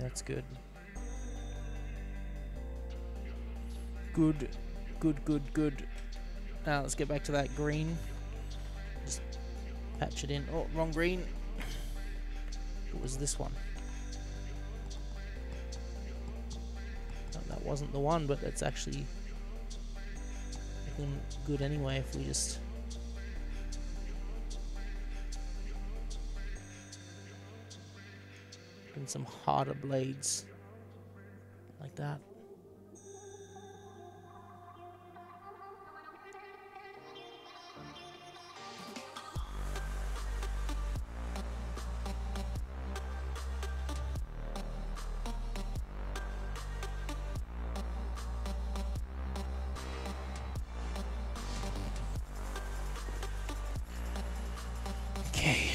That's good. Good, good, good, good. Now let's get back to that green. Just patch it in. Oh, wrong green. It was this one. No, that wasn't the one, but it's actually looking good anyway if we just... and some harder blades like that. Okay.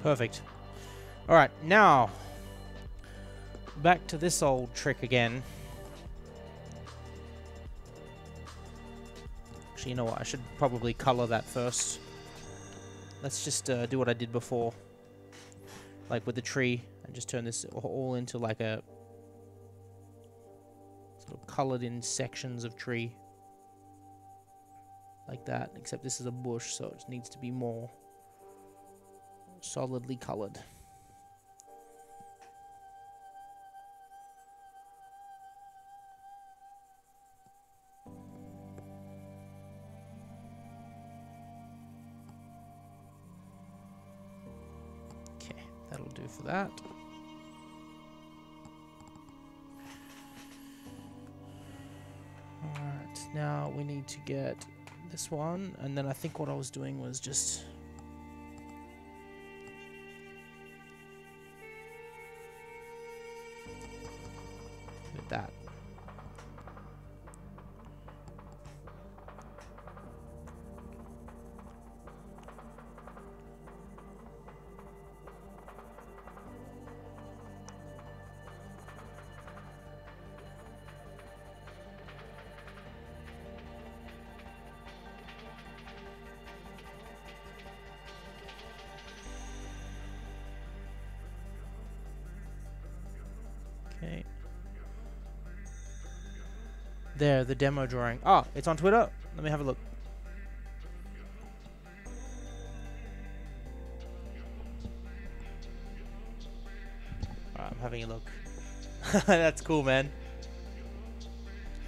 Perfect. Alright, now back to this old trick again. Actually, you know what? I should probably color that first. Let's just do what I did before. Like with the tree. And just turn this all into like a sort of colored in sections of tree. Like that. Except this is a bush, so it needs to be more solidly colored. Okay, that'll do for that. Alright, now we need to get this one, and then I think what I was doing was just that. Okay. There, the demo drawing. Oh, it's on Twitter. Let me have a look. Alright, I'm having a look. That's cool, man.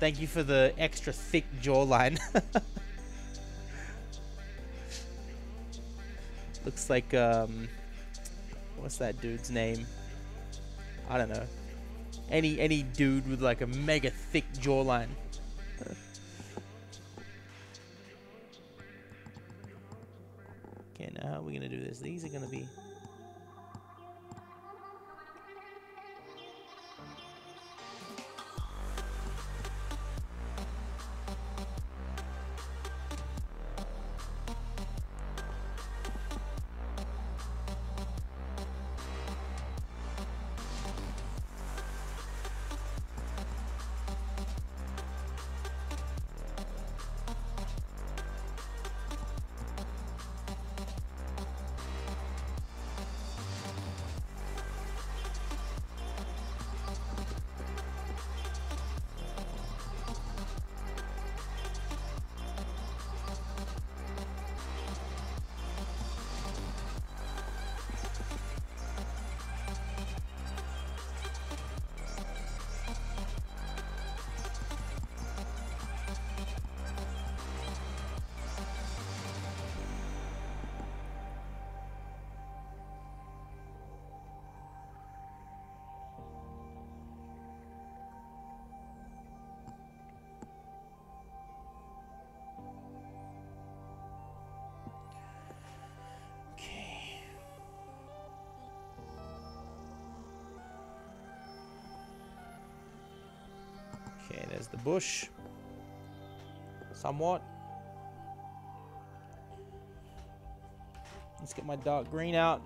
Thank you for the extra thick jawline. Looks like, what's that dude's name? I don't know. Any dude with like a mega thick jawline. Okay, now how are we gonna do this? These are gonna be... Okay, there's the bush. Somewhat. Let's get my dark green out.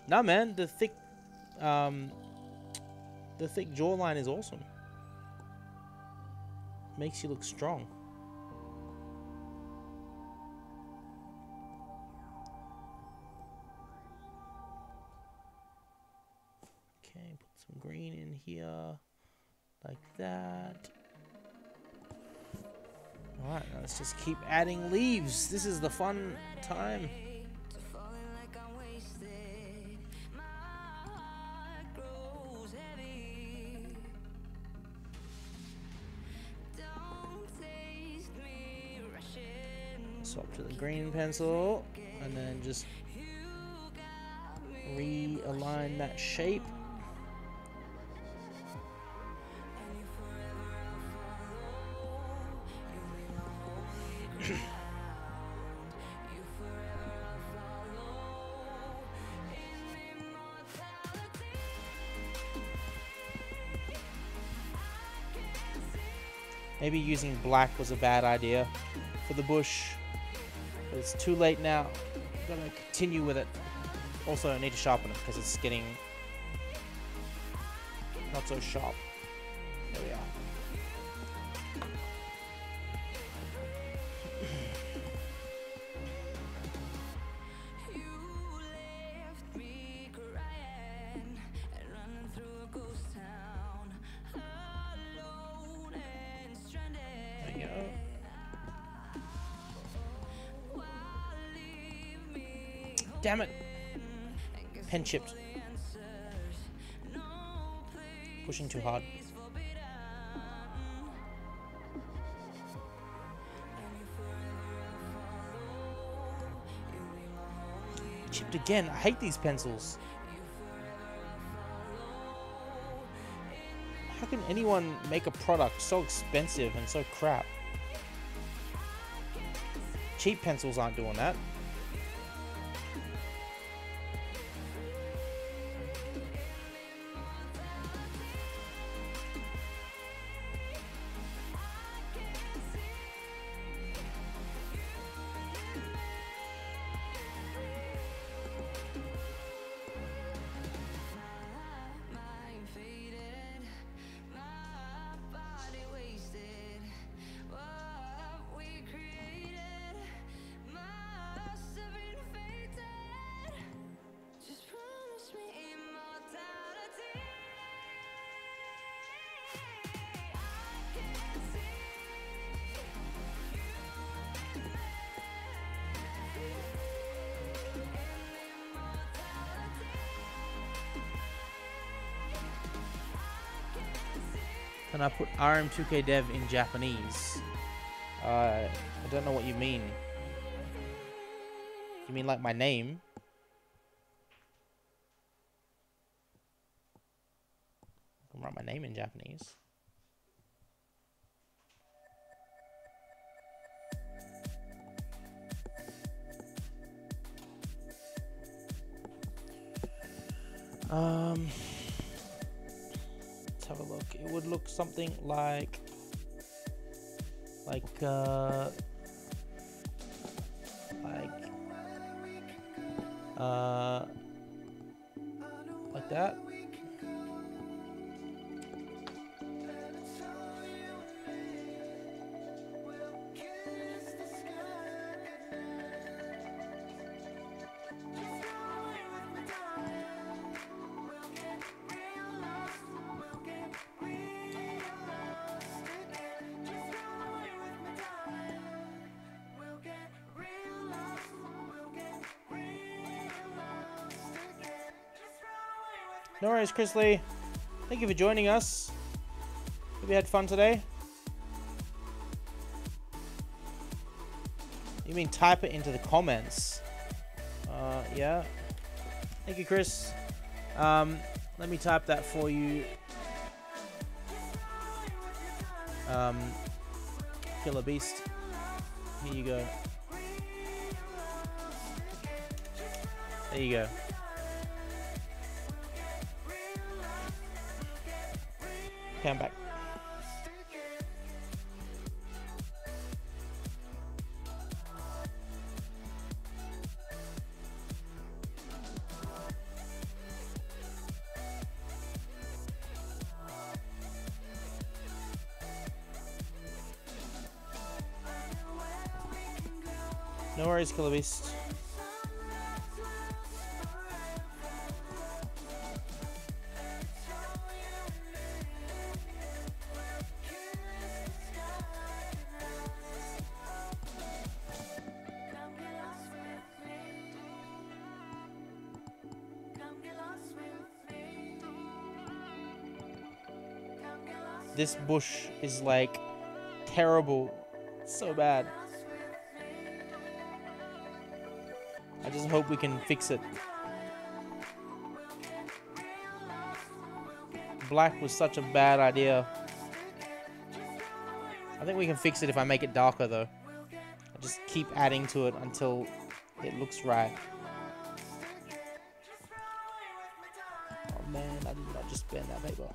Nah, man, the thick jawline is awesome. Makes you look strong. Okay, put some green in here, like that. Alright, now let's just keep adding leaves. This is the fun time. Swap to the green pencil, and then just realign that shape. Maybe using black was a bad idea for the bush. But it's too late now. I'm gonna continue with it. Also, I need to sharpen it because it's getting not so sharp. There we are. There you go. Damn it! Pen chipped. Pushing too hard. Chipped again. I hate these pencils. How can anyone make a product so expensive and so crap? Cheap pencils aren't doing that. Can I put RM2K Dev in Japanese? I don't know what you mean. You mean like my name? I can write my name in Japanese. Let's have a look. It would look something like like that. No worries, Chris Lee. Thank you for joining us. Hope you had fun today. You mean type it into the comments? Yeah. Thank you, Chris. Let me type that for you. Killer Beast. Here you go. There you go. Okay, I'm back. No worries, Killer Beast. This bush is like terrible. It's so bad. I just hope we can fix it. Black was such a bad idea. I think we can fix it if I make it darker though. I just keep adding to it until it looks right. Oh man, I did not just burn that paper.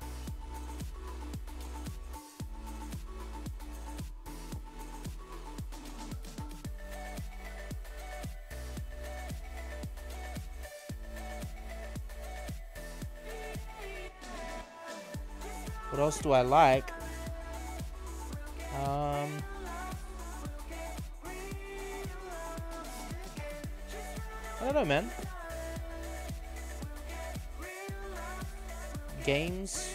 What else do I like? I don't know, man. Games,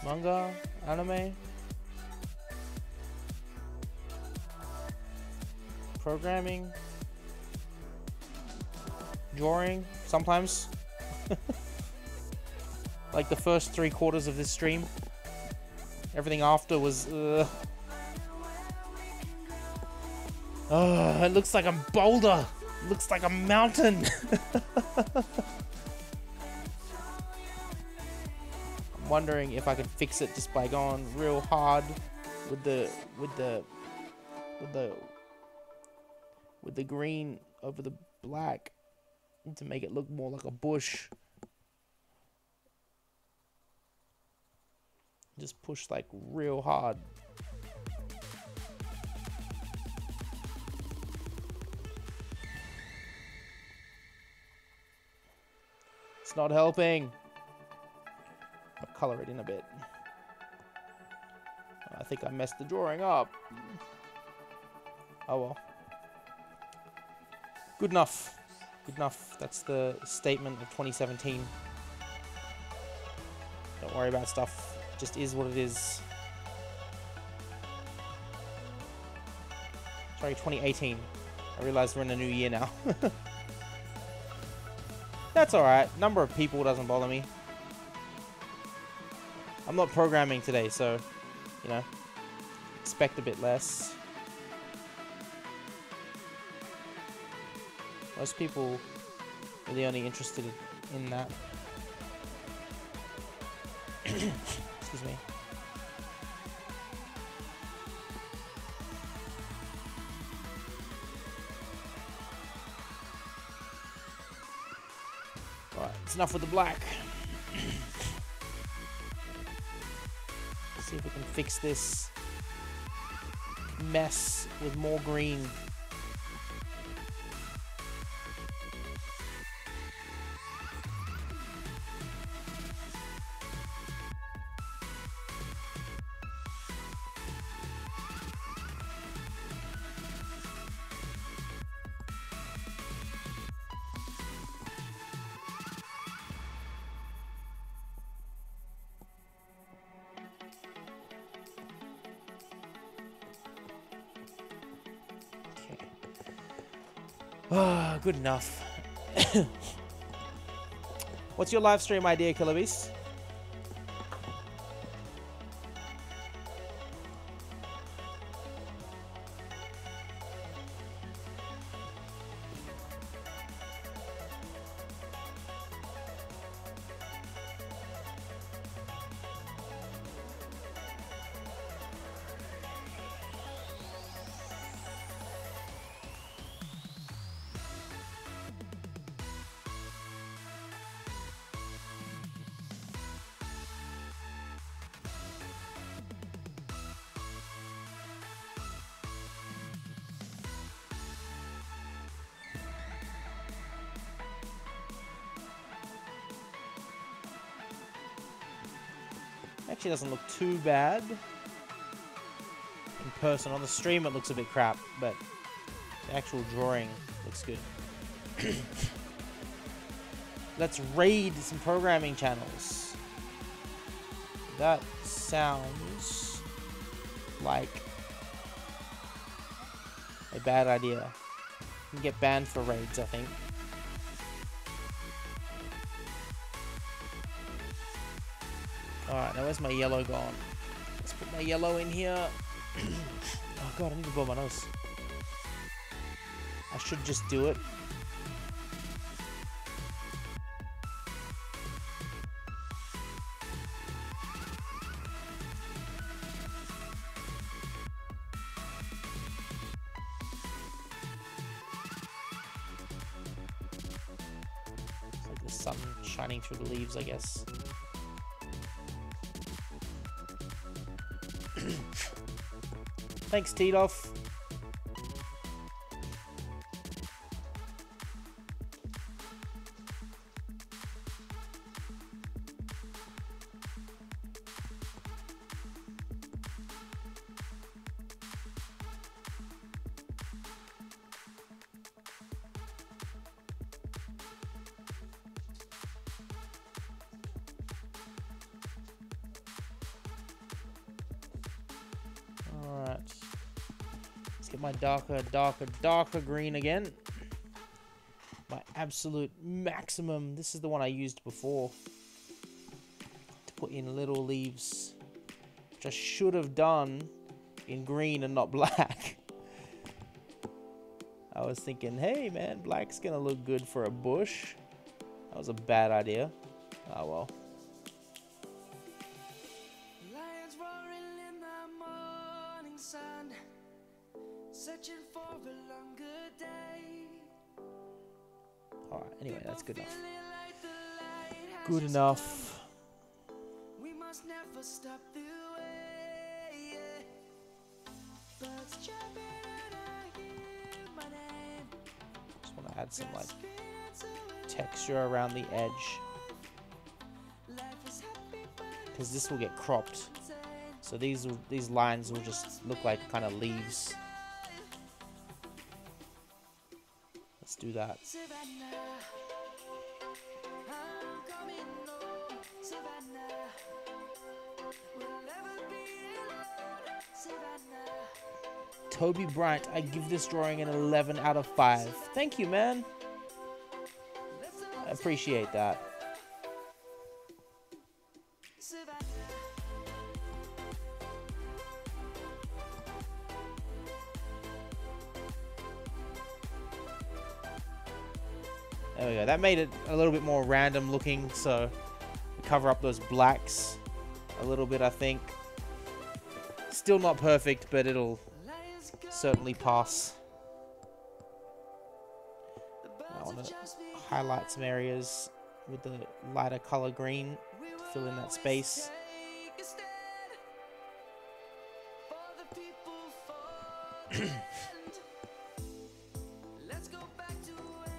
manga, anime, programming, drawing, sometimes. Like the first 3/4 of this stream. Everything after was it looks like a boulder. It looks like a mountain. I'm wondering if I could fix it just by going real hard with the green over the black to make it look more like a bush. Just push like real hard. It's not helping. I'll color it in a bit. I think I messed the drawing up. Oh well. Good enough. Good enough. That's the statement of 2017. Don't worry about stuff. Just is what it is. Sorry, 2018. I realize we're in a new year now. That's alright. Number of people doesn't bother me. I'm not programming today, so, you know, expect a bit less. Most people are really only interested in that. Excuse me. Alright, it's enough with the black. See if we can fix this mess with more green. Ah, good enough. What's your live stream idea, Killer Beast? Actually doesn't look too bad in person. On the stream it looks a bit crap, but the actual drawing looks good. Let's raid some programming channels. That sounds like a bad idea. You can get banned for raids, I think. Alright, now where's my yellow gone? Let's put my yellow in here. Oh god, I need to blow my nose. I should just do it. It's like the sun shining through the leaves, I guess. Thanks, Tidoff. My darker green again. My absolute maximum. This is the one I used before to put in little leaves, which I should have done in green and not black. I was thinking, hey man, black's gonna look good for a bush. That was a bad idea. Oh well. Lions roaring in the morning sun, searching for a longer day. Alright, anyway, that's good enough. Good enough. We must never stop the way. Birds chirping and I hear my name. Just want to add some like texture around the edge, because this will get cropped. So these lines will just look like kind of leaves. Let's do that. Toby Bryant, I give this drawing an 11 out of 5. Thank you, man. I appreciate that. There we go. That made it a little bit more random looking, so we cover up those blacks a little bit, I think. Still not perfect, but it'll certainly pass. I want to highlight some areas with the lighter color green to fill in that space.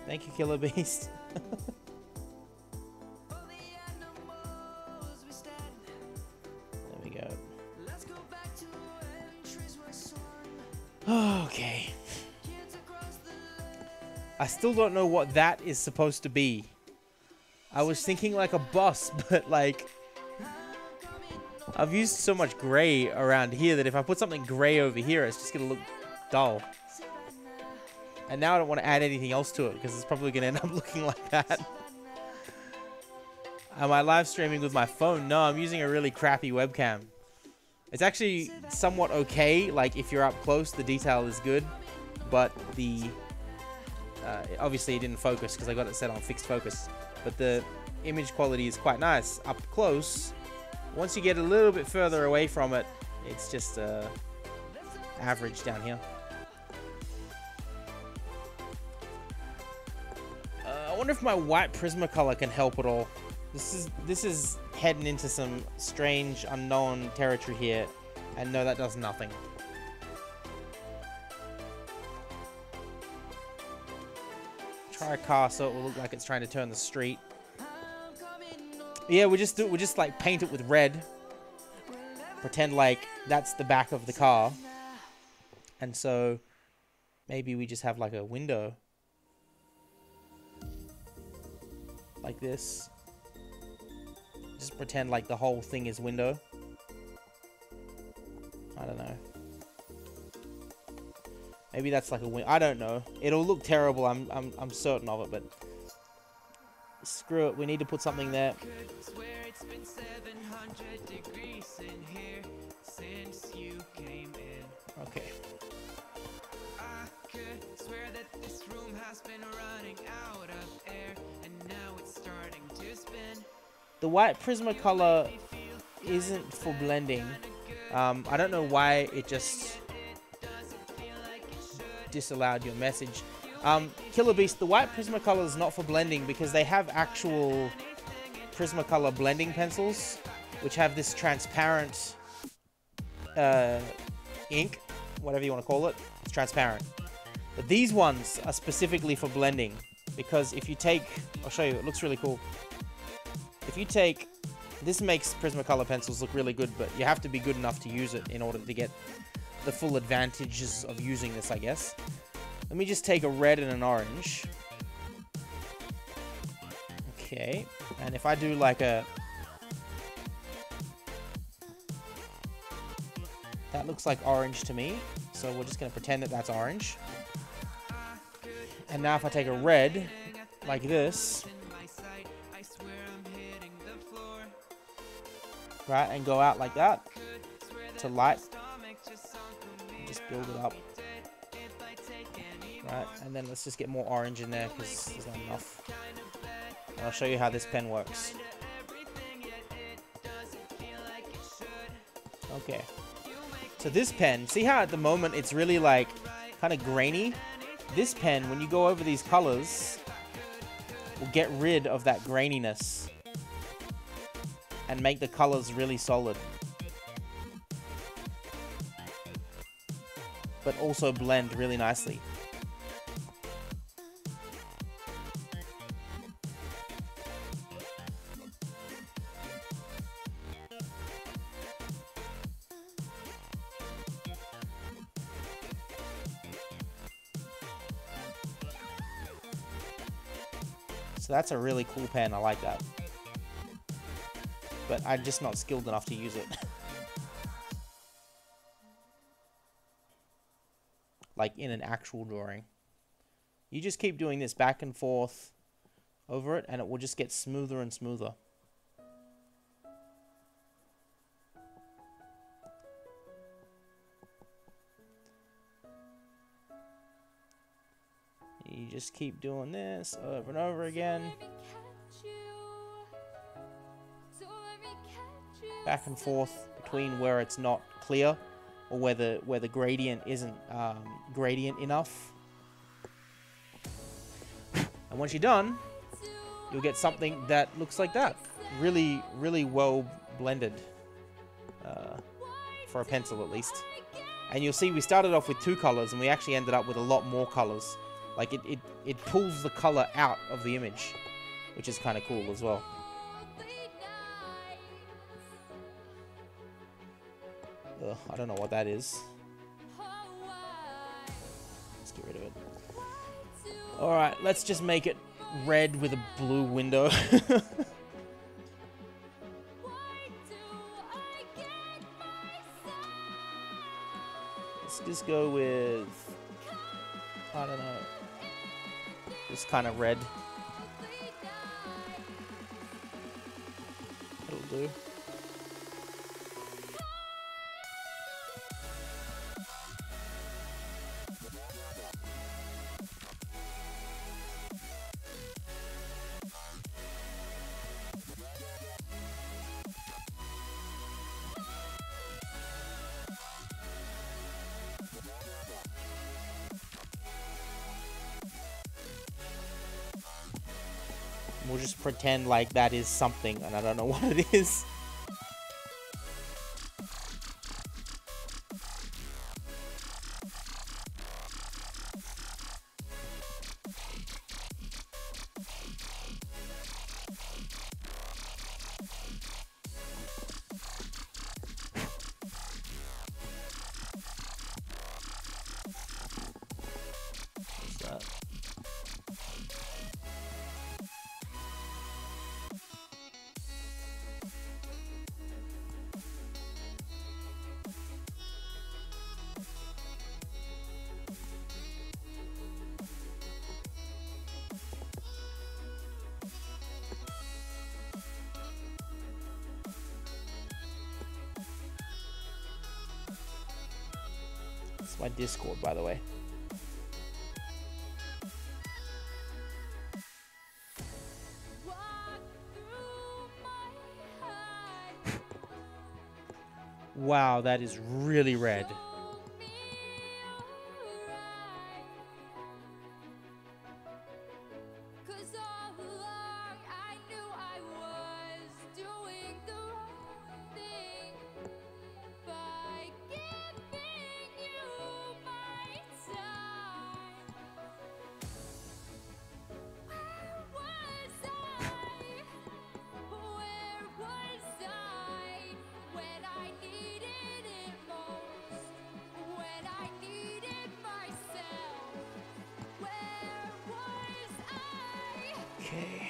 Thank you, Killer Beast. There we go. Okay. I still don't know what that is supposed to be. I was thinking like a bus, but like I've used so much gray around here that if I put something gray over here, it's just gonna look dull. And now I don't want to add anything else to it because it's probably gonna end up looking like that. Am I live streaming with my phone? No, I'm using a really crappy webcam. It's actually somewhat okay. Like if you're up close, the detail is good, but the obviously it didn't focus because I got it set on fixed focus. But the image quality is quite nice up close. Once you get a little bit further away from it, it's just average down here. I wonder if my white Prismacolor can help at all. This is heading into some strange unknown territory here, and no, that does nothing. Try a car so it will look like it's trying to turn the street. Yeah, we just like paint it with red. Pretend like that's the back of the car, and so maybe we just have like a window like this. Just pretend like the whole thing is window. I don't know. Maybe that's like a win. I don't know. It'll look terrible. I'm certain of it, but screw it. We need to put something there. Okay. I could swear that this room has been running out of air, and now it's starting to spin. The white Prismacolor isn't for blending. I don't know why it just disallowed your message. Killer Beast, the white Prismacolor is not for blending because they have actual Prismacolor blending pencils, which have this transparent ink, whatever you want to call it. It's transparent. But these ones are specifically for blending because if you take, I'll show you, it looks really cool. If you take, this makes Prismacolor pencils look really good, but you have to be good enough to use it in order to get the full advantages of using this, I guess. Let me just take a red and an orange. Okay, and if I do like a... That looks like orange to me, so we're just going to pretend that that's orange. And now if I take a red, like this... Right, and go out like that to light. Just build it up. Right, and then let's just get more orange in there because there's not enough. And I'll show you how this pen works. Okay. So this pen, see how at the moment it's really like kind of grainy? This pen, when you go over these colors, will get rid of that graininess and make the colors really solid. But also blend really nicely. So that's a really cool pen, I like that. But I'm just not skilled enough to use it. Like in an actual drawing. You just keep doing this back and forth over it and it will just get smoother and smoother. you just keep doing this over and over again. Back and forth between where it's not clear or where the gradient isn't gradient enough. And once you're done, you'll get something that looks like that. Really, really well blended. For a pencil, at least. And you'll see we started off with 2 colors, and we actually ended up with a lot more colors. Like, it pulls the color out of the image, which is kind of cool as well. Ugh, I don't know what that is. Let's get rid of it. Alright, let's just make it red with a blue window. Let's just go with, I don't know, this kind of red. It'll do. We'll just pretend like that is something, and I don't know what it is. What's that? It's my Discord, by the way. Wow, that is really red. Okay.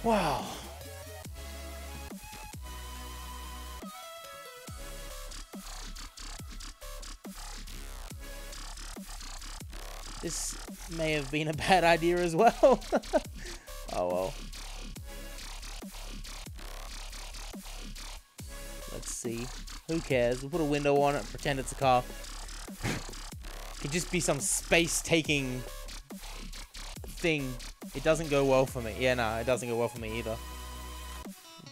Wow. This may have been a bad idea as well. Oh well. Let's see. Who cares? We'll put a window on it, pretend it's a car. Could just be some space-taking thing. It doesn't go well for me. Yeah, no, it doesn't go well for me either.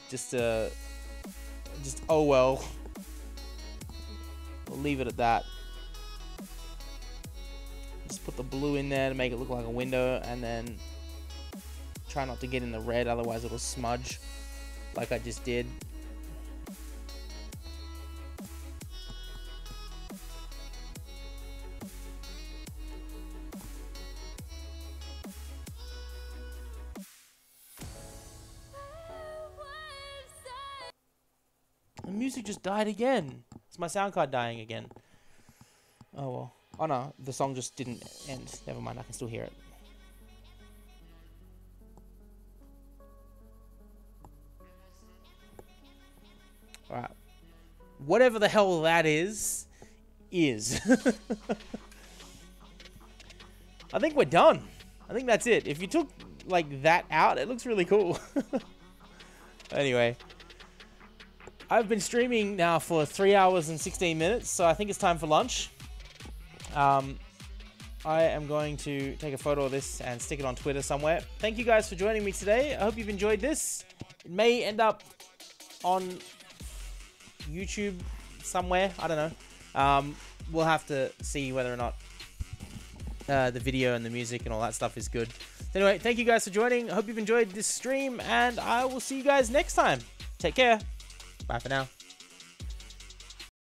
Just oh well. We'll leave it at that. Just put the blue in there to make it look like a window, and then try not to get in the red, otherwise it'll smudge like I just did. The music just died again. It's my sound card dying again. Oh well. Oh no, the song just didn't end. Never mind, I can still hear it. Alright. Whatever the hell that is. I think we're done. I think that's it. If you took, like, that out, it looks really cool. Anyway. I've been streaming now for 3 hours and 16 minutes, so I think it's time for lunch. I am going to take a photo of this and stick it on Twitter somewhere. Thank you guys for joining me today. I hope you've enjoyed this. It may end up on YouTube somewhere. I don't know. We'll have to see whether or not the video and the music and all that stuff is good. Anyway, thank you guys for joining. I hope you've enjoyed this stream, and I will see you guys next time. Take care. Bye for now.